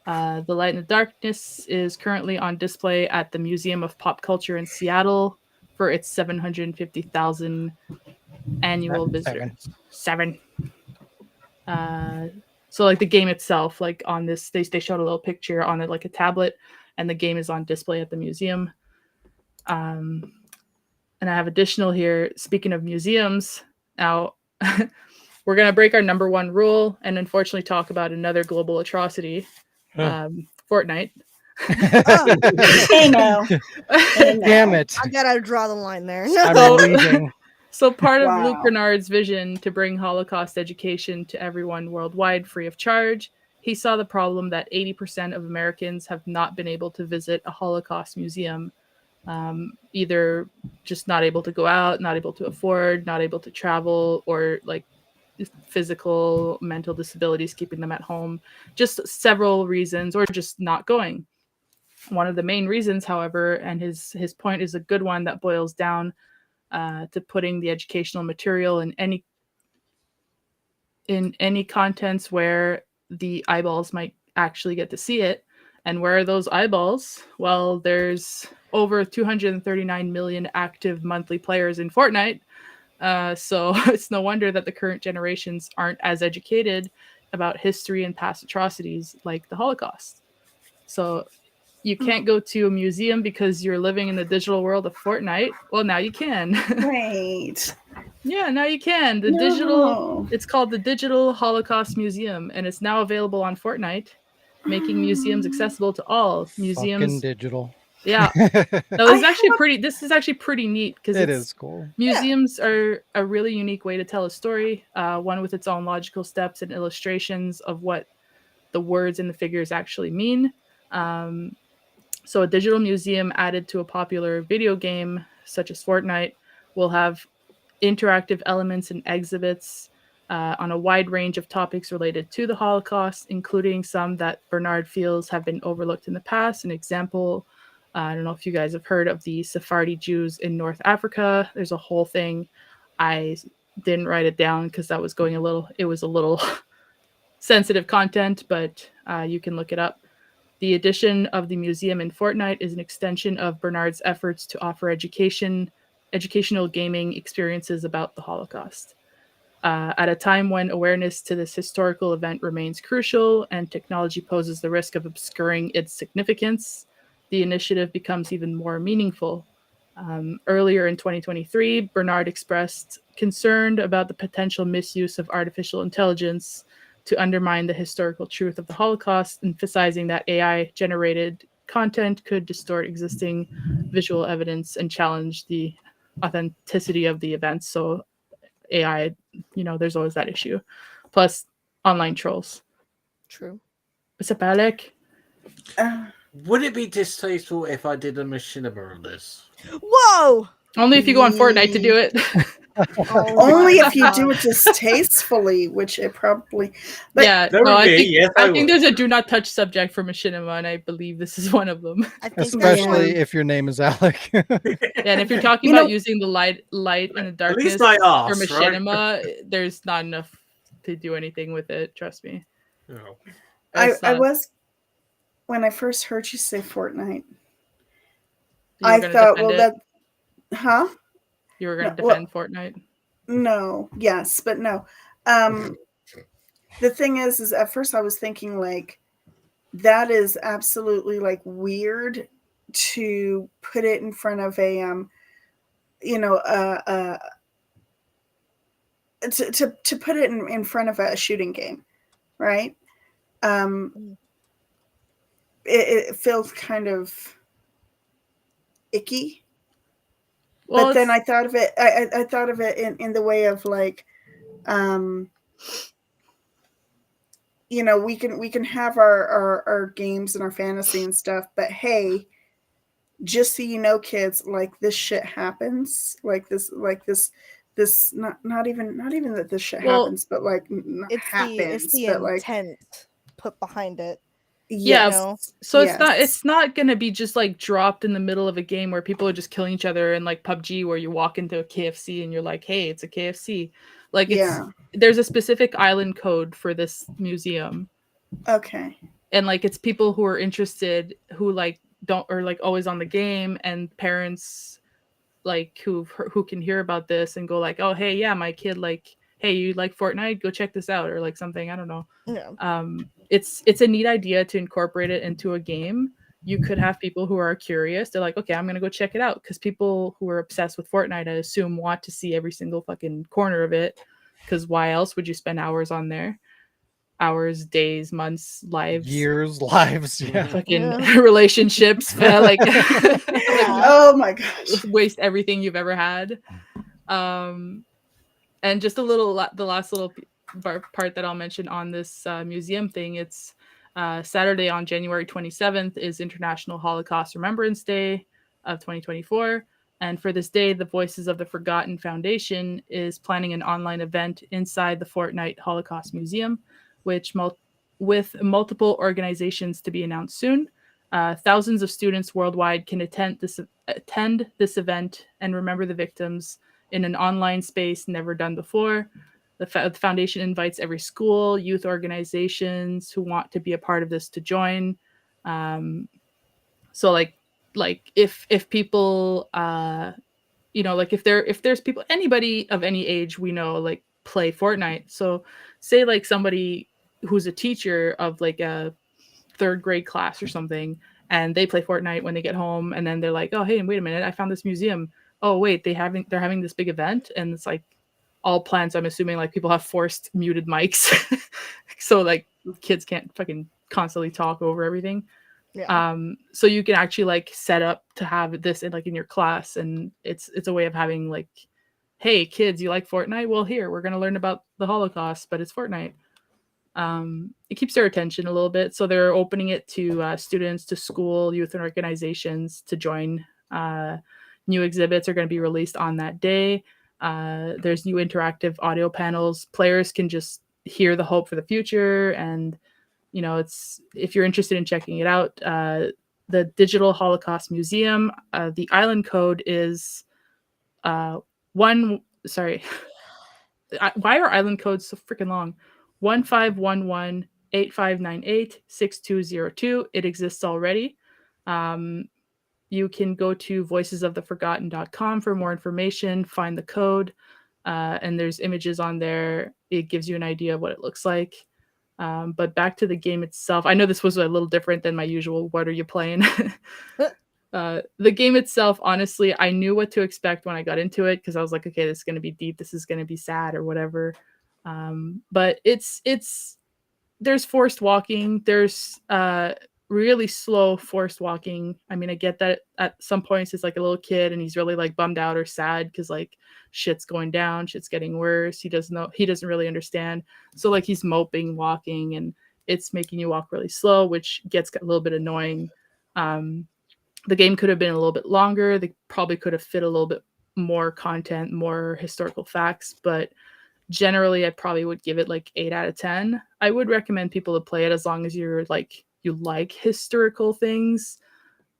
The Light and the Darkness is currently on display at the Museum of Pop Culture in Seattle for its 750,000 annual visitors. Seven. So like the game itself, like on this, they showed a little picture on it, like a tablet, and the game is on display at the museum. And I have additional here. Speaking of museums, now we're gonna break our number one rule and unfortunately talk about another global atrocity, Fortnite. Hey now. Damn it! I gotta draw the line there. I'm leaving. So part of Wow. Luke Bernard's vision to bring Holocaust education to everyone worldwide free of charge, he saw the problem that 80% of Americans have not been able to visit a Holocaust museum, either just not able to go out, not able to afford, not able to travel, or like physical, mental disabilities keeping them at home. Just several reasons, or just not going. One of the main reasons, however, and his point is a good one that boils down to putting the educational material in any contents where the eyeballs might actually get to see it. And where are those eyeballs? Well, there's over 239 million active monthly players in Fortnite. So it's no wonder that the current generations aren't as educated about history and past atrocities like the Holocaust. So you can't go to a museum because you're living in the digital world of Fortnite. Well, now you can. Wait. Yeah, now you can. It's called the Digital Holocaust Museum, and it's now available on Fortnite, making museums accessible to all. Museums. Fucking digital. Yeah. No, this is actually pretty neat because It is cool. Museums are a really unique way to tell a story, one with its own logical steps and illustrations of what the words and the figures actually mean. So a digital museum added to a popular video game such as Fortnite will have interactive elements and exhibits on a wide range of topics related to the Holocaust, including some that Bernard feels have been overlooked in the past. An example, I don't know if you guys have heard of the Sephardi Jews in North Africa. There's a whole thing. I didn't write it down because it was a little sensitive content, but you can look it up. The addition of the museum in Fortnite is an extension of Bernard's efforts to offer educational gaming experiences about the Holocaust. At a time when awareness to this historical event remains crucial and technology poses the risk of obscuring its significance, the initiative becomes even more meaningful. Earlier in 2023, Bernard expressed concern about the potential misuse of artificial intelligence to undermine the historical truth of the Holocaust, emphasizing that AI-generated content could distort existing visual evidence and challenge the authenticity of the events. So AI, there's always that issue. Plus, online trolls. True. What's up, Alec? Would it be distasteful if I did a machinima on this? Whoa! Only if you go on Fortnite to do it. Only if you God. do it distastefully, which it probably. But Yeah, That no, would I be, think yes, I I think would. there's a do not touch subject for machinima, and I believe this is one of them. I think that's Especially Yeah. if your name is Alec. And if you're talking You about know- using the light and the At darkness least I for asked, right? machinima, there's not enough to do anything with it. Trust me. Oh. It's I not- was when I first heard you say Fortnite. you were I gonna thought, defend well, it. huh? You were No, gonna well, defend Fortnite. no, yes, but no. The thing is at first I was thinking like that is absolutely like weird to put it in front of a you know to put it in front of a shooting game, right? It feels kind of icky. Well, But then it's- I thought of it. I thought of it in the way of like, you know, we can have our games and our fantasy and stuff. But hey, just so you know, kids, like this shit happens. Like this not even that this shit Well, happens, but like not it's happens, the but like intent put behind it. Yeah, yes, know? so yes. it's not gonna be just like dropped in the middle of a game where people are just killing each other, and like PUBG where you walk into a KFC and you're like, hey, it's a KFC. Like Yeah. there's a specific island code for this museum, Okay. and like it's people who are interested who like don't or like always on the game, and parents like who can hear about this and go like, oh hey, yeah, my kid, like, hey, you like Fortnite, go check this out, or like something, I don't know. Yeah. It's a neat idea to incorporate it into a game. You could have people who are curious, they're like, okay, I'm gonna go check it out, because people who are obsessed with Fortnite, I assume, want to see every single fucking corner of it, because why else would you spend hours on there? Hours, days, months, lives, Years, lives. Yeah. fucking Yeah. relationships, like, like Oh my gosh. waste everything you've ever had. And just the last little part that I'll mention on this museum thing, it's Saturday on January 27th is International Holocaust Remembrance Day of 2024. And for this day, the Voices of the Forgotten Foundation is planning an online event inside the Fortnite Holocaust Museum, which with multiple organizations to be announced soon. Thousands of students worldwide can attend this event and remember the victims in an online space never done before. The foundation invites every school, youth organizations who want to be a part of this to join. So like if people you know, like if there's people, anybody of any age we know, like, play Fortnite. So say like somebody who's a teacher of like a third grade class or something, and they play Fortnite when they get home, and then they're like, oh hey, wait a minute, I found this museum. Oh wait, they're having this big event, and it's like all plans. I'm assuming like people have forced muted mics, so like kids can't fucking constantly talk over everything. Yeah. So you can actually like set up to have this in like in your class, and it's a way of having like, hey kids, you like Fortnite? Well, here, we're gonna learn about the Holocaust, but it's Fortnite. It keeps their attention a little bit, so they're opening it to students, to school, youth, and organizations to join. New exhibits are going to be released on that day. There's new interactive audio panels. Players can just hear the hope for the future, and you know, it's, if you're interested in checking it out, the Digital Holocaust Museum, the island code is one. Sorry, why are island codes so freaking long? 1511-8598-6202. It exists already. You can go to voicesoftheforgotten.com for more information, find the code, and there's images on there. It gives you an idea of what it looks like. But back to the game itself. I know this was a little different than my usual, what are you playing? The game itself, honestly, I knew what to expect when I got into it, because I was like, okay, this is going to be deep, this is going to be sad or whatever. But there's forced walking, there's really slow forced walking. I mean, I get that at some points it's like a little kid and he's really like bummed out or sad because like shit's going down, shit's getting worse, he doesn't really understand, so like he's moping walking, and it's making you walk really slow, which gets a little bit annoying. The game could have been a little bit longer. They probably could have fit a little bit more content, more historical facts, but generally I probably would give it like 8 out of 10. I would recommend people to play it as long as you're like you like historical things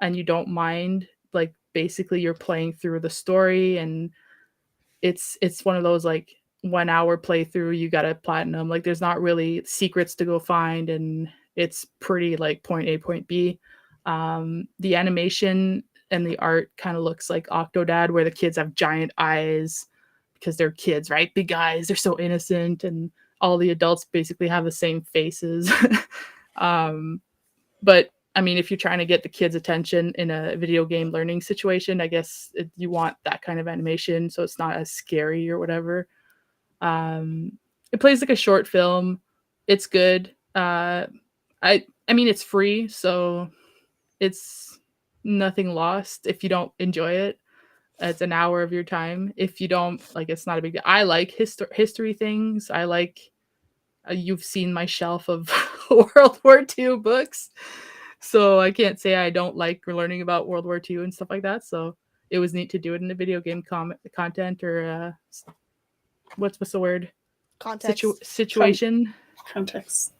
and you don't mind, like basically you're playing through the story, and it's one of those like 1 hour playthrough, you got a platinum, like there's not really secrets to go find, and it's pretty like point A point B. The animation and the art kind of looks like Octodad, where the kids have giant eyes because they're kids, right? Big eyes, they're so innocent, and all the adults basically have the same faces. But I mean, if you're trying to get the kids' attention in a video game learning situation, I guess you want that kind of animation so it's not as scary or whatever. It plays like a short film. It's good. I mean, it's free, so it's nothing lost if you don't enjoy it. It's an hour of your time. If you don't, like, it's not a big deal. I like history things. I like, you've seen my shelf of World War II books. So I can't say I don't like learning about World War II and stuff like that. So it was neat to do it in the video game content, or what's the word? Context. Situation. Context.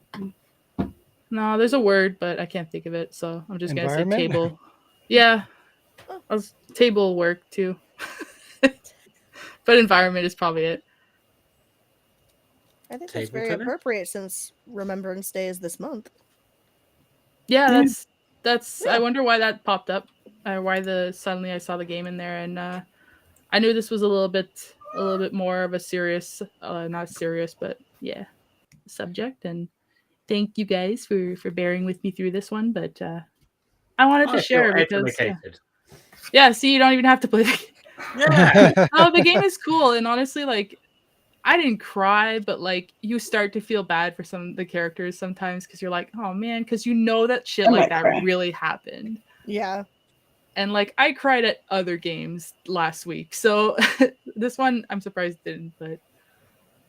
No, there's a word, but I can't think of it. So I'm just gonna say Environment? table. Yeah, table work too. But environment is probably it. I think that's Table very tennis? appropriate since Remembrance Day is this month. Yeah, Yeah. that's. I wonder why that popped up. Why suddenly I saw the game in there, and I knew this was a little bit more of a serious, not serious, but yeah, subject. And thank you guys for bearing with me through this one. But I wanted to I feel share because educated. yeah, see, you don't even have to play the game. Yeah. Oh, the game is cool, and honestly, like, I didn't cry, but like you start to feel bad for some of the characters sometimes because you're like, oh man, because you know that shit I like might that cry. really happened. Yeah. And like I cried at other games last week, so this one I'm surprised didn't. But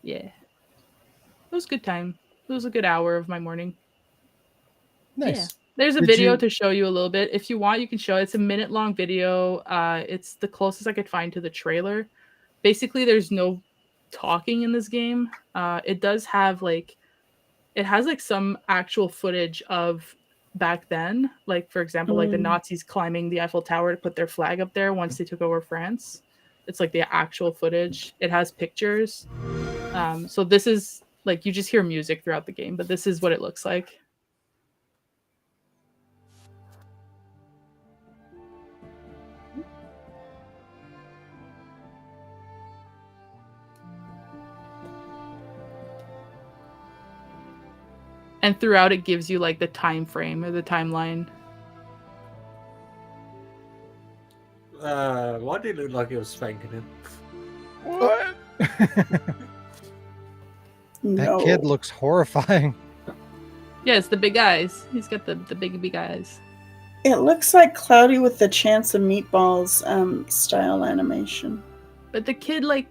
yeah, it was a good time. It was a good hour of my morning. Nice. Yeah. There's a Did video you- to show you a little bit. If you want, you can show it. It's a minute-long video. It's the closest I could find to the trailer. Basically, there's no talking in this game. It does have like, it has like some actual footage of back then. Like, for example, like the Nazis climbing the Eiffel Tower to put their flag up there once they took over France. It's like the actual footage. It has pictures. So this is like, you just hear music throughout the game, but this is what it looks like. And throughout it gives you like the time frame or the timeline. Why did it look like it was spanking him? What? That No. kid looks horrifying. Yeah, it's the big eyes. He's got the big eyes. It looks like Cloudy with the Chance of Meatballs style animation. But the kid, like,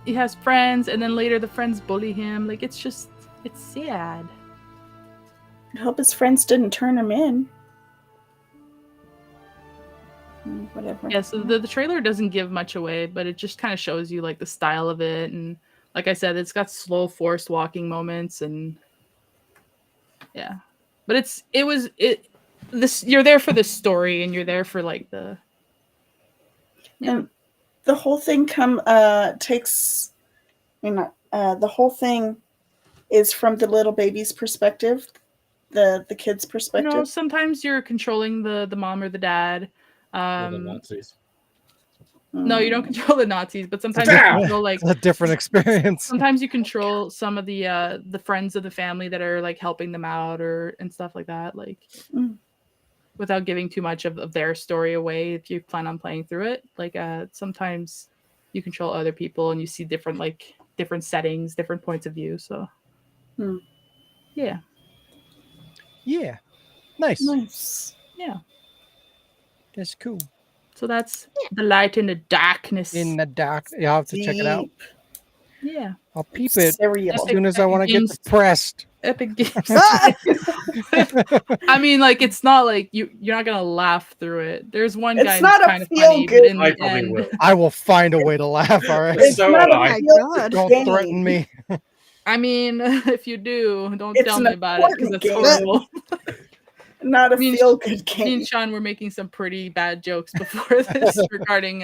he has friends, and then later the friends bully him. Like, it's sad. I hope his friends didn't turn him in. Whatever. Yeah, so the trailer doesn't give much away, but it just kind of shows you like the style of it, and like I said, it's got slow forced walking moments, and yeah. But you're there for the story, and you're there for like the And the whole thing takes, the whole thing is from the little baby's perspective, the kid's you perspective. know, sometimes you're controlling the mom or the dad. Or the Nazis. No, you don't control the Nazis, but sometimes Damn! you control like It's a different experience. sometimes you control some of the friends of the family that are like helping them out and stuff like that, like without giving too much of their story away. If you plan on playing through it, like sometimes you control other people and you see different settings, different points of view. So yeah, Nice. Nice. yeah. That's cool. So that's The Light in the Darkness. In the dark. You'll have to check it out. Deep Yeah. I'll peep it cereal. as soon as I want to get Games. depressed. Epic Games. I mean, like, it's not like you're not gonna laugh through it. There's one It's guy not who's a kind of feel funny, good- but in I the probably end, will. I will find a way to laugh. All right. It's So not will a I. my feel God. good Don't game. threaten me. I mean, if you do, don't It's tell an me about it because important it's game. horrible. Not a Me and- feel good Me and game. Sean were making some pretty bad jokes before this regarding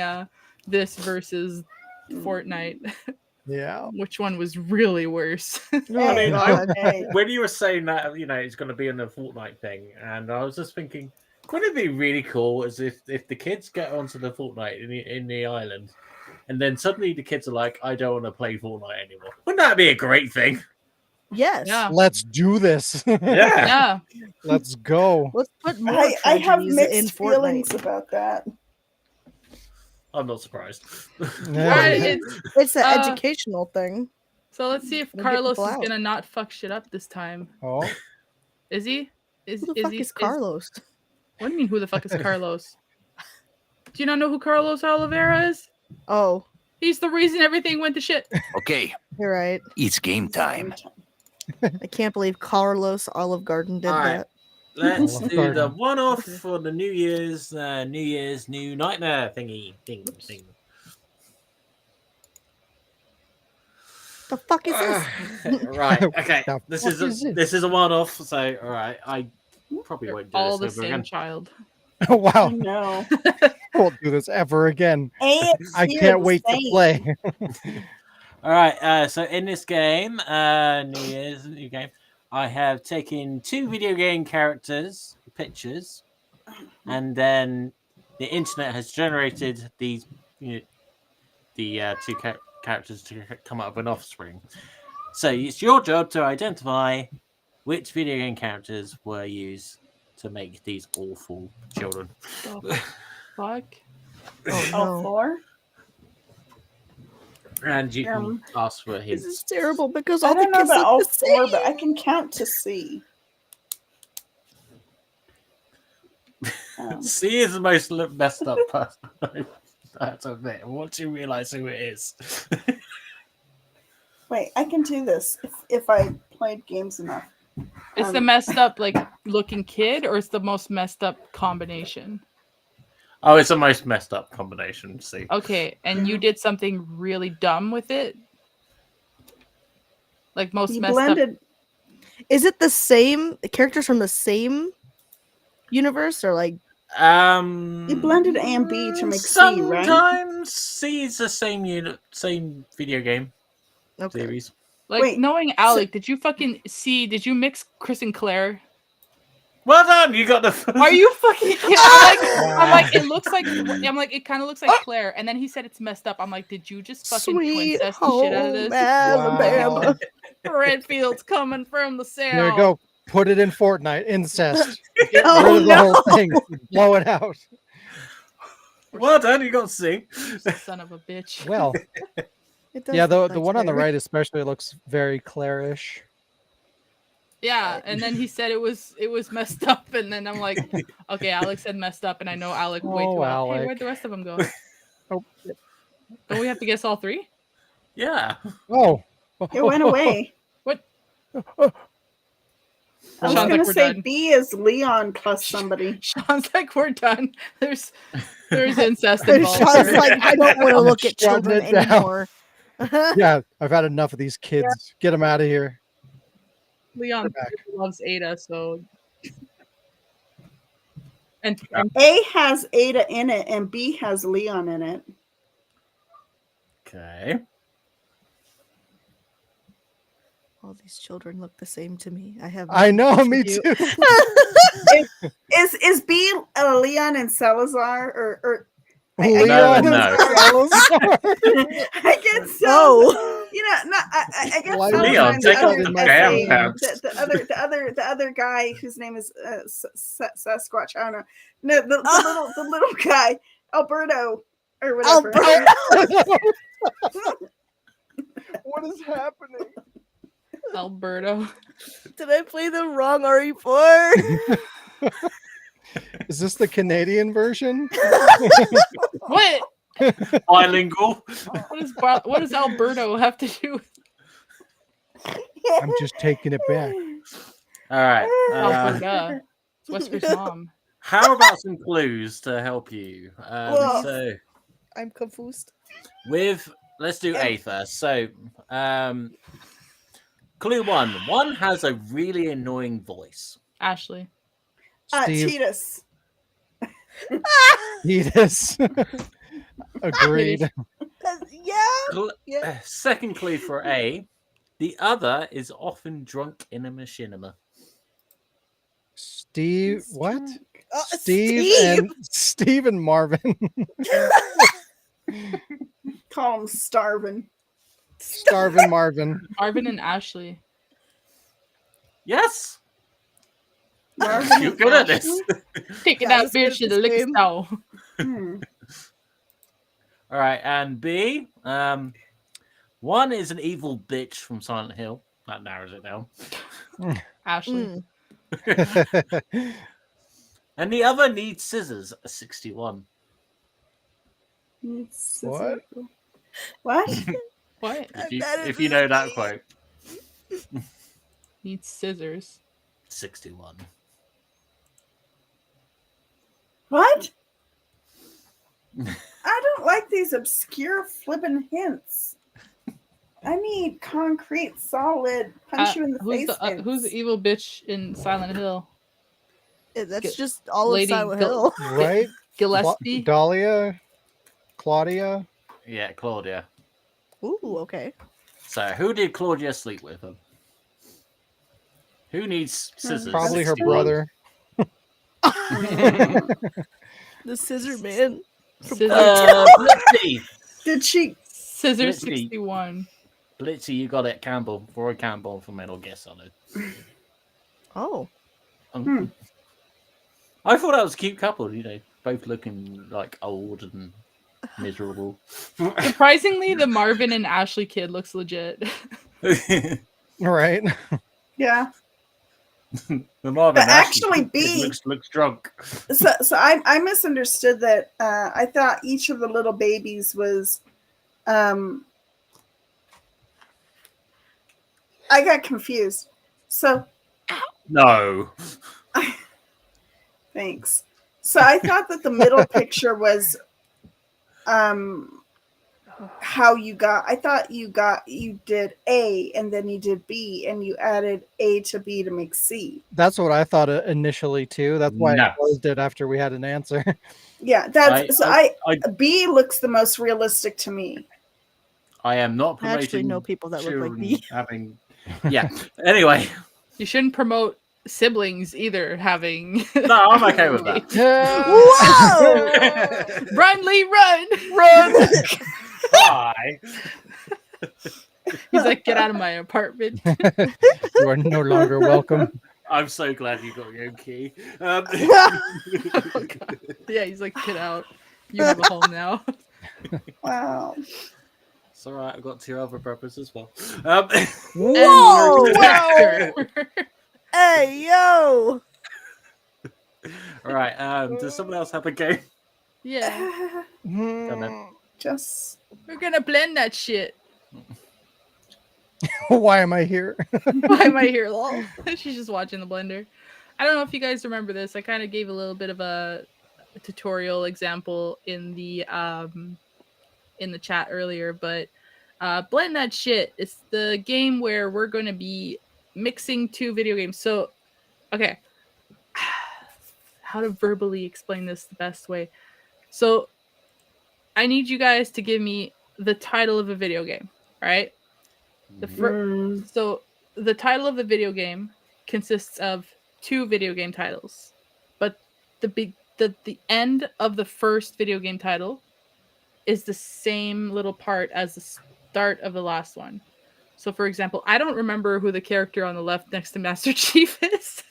this versus Fortnite. Yeah. Which one was really worse? I mean, God. Hey. when you were saying that, it's going to be in the Fortnite thing, and I was just thinking, wouldn't it be really cool as if the kids get onto the Fortnite in the island, and then suddenly the kids are like, I don't want to play Fortnite anymore. Wouldn't that be a great thing? Yes. Yeah. Let's do this. Yeah. Yeah. Let's go. Let's put more I have tragedies in mixed feelings Fortnite. about that. I'm not surprised. Yeah. Alright, it's It's an Uh, educational thing. so let's see if We'll get Carlos people is out. gonna not fuck shit up this time. Oh, Is he? Who the fuck is Carlos? What do you mean? Who the fuck is Carlos? Do you not know who Carlos Oliveira is? Oh, He's the reason everything went to shit. Okay, you're right. it's game time. I can't believe Carlos Olive Garden did All right. that. Let's Olive do the Garden. one-off Okay. for the New Year's new nightmare thing. The fuck is this? Right. Okay. The This fuck is is this? this is a one-off. So, all right. I probably They're won't do all this the over same again. child. Oh, wow. No. I won't do this ever again. I can't wait to play. All right. So in this game, New Year's new game, I have taken 2 video game characters pictures, and then the internet has generated these the 2 characters to come up with an offspring. So it's your job to identify which video game characters were used to make these awful children. The fuck? Oh All no. 4? And you can ask for This is hints. terrible because I all the don't know kids about all look the 4, same. but I can count to C. C is the most messed up person. That's admit. Once you realize who it is. Wait, I can do this if I played games enough. It's the Um, messed up like looking kid, or it's the most messed up combination. Oh, it's the most messed up combination. See. Okay, and you did something really dumb with it. Like most You messed up. blended. Is it the same characters from the same universe or like? You blended A and B to make C, right? Sometimes C is the same unit, same video game Okay. series. Like Wait, knowing Alec, did you fucking see? Did you mix Chris and Claire? Well done, you got the. Are you fucking kidding? I'm like, it looks like. I'm like, it kind of looks like Claire. And then he said it's messed up. I'm like, did you just fucking Sweet princess the shit out of home this? Alabama. Redfield's coming from the south. There you go. Put it in Fortnite. Incest. Get Oh, rid of the no. whole thing. Blow it out. Well done, you got C. Son of a bitch. Well, It does yeah, look the like one on the Claire. right especially looks very Claire-ish. Yeah, and then he said it was messed up, and then I'm like, okay, Alex said messed up, and I know Alec way Oh, too well. Hey, Alec. where'd the rest of them go? Oh. Don't we have to guess all 3? Yeah. Oh. It went away. What? I was Sounds going like to we're say done. B is Leon plus somebody. Sean's like, we're done. There's incest And involved. Sean's here. like, I don't want to I'm look at shutting children it down. anymore. Yeah, I've had enough of these kids. Get them out of here. Leon back. loves Ada, so. And A has Ada in it, and B has Leon in it. Okay. All these children look the same to me. I have. I know, nothing me to too. do. Is B Leon and Salazar or Leon No. Salazar. I get so No. I get Why so would Leon, sometimes take the off other- the I damn say pants. the other guy whose name is Sasquatch. I don't know. No, the little guy Alberto or whatever. Alberto. What is happening? Alberto. Did I play the wrong RE4? Is this the Canadian version? What? Bilingual. What does Alberto have to do with? I'm just taking it back. All right. Alberta. It's Wesker's mom. How about some clues to help you? Well- So I'm confused. let's do A first. So clue one has a really annoying voice. Ashley. Steve, Cheetahs. Yes. Agreed. Yeah. Second clue for A. The other is often drunk in a machinima. Steve, He's what? drunk. Steve and Marvin. Call him starving. Starvin' Marvin. Marvin and Ashley. Yes. Marvin You're and good at this. Ashley? Taking Yeah, that let's get bitch to this the lick game. style. Hmm. All right, and B. One is an evil bitch from Silent Hill. That narrows it down. Ashley. And the other needs scissors. A 61. It's What? What? What? If you know that quote. Needs scissors. 61. What? I don't like these obscure flippin' hints. I need concrete, solid, punch you in the face. Who's the evil bitch in Silent Hill? That's Get- just all of Lady Silent Gil- Hill. Right? Gillespie? Dahlia? Claudia? Yeah, Claudia. Ooh, okay. So who did Claudia sleep with? Who needs scissors? Probably her 61. brother. The Scissor Man. Scissor, Blitzy. Did she? Scissor Let's see. 61. Blitzy, you got it. Campbell. Roy Campbell from Metal Gear Solid. Oh. Hmm. I thought that was a cute couple, both looking like old and miserable. Surprisingly, the Marvin and Ashley kid looks legit. Right? The Yeah. Marvin But Ashley actually, kid B- looks drunk. So I misunderstood that. I thought each of the little babies was. I got confused. So No. thanks. So I thought that the middle picture was how you got. I thought you did A and then you did B and you added A to B to make C. That's what I thought initially too. That's why No. I closed it after we had an answer. Yeah, B looks the most realistic to me. I am not I promoting actually know people that look like children me. having. Yeah. Anyway, You shouldn't promote siblings either having. no, I'm okay with that. Whoa! Run, Lee, run! Run! Bye. He's like, get out of my apartment. You are no longer welcome. I'm so glad you got your own key. Oh, God. Yeah, he's like, get out. You have a home now. Wow. It's all right. I've got two other brothers as well. Whoa! Whoa! Hey, yo! All right. Does someone else have a game? Yeah. Just We're gonna blend that shit. Why am I here? Why am I here, lol? She's just watching the blender. I don't know if you guys remember this. I kind of gave a little bit of a tutorial example in the chat earlier, but blend that shit. It's the game where we're going to be mixing two video games. So, okay, how to verbally explain this the best way? So, I need you guys to give me the title of a video game. All right. So the title of the video game consists of two video game titles, but the end of the first video game title is the same little part as the start of the last one. So, for example, I don't remember who the character on the left next to Master Chief is,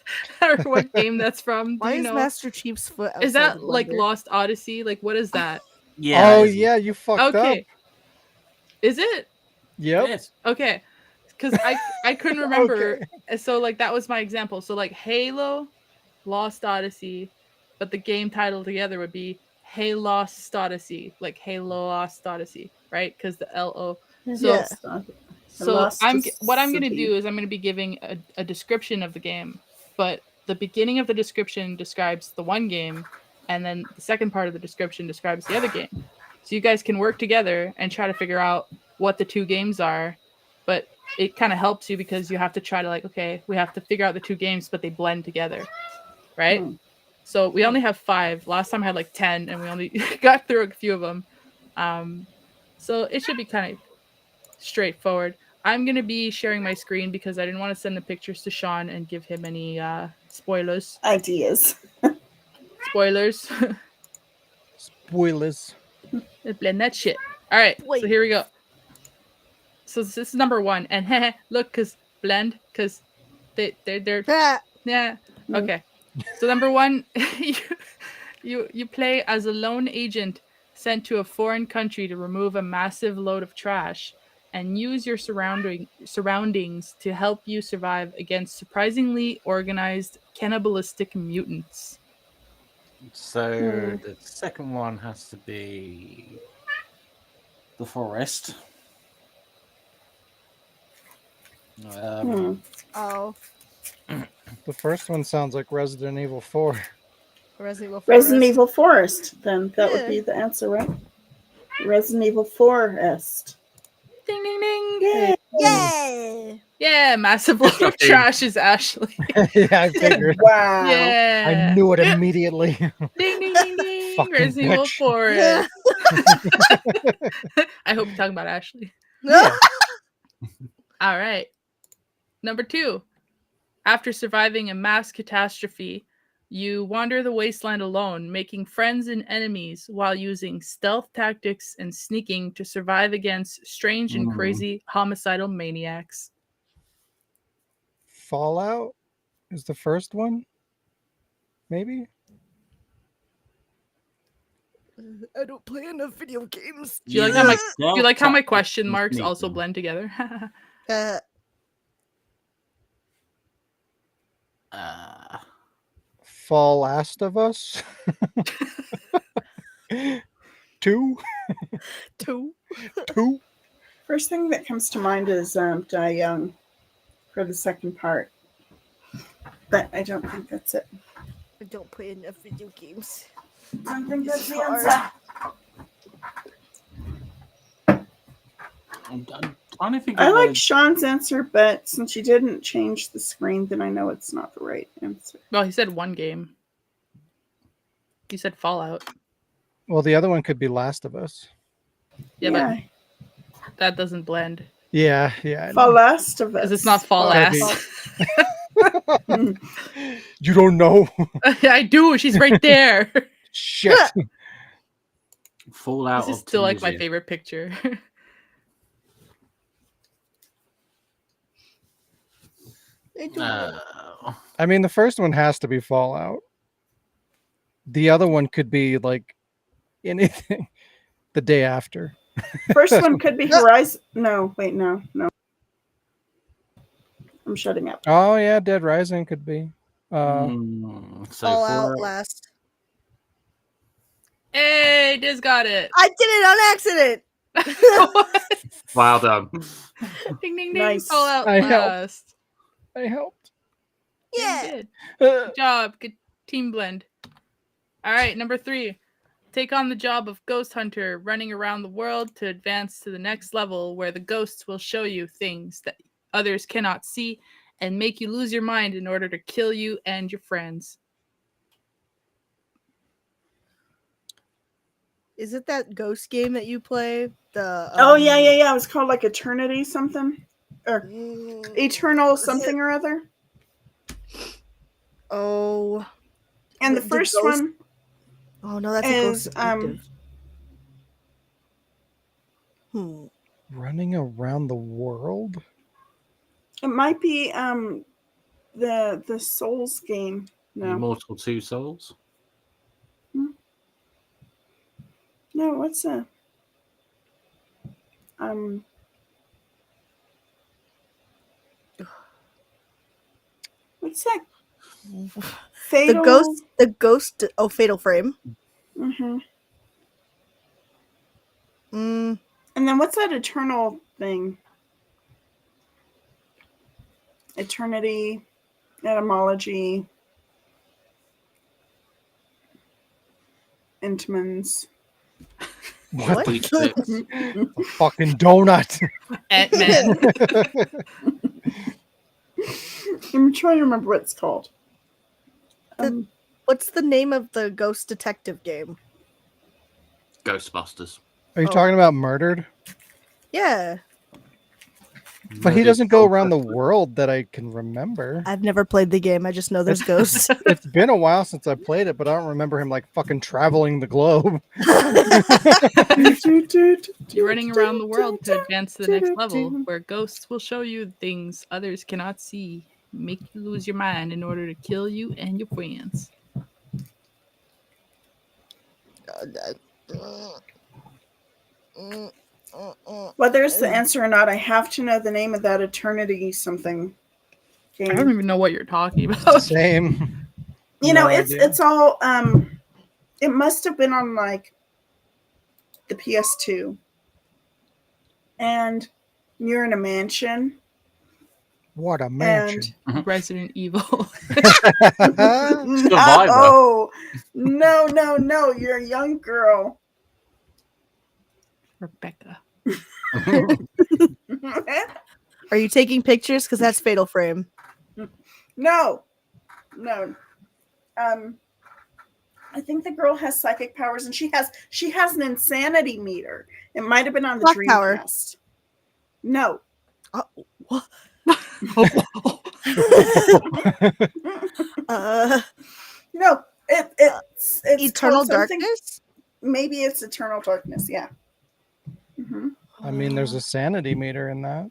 or what game that's from. Why Do you is know? Master Chief's foot outside Is that the like blender? Lost Odyssey? Like, what is that? Yeah. Oh it is. yeah, you fucked Okay, up. is it? Yep. Yes. Okay, because I couldn't remember. Okay. So like that was my example. So like Halo, Lost Odyssey, but the game title together would be Halo Lost Odyssey, like Halo Lost Odyssey, right? Because the LO. So Yeah. So lost what I'm gonna city. do is I'm gonna be giving a description of the game, but the beginning of the description describes the one game, and then the second part of the description describes the other game. So you guys can work together and try to figure out what the two games are, but it kind of helps you because you have to try to like, okay, we have to figure out the two games, but they blend together, right? Hmm. So we only have 5. Last time I had like 10, and we only got through a few of them. So it should be kind of straightforward. I'm gonna be sharing my screen because I didn't want to send the pictures to Sean and give him any spoilers. Ideas. Spoilers. Spoilers. Blend that shit. All right, so Wait. here we go. So this is number 1, and look, cause blend, cause they're Ah, yeah. Mm. Okay. So number 1, you play as a lone agent sent to a foreign country to remove a massive load of trash and use your surroundings to help you survive against surprisingly organized cannibalistic mutants. So the second one has to be the forest. oh, The first one sounds like Resident Evil 4. Resident Evil. Resident Forest. Evil Forest. Then that would Yeah. be the answer, right? Resident Evil Forest. Ding ding ding. Yay! Yay! Yeah, massive load of Dude. trash is Ashley. Yeah, I figured. Wow. Yeah. I knew it immediately. Ding ding ding ding. Fucking Resident Evil bitch. 4. I hope you're talking about Ashley. Yeah. All right. Number 2. After surviving a mass catastrophe, you wander the wasteland alone, making friends and enemies while using stealth tactics and sneaking to survive against strange and crazy homicidal maniacs. Fallout is the first one? Maybe? I don't play enough video games. Do you like how my question marks also blend together? Fall Last of Us? 2? 2. 2? First thing that comes to mind is Die Young for the second part. But I don't think that's it. I don't play enough video games. I don't think that's the Hard. answer. I'm trying to think I of like Sean's answer, but since you didn't change the screen, then I know it's not the right answer. Well, he said one game. He said Fallout. Well, the other one could be Last of Us. Yeah, but that doesn't blend. Yeah, yeah. I Fall know. Last of Us. Because it's not Fall Could Ass. be. You don't know? I do. She's right there. Shit. Fallout. This is of still like my Tunisia. favorite picture. I mean, the first one has to be Fallout. The other one could be like anything the day after. First one could be Horizon. No, wait, no. I'm shutting up. Oh, yeah, Dead Rising could be. So Fallout last. Hey, Diz got it. I did it on accident. well done. Ding ding ding. Nice. Fallout I helped. last. I helped. Yeah. Yeah. You did. Good job. Good team blend. All right, number 3. Take on the job of ghost hunter, running around the world to advance to the next level where the ghosts will show you things that others cannot see and make you lose your mind in order to kill you and your friends. Is it that ghost game that you play? The Oh, yeah. It was called like Eternity something. Or Mm, Eternal is it- something or other. Oh. And the The first ghost- one Oh no, that's is a ghost detective. Running around the world? it might be the Souls game. No. Immortal Two Souls. No, what's a what's that? Fatal. The ghost. Oh, Fatal Frame. Mm-hmm. Mm, And then what's that Eternal thing? eternity, etymology, Entmans. What the Six. fucking donut? Ant-Man. I'm trying to remember what it's called. What's the name of the ghost detective game? Ghostbusters. Are you Oh. talking about Murdered? Yeah, But he doesn't go around the world that I can remember. I've never played the game. I just know there's ghosts. It's been a while since I played it, but I don't remember him like fucking traveling the globe. You're running around the world to advance to the next level, where ghosts will show you things others cannot see, make you lose your mind in order to kill you and your friends. Whether it's the answer or not, I have to know the name of that eternity something game. I don't even know what you're talking about. Same. You know, No it's idea. it's all it must have been on like the PS2. And you're in a mansion. What a mansion. Resident Evil. Survivor. Oh no, you're a young girl. Rebecca. Are you taking pictures? Because that's Fatal Frame. No. I think the girl has psychic powers, and she has an insanity meter. It might have been on the Clock tower. Dreamcast. No. What? No. It's Eternal called something- Darkness? Maybe it's Eternal Darkness. Yeah. Mm-hmm. I mean, there's a sanity meter in that.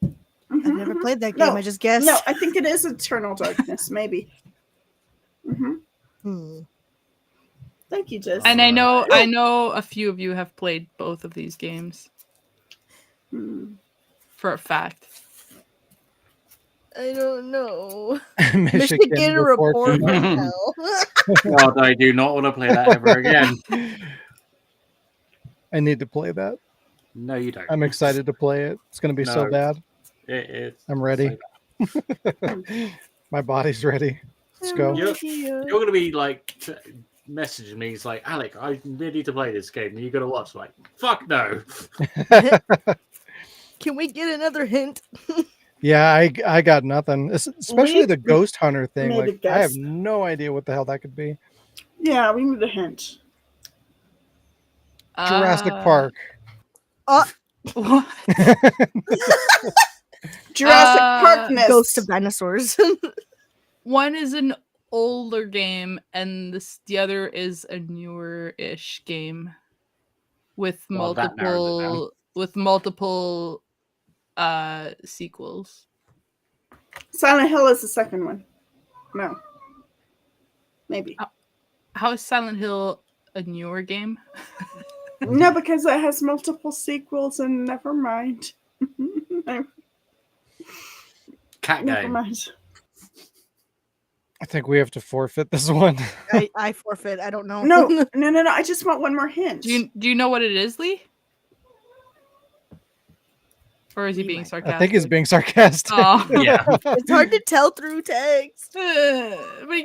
I've never played that game. No. I just guessed. No, I think it is Eternal Darkness. Maybe. Mm-hmm. Thank you, Jess. And I know a few of you have played both of these games. For a fact. I don't know. Michigan report report. right now. God, I do not want to play that ever again. I need to play that. No, you don't. I'm excited to play it. It's going to be so No. bad. It's I'm ready. My body's ready. Let's go. You're going to be like messaging me. It's like, Alec, I really need to play this game. You got to watch. Like, fuck no. Can we get another hint? Yeah, I got nothing. Especially We the ghost hunter thing. made a Like, I have guess. no idea what the hell that could be. Yeah, we need a hint. Jurassic Park. What? Jurassic Parkness. Ghost of dinosaurs. One is an older game, and the other is a newer-ish game with Well, that narrows it multiple sequels. Silent Hill is the second one. No. Maybe. How is Silent Hill a newer game? No, because it has multiple sequels, and never mind. Cat Never game. mind. I think we have to forfeit this one. I forfeit. I don't know. No. I just want one more hint. Do you know what it is, Lee? Or is he Lee being might. sarcastic? I think he's being sarcastic. Oh. Yeah. It's hard to tell through text. But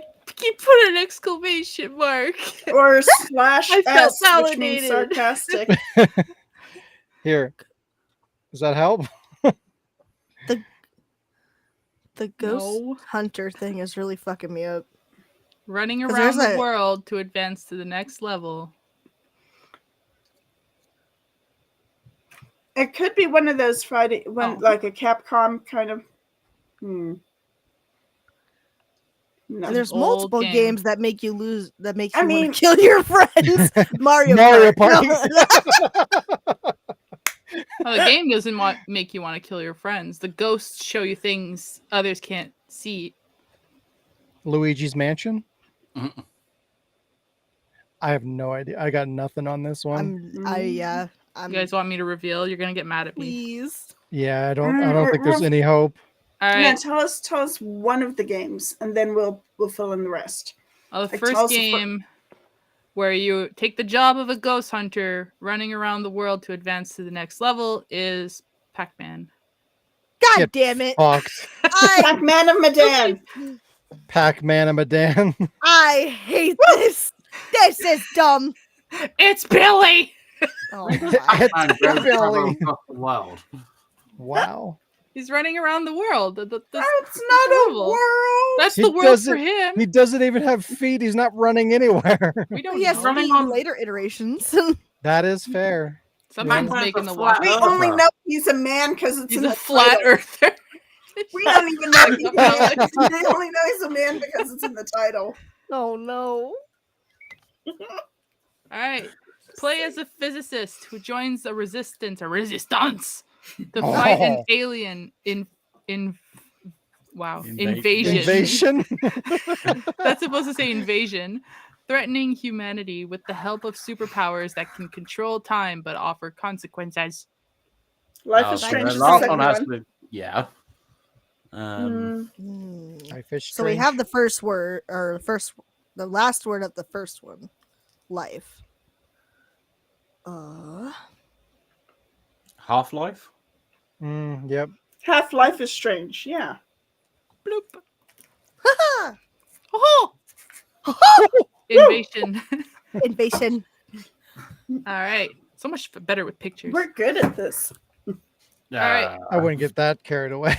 you put an exclamation mark. Or slash I felt S, which means validated. sarcastic. Here. Does that help? The ghost No. hunter thing is really fucking me up. Running 'Cause around there's the a- world to advance to the next level. It could be one of those Friday, like a Capcom kind of. No. And there's Old multiple game. games that make you lose. That makes you I want mean- to kill your friends. Mario Mario Kart. Party. Well, the game doesn't make you want to kill your friends. The ghosts show you things others can't see. Luigi's Mansion? Mhm. I have no idea. I got nothing on this one. I'm You guys want me to reveal? You're gonna get mad at me. please. Yeah, I don't think there's any hope. All Yeah, right. tell us one of the games, and then we'll fill in the rest. Well, the Like, tell first us the game where you take the job of a ghost hunter running around the world to advance to the next level is Pac-Man. God Get damn it! fucked. Pac-Man of Medan. Pac-Man and Madan. I hate this. This is dumb. It's Billy. Oh It's my. And go travel Billy. across the world. Wow. He's running around the world. That's That's not a level. world. That's He the world for doesn't- him. He doesn't even have feet. He's not running anywhere. We don't He has know. running feet on- in later iterations. That is fair. Sometimes Yeah. making the Flat watch. We Earther. only know he's a man because it's He's in a the flat title. earther. We don't even know he's a man. Alex. They only know he's a man because it's in the title. Oh no. All right. Play as a physicist who joins the resistance to fight an Oh. alien invasion. Invasion. That's supposed to say invasion, threatening humanity with the help of superpowers that can control time but offer consequences. Life is So Strange the is the last second one has one. to, yeah. I fish So we have the first word, or the last word of the first one. Life. Half-Life. Yep. Half-Life is Strange. Yeah. Bloop. Haha. Oh! Invasion. Invasion. All right. So much better with pictures. We're good at this. right. I wouldn't get that carried away.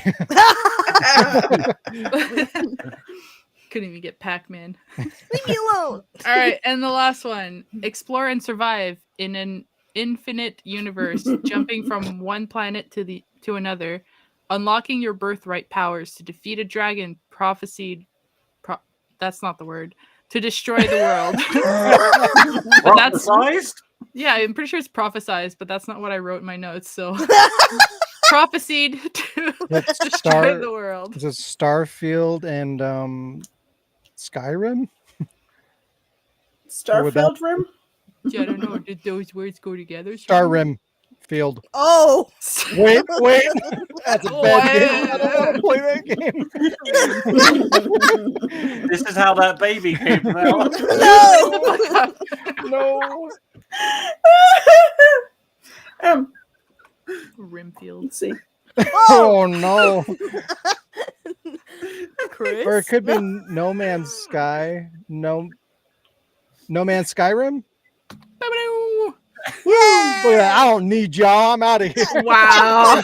Couldn't even get Pac-Man. Leave me alone. All right, and the last one: explore and survive in an infinite universe, jumping from one planet to another, unlocking your birthright powers to defeat a dragon prophesied. That's not the word. To destroy the world. But that's Prophesized? yeah. I'm pretty sure it's prophesized, but that's not what I wrote in my notes. So prophesied to It's destroy the world. Is it Starfield and Skyrim? Starfield Rim? Yeah, I don't know. Did those words go together? Starrim Field. Oh. Wait. That's a bad game. I don't What? want to play that game. This is how that baby came out. No. Rimfield. Let's see. Oh no. Chris? Or it could be No Man's Sky. No Man's Skyrim. Yay! Look at that. I don't need y'all. I'm out of here. Wow.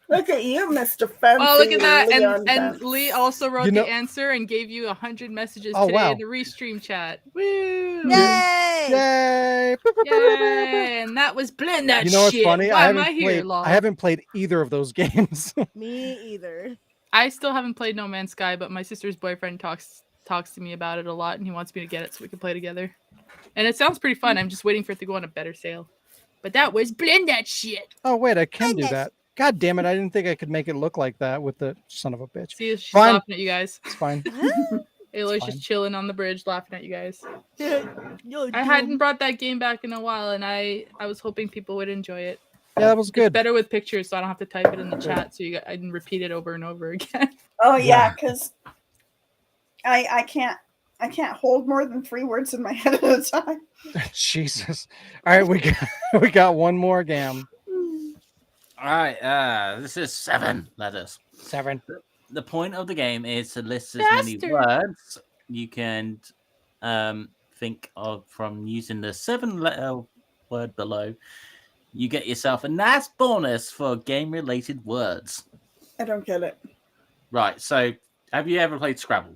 Look at you, Mr. Fancy. Oh, look at that. Leon And Fancy. Lee also wrote You know- the answer and gave you 100 messages Oh, today wow. in the restream chat. Woo! Yay! Yay! Yay! And that was blend that You know what's shit. funny? Why am I here, lol? I haven't played either of those games. Me either. I still haven't played No Man's Sky, but my sister's boyfriend talks to me about it a lot, and he wants me to get it so we can play together. And it sounds pretty fun. I'm just waiting for it to go on a better sale. But that was blend that shit. Oh wait, I can do that. God damn it! I didn't think I could make it look like that with the son of a bitch. See, she's Fine. laughing at you guys. It's fine. Aloy's fine. just chilling on the bridge, laughing at you guys. Yo, I hadn't brought that game back in a while, and I was hoping people would enjoy it. Yeah, that was It's good. better with pictures, so I don't have to type it in the chat, so I can repeat it over and over again. Oh yeah, because I can't hold more than 3 words in my head at a time. Jesus. All right, we got one more gam. All right, this is 7 letters. 7. The point of the game is to list as many Bastard. words you can think of from using the 7-letter word below. You get yourself a nice bonus for game-related words. I don't get it. Right, so have you ever played Scrabble?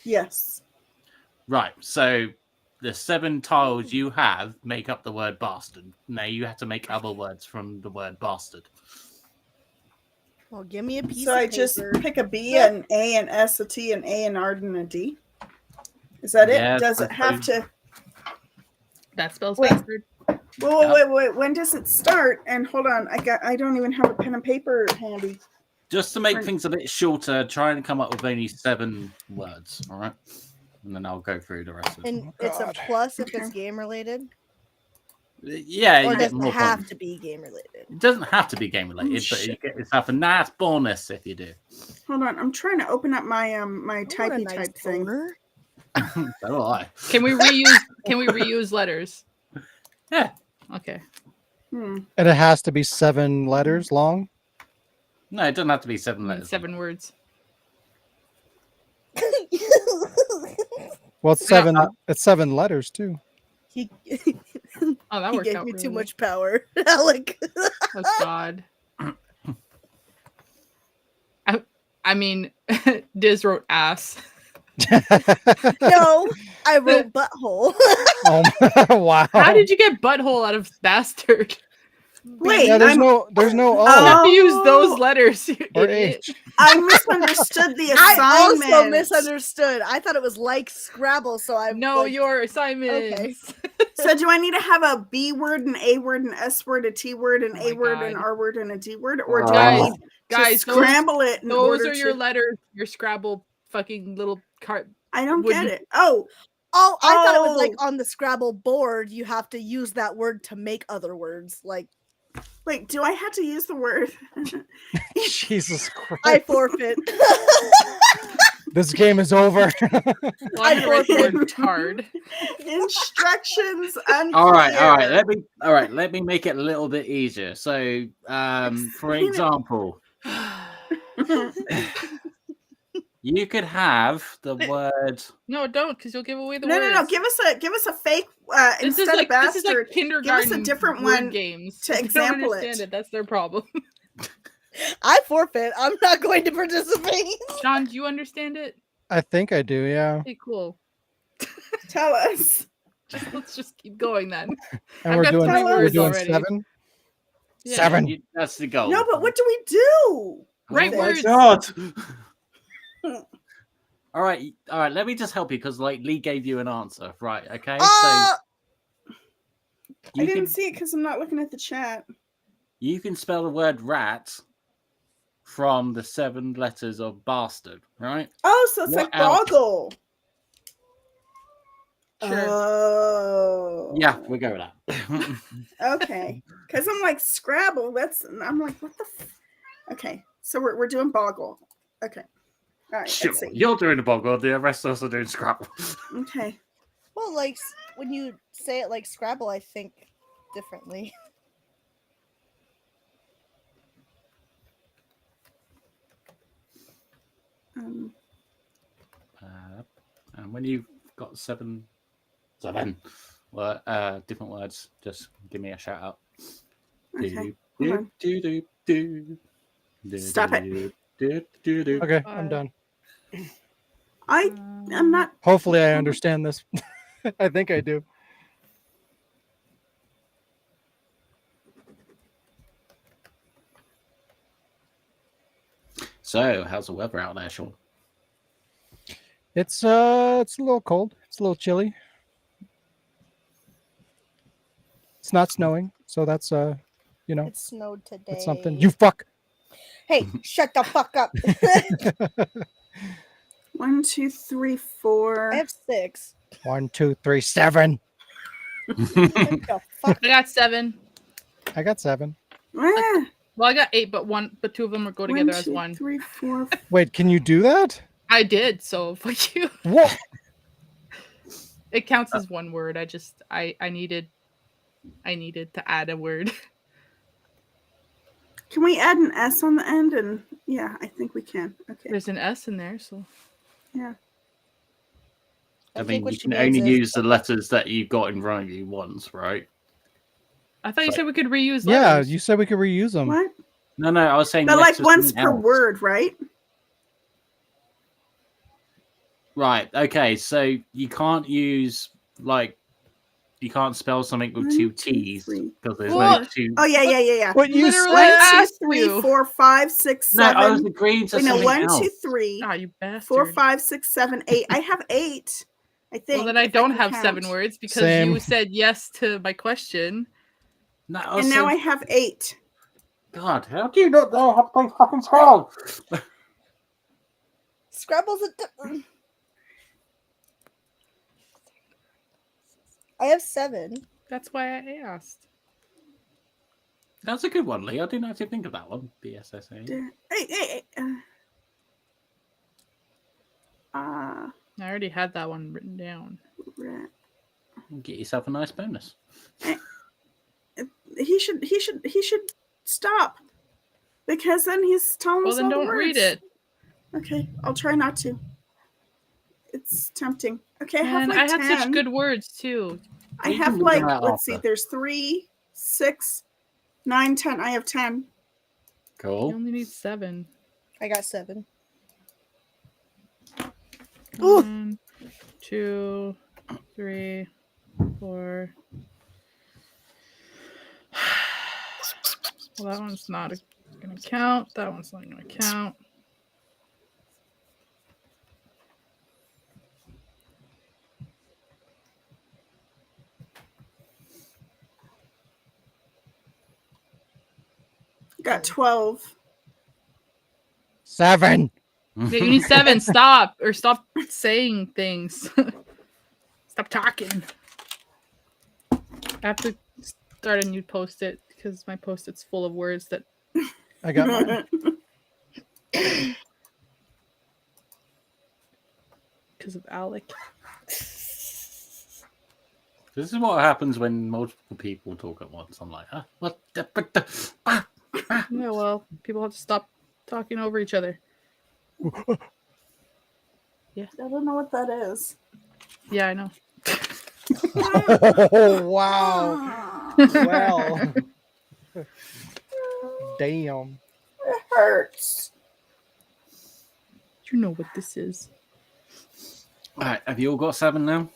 Yes. Right, so the 7 tiles you have make up the word bastard. Now you have to make other words from the word bastard. Well, give me a piece So of I paper. just pick a B, an A, an S, a T, an A, an R, and a D. Is that Yeah, it? Does it have to? That spells Wait. bastard. Wait. When does it start? And hold on, I don't even have a pen and paper handy. Just to make Right. things a bit shorter, try and come up with only 7 words, all right? And then I'll go through the rest of them. And it's a God. plus if it's game related, Yeah, or you does get it more have points. to be game related? It doesn't have to be game related, but you shit. get yourself a nice bonus if you do. Hold on, I'm trying to open up my my I want a typey nice type thing. boner. So do I. Can we reuse letters? Yeah. Okay. Hmm. And it has to be 7 letters long. No, it doesn't have to be 7 I mean, letters. 7 words. Well, it's Yeah. 7. It's 7 letters too. he Oh, that he worked gave out me really too well. much power, Alec. Oh God. I mean, Diz wrote ass. No, I wrote butthole. Oh wow! How did you get butthole out of bastard? Wait, Yeah, there's I'm- no O You have to use those Oh. letters, you or idiot. H. I misunderstood the I assignment. also misunderstood. I thought it was like Scrabble, so I No, like, your assignments. So do I need to have a B word, an A word, an S word, a T word, an Oh A my word, God. an R word, and a D word, or do Guys, I need to Guys, scramble it in those order are your to? letters. Your Scrabble fucking little card. I don't would get you- it. Oh, Oh, I thought it was like Oh. on the Scrabble board. You have to use that word to make other words. Like wait, do I have to use the word? Jesus Christ! I forfeit. This game is over. Well, I I'm gonna write the forfeit. word tard. Instructions unclear. all right. Let me make it a little bit easier. So, for Explain it. example, you could have the word. No, don't, because you'll give away the No, words. no. Give us a fake This instead is of bastard. this is like kindergarten different word one games. to If they example don't understand it. it. That's their problem. I forfeit. I'm not going to participate. John, do you understand it? I think I do. Yeah, Okay, cool. Tell us. Let's just keep going then. and I've we're got doing 3 Tell us. we're words doing already. 7. Yeah. 7. That's the goal. No, but what do we do? Right Oh my words. God. All right. Let me just help you because like Lee gave you an answer, right? Okay, so I you didn't can see it because I'm not looking at the chat. you can spell the word rat from the 7 letters of bastard, right? Oh, so it's What like else? boggle. Sure. Oh. Yeah, we go with that. Okay. Because I'm like Scrabble. I'm like, what the? Okay. So we're doing boggle. Okay. All right. Sure, Let's see. you're doing the boggle. The rest of us are doing Scrabble. Okay. Well, like when you say it like Scrabble, I think differently. Um, And when you've got 7 different words, just give me a shout out. okay. Hold on. Stop it. Okay, I'm done. I'm not. Hopefully, I understand this. I think I do. So, how's the weather out there, Sean? It's a little cold. It's a little chilly. It's not snowing, so that's you know, It snowed today. that's something. You fuck. Hey, shut the fuck up. 1, 2, 3, 4. I have 6. 1, 2, 3, 7. What the fuck? I got 7. I got 7. Ah, Well, I got 8, but 2 of them go together as 1. 3, 4. Wait, can you do that? I did, so fuck you. What? It counts as 1 word. I needed to add a word. Can we add an S on the end? And yeah, I think we can. Okay. There's an S in there, so Yeah. I think mean, what you she can means only is- use the letters that you got in front of you once, right? I thought you said we could reuse Yeah, letters. you said we could reuse them. What? No, I was saying But like letters once something per else. word, right? Right. Okay. So you can't use you can't spell something with 2 1, 2, T's 3. because there's What? no 2. Oh yeah. What you Literally. said? 1, 2, asked 3, you. 4, 5, 6, No, 7. I was agreeing to Wait, no, something 1, else. 2, 3, Ah, you bastard. 4, 5, 6, 7, 8. I have 8. I think. Well, then I if don't can have count. 7 words because Same. you said yes to my question. No, I was And now I saying, have 8. God, how do you not know how to play fucking Scrabble? Scrabble's I have 7. That's why I asked. That's a good one, Lee. I didn't actually think of that one. BSSA. Hey. I already had that one written down. Rat. Get yourself a nice bonus. he should stop because then he's telling Well, us then all the don't words. read it. Okay, I'll try not to. It's tempting. Okay, I have Man, like I had 10. such good words too. I You have can read like, them out let's see, after. there's 3, 6, 9, 10. I have 10. You Cool. only need 7. I got 7. Ooh. 1, 2, 3, 4. Well, that one's not gonna count. That one's not gonna count. Got 12. 7. Yeah, you need 7. Stop saying things. Stop talking. I have to start a new post-it because my post-it's full of words that I got mine. because of Alec. This is what happens when multiple people talk at once. I'm like, what? Yeah, well, people have to stop talking over each other. I don't know what that is. Yeah, I know. Oh, wow. Ah, Well. Damn. it hurts. You know what this is. All right, have you all got 7 now?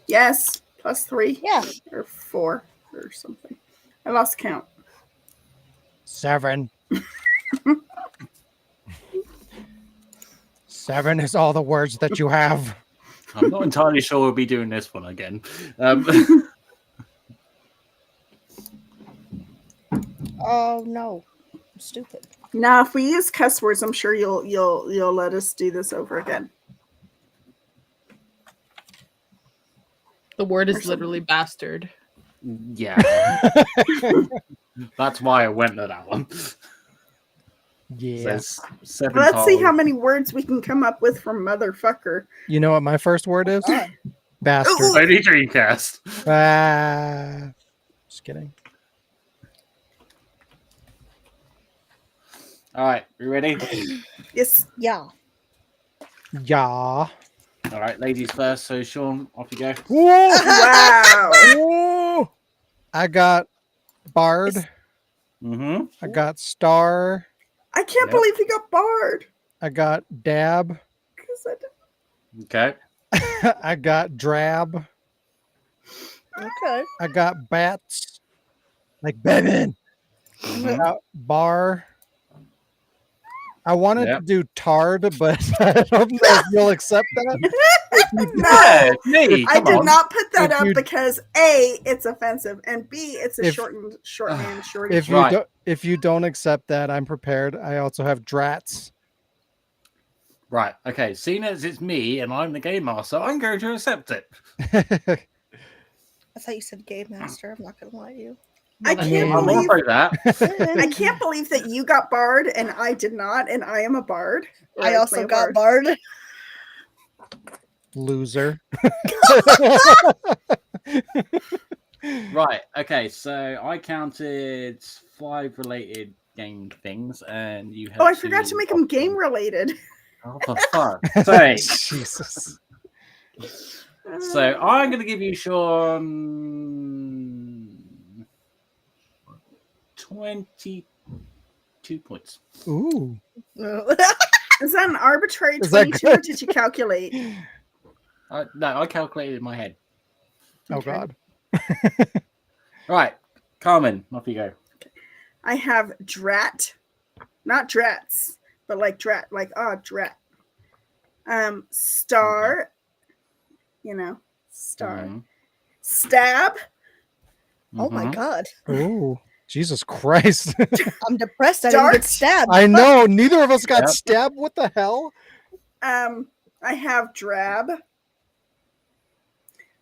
Yes, plus 3. Yeah. Or 4 or something. I lost count. 7. 7 is all the words that you have. I'm not entirely sure we'll be doing this one again. Oh no, I'm stupid. Now, if we use cuss words, I'm sure you'll let us do this over again. The word Or is something. literally bastard. Yeah. That's why I went to that one. Yeah. There's 7 Let's see tiles. how many words we can come up with from motherfucker. You know what my first word is? God. Bastard. Only Dreamcast. Just kidding. All right, you ready? Yes. Yeah. Yeah. All right, ladies first. So, Sean, off you go. Whoa! Wow. Whoa! I got Bard. Mm-hmm. I got Star. I can't Yep. believe he got barred. I got Dab. 'Cause I didn't- Okay. I got Drab. Okay. I got Bats. Like Bevan. Mhm. Bar. I wanted Yep. to do Tard, but I don't know if you'll accept that. Yeah, it's me. I Come did on. not put that If up you- because A, it's offensive, and B, it's a If- short man, short. If you Right. don't, if you don't accept that, I'm prepared. I also have Drats. Right. Okay. Seeing as it's me and I'm the game master, I'm going to accept it. I thought you said game master. I'm not gonna lie to you. I I can't mean- I'm believe all for that. I can't believe that you got barred and I did not, and I am a bard. Or I play also a got bard. barred. Loser. Right. Okay. So I counted 5 related game things, and you had. Oh, I forgot to make them game related. Oh, for fuck's sake. Jesus. So I'm going to give you Sean 22 points. Ooh. Is that an arbitrary Is that 22 or good? did you calculate? No, I calculated in my head. Oh Okay. God. Right, Carmen, off you go. I have drat, not drats, but like drat, like drat. Star, star. Mhm. Stab. Oh my Mhm. god. Ooh. Jesus Christ. I'm depressed. I didn't Dart? get stabbed. I know. Neither of us got Yep. stabbed. What the hell? I have drab.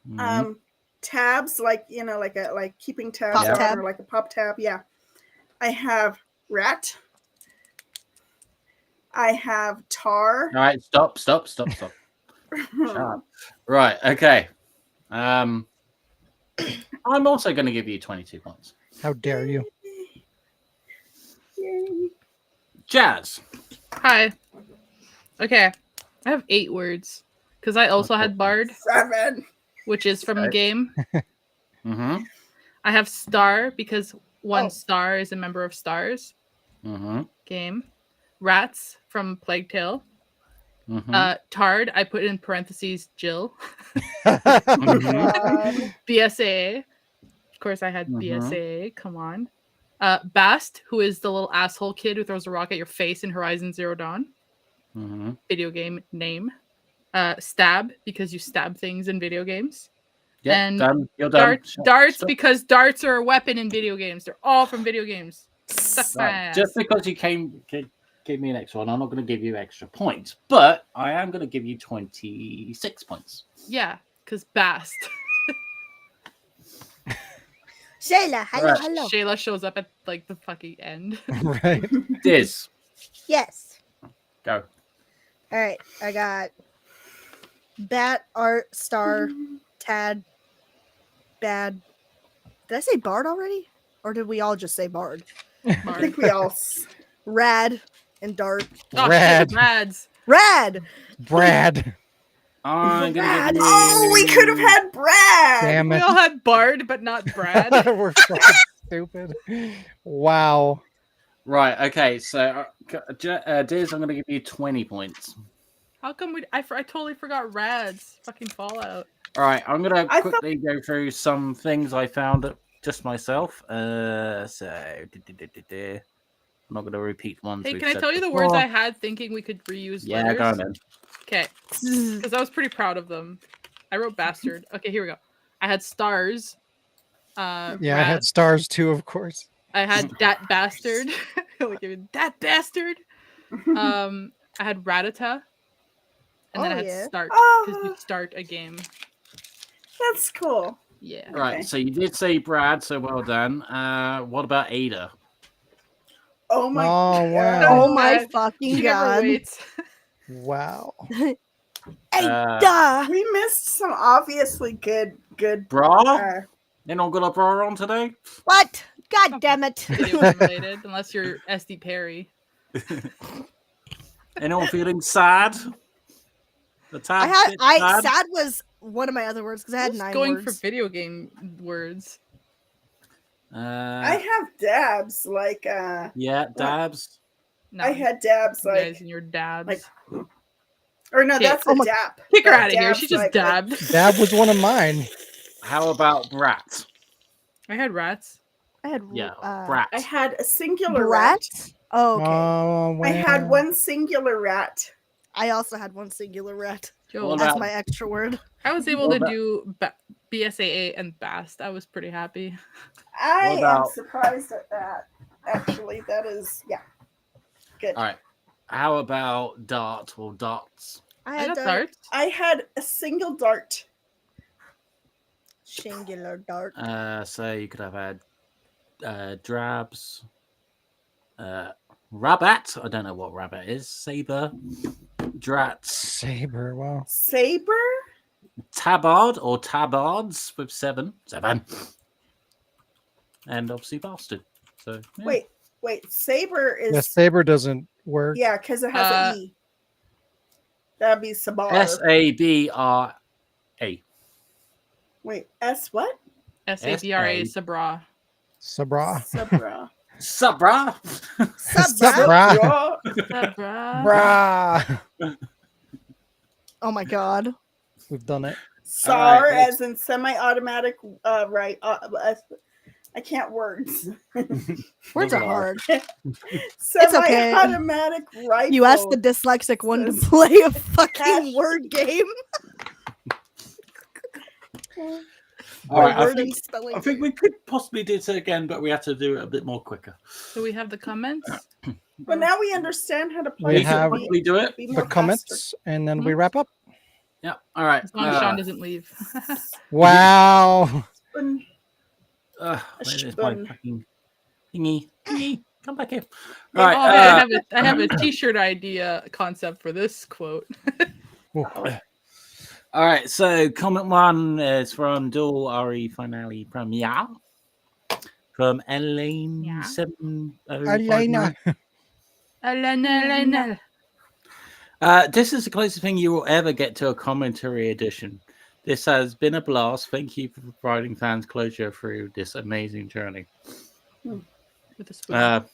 Mhm. Tabs, like like keeping tabs Pop on, tab. or like a pop tab. Yeah. I have rat. I have tar. All right, stop. Shut up. Right, okay. I'm also going to give you 22 points. How dare you? Yay. Jazz. Hi. Okay. I have 8 words because I also had Bard, 7. which is from the Okay. game. Mm-hmm. I have Star because one Oh. star is a member of Stars Mm-hmm. game. Rats from Plague Tale. Mm-hmm. Tard, I put in parentheses Jill. Mhm. God. BSAA. Of course, I had Mhm. BSAA. Come on. Bast, who is the little asshole kid who throws a rock at your face in Horizon Zero Dawn. Mm-hmm. Video game name. Stab, because you stab things in video games. Yep, And done. You're done. Darts, Stop. because darts are a weapon in video games. They're all from video games. Suck my Right. ass. Just because you gave me an extra one, I'm not going to give you extra points, but I am going to give you 26 points. Yeah, because Bast. Shayla, hello, Right. hello. Shayla shows up at like the fucking end. Right. Diz, Yes. go. All right, I got Bat, Art, Star, Tad, Bad. Did I say Bard already? Or did we all just say Bard? I think we all. Rad and Dart. Oh Rad. shit, Rads. Rad! Brad. I'm going to Brad. give you... Oh, we could have had Brad. Damn We it. all had Bard, but not Brad. We're fucking stupid. Wow. Right, okay, so Diz, I'm going to give you 20 points. How come I totally forgot Rads? Fucking Fallout. All right, I'm going to I thought- quickly go through some things I found just myself. I'm not going to repeat ones. Hey, we've can I said tell you the before. words I had thinking we could reuse Yeah, letters? go on then. Okay, because I was pretty proud of them. I wrote bastard. Okay, here we go. I had stars. Yeah, I Rad. had stars too, of course. I had that bastard. Like, I mean, that bastard. I had Ratata. And then I Oh, had yeah. start because you Oh. start a game. That's cool. Yeah. Right, Okay. so you did say Brad, so well done. What about Ada? Oh my Oh, god. wow. Oh my God. fucking She never god. waits. Wow. Hey, Uh, duh! We missed some obviously good Bra? uh, You're not got a bra on today? What? God damn it. Video game related, unless you're SD Perry. Anyone feeling sad? The tab bit sad? Sad was one of my other words because I had Who's 9 going words. for video game words? I have dabs like Yeah, dabs. No, I had dabs you like guys and your dabs. like- or no, Okay. that's Oh a my- dap. Kick her That out of here. dab's She just like- dabbed. That was one of mine. How about brat? I had rats. I had Yeah, I brat. had a singular rat. rat. Oh, okay. Oh, I had wow. one singular rat. I also had one singular rat. Joe, Well, That's about- my extra word. I was able Well, to that- do BSAA and BAST. I was pretty happy. I What am about- surprised at that. Actually, that is good. All right. How about dart or darts? I I had got dart. darts. I had a single dart. Singular dart. So you could have had drabs, rabbit. I don't know what rabbit is. Saber, drats, Saber. Wow. Saber? tabard or tabards with 7, and obviously bastard. So yeah. Wait. Saber is Yeah, Saber doesn't work. yeah, because it has an E. That'd be Sabar. Sabra. Wait, S what? SABRA is Sabra. Sabra. Sabra. Sabra. Sabra. Sabra. Sabra. Bra. Oh my god. We've done it. SAR, Alright, as in semi-automatic. Right. I can't words. Words are Those are- hard. okay. Semi-automatic rifle. You asked the dyslexic one to Says- play a fucking word game. All right, Word and spelling. I think we could possibly do so again, but we have to do it a bit more quicker. Do we have the comments? But now we understand how to play. We We so could have probably do it. be The more faster. comments, and then we wrap up. Yeah. All right. As long as Sean doesn't leave. Wow. Spoon. Where is my spoon. fucking thingy? Come back here. Oh, All right. hey, I have a t-shirt idea concept for this quote. All right, so comment one is from Dual RE Finale Premiere from Elaine Yeah. 7059. Elena. This is the closest thing you will ever get to a commentary edition. This has been a blast. Thank you for providing fans closure through this amazing journey. With a spoon.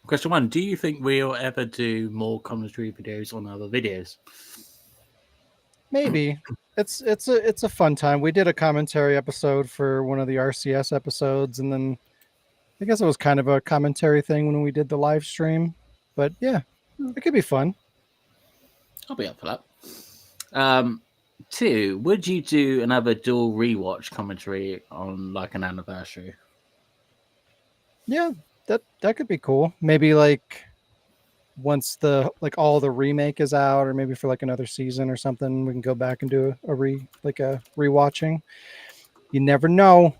Question one: do you think we'll ever do more commentary videos on other videos? Maybe. It's a fun time. We did a commentary episode for one of the RCS episodes, and then I guess it was kind of a commentary thing when we did the live stream. But yeah, it could be fun. I'll be up for that. Two: would you do another dual rewatch commentary on like an anniversary? Yeah, that could be cool. Maybe like once the like all the remake is out, or maybe for like another season or something, we can go back and do a rewatching. You never know.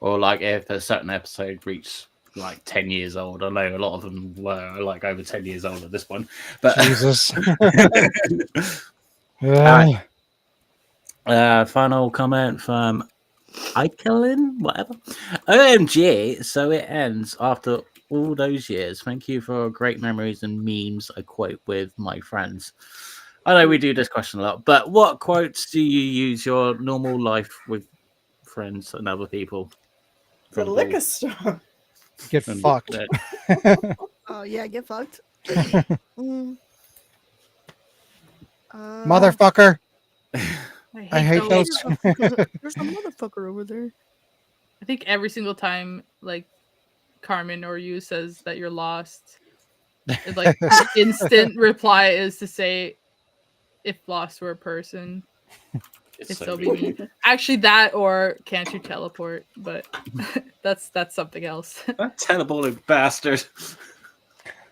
Or like if a certain episode reached like 10 years old. I know a lot of them were like over 10 years old at this point. But Jesus. Alright. Final comment from Ikelin, whatever. OMG, so it ends after all those years. Thank you for great memories and memes. I quote with my friends. I know we do this question a lot, but what quotes do you use your normal life with friends and other people? The liquor store. Get And fucked. Oh yeah, get fucked. Mm. Motherfucker. I hate those. There's a motherfucker over there. I think every single time, like Carmen or you says that you're lost, it's like the instant reply is to say, "If lost were a person, it'd still be me." Actually, that or can't you teleport? But that's something else. That teleporting bastard.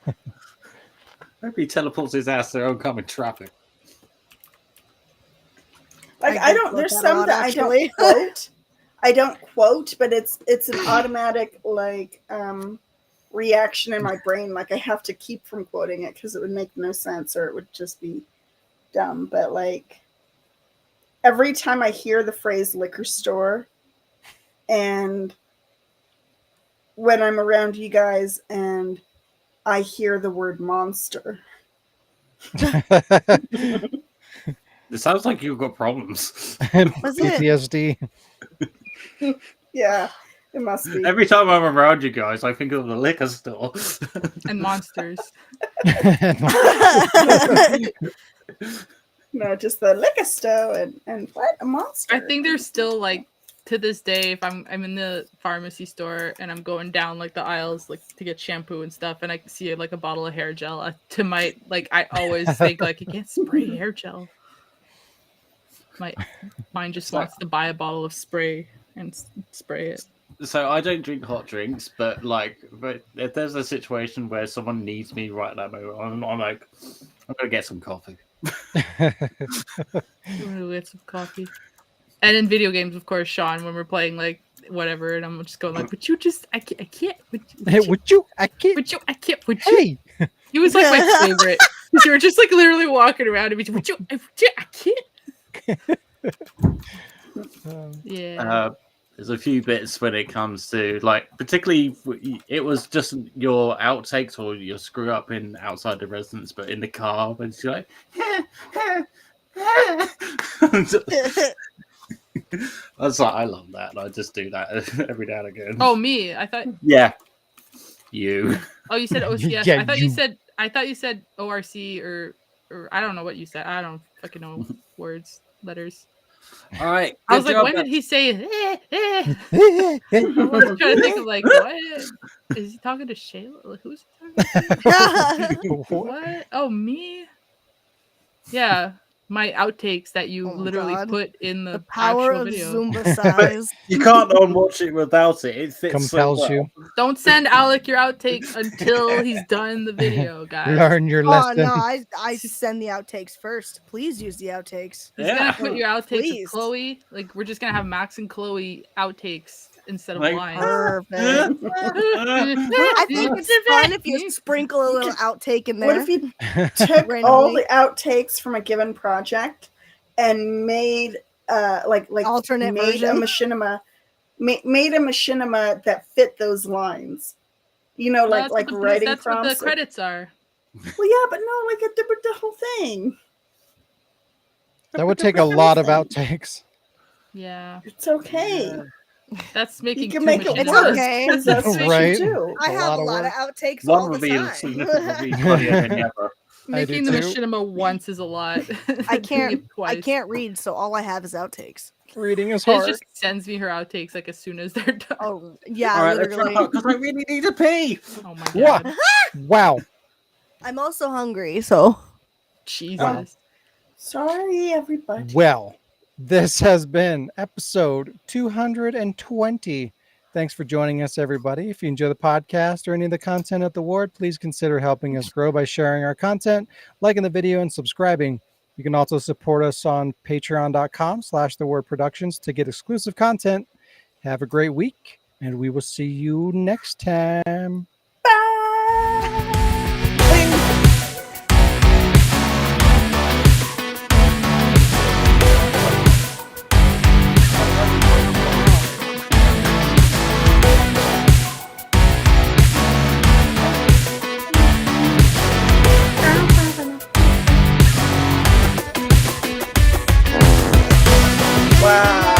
Hope he teleports his ass to their oncoming traffic. Like I I don't. quote There's that a some lot, that actually. I don't quote. I don't quote, but it's an automatic like reaction in my brain. Like I have to keep from quoting it because it would make no sense or it would just be dumb. But like every time I hear the phrase liquor store, and when I'm around you guys and I hear the word monster. It sounds like you've got problems. Was it? PTSD. Yeah, it must be. Every time I'm around you guys, I think of the liquor store. And monsters. No, just the liquor store and what a monster. I think there's still like to this day, if I'm in the pharmacy store and I'm going down like the aisles like to get shampoo and stuff, and I see like a bottle of hair gel, I always think like you can't spray hair gel. My mind just wants to buy a bottle of spray and spray it. So I don't drink hot drinks, but if there's a situation where someone needs me right at that moment, I'm like, I'm gonna get some coffee. I'm gonna get some coffee. And in video games, of course, Sean, when we're playing like whatever, and I'm just going like, "Would you just? I can't. Would you? I can't. Would you? I can't. Would you?" Hey. He was like my favorite. You were just like literally walking around and be, "Would you? I can't." Yeah. There's a few bits when it comes to like, particularly it was just your outtakes or your screw up in outside the residence, but in the car when she's like, I was like, I love that. I just do that every now and again. Oh, me. I thought. Yeah. You. Oh, you said OCS. Yeah, I thought you said ORC or I don't know what you said. I don't fucking know words, letters. All right. I was like, when did he say? I was trying to think of like, what is he talking to? Shayla? Who's he talking to? What? Oh, me? Yeah, my outtakes that you literally God. put in the Power actual of video. Zumba size. You can't unwatch it without it. It fits Compels so well. you. Don't send Alec your outtakes until he's done the video, guys. Learn your Oh lesson. no, I send the outtakes first. Please use the outtakes. He's Yeah. gonna put your outtakes Please. with Chloe. Like we're just gonna have Max and Chloe outtakes instead of Like, lines. Perfect. I think it's fun if you sprinkle a little outtake in there. What if you took all Randomly. the outtakes from a given project and made like Alternate made a version? made a machinima that fit those lines? You know, Well, like that's writing what the prompts. credits are. Well, yeah, but no, like the whole thing. That would take a lot of Everything. outtakes. Yeah, It's okay. that's making You can too make much it It's worse. okay. 'Cause that's what Right. you do. I a have lot a of lot of work. outtakes One all the reveal time. significantly will be funnier than the other. Making do the too. machinima once is a lot. I Doing can't. it I twice. can't read, so all I have is outtakes. Reading is Liz hard. just sends me her outtakes like as soon as they're done. Oh yeah, All right, let's literally. wrap up because I really need a pee. Oh my What? god, Wow. I'm also hungry, so Jesus! Sorry, everybody. Well, this has been episode 220. Thanks for joining us, everybody. If you enjoy the podcast or any of the content at the Ward, please consider helping us grow by sharing our content, liking the video, and subscribing. You can also support us on patreon.com/thewordproductions to get exclusive content. Have a great week, and we will see you next time. Wow.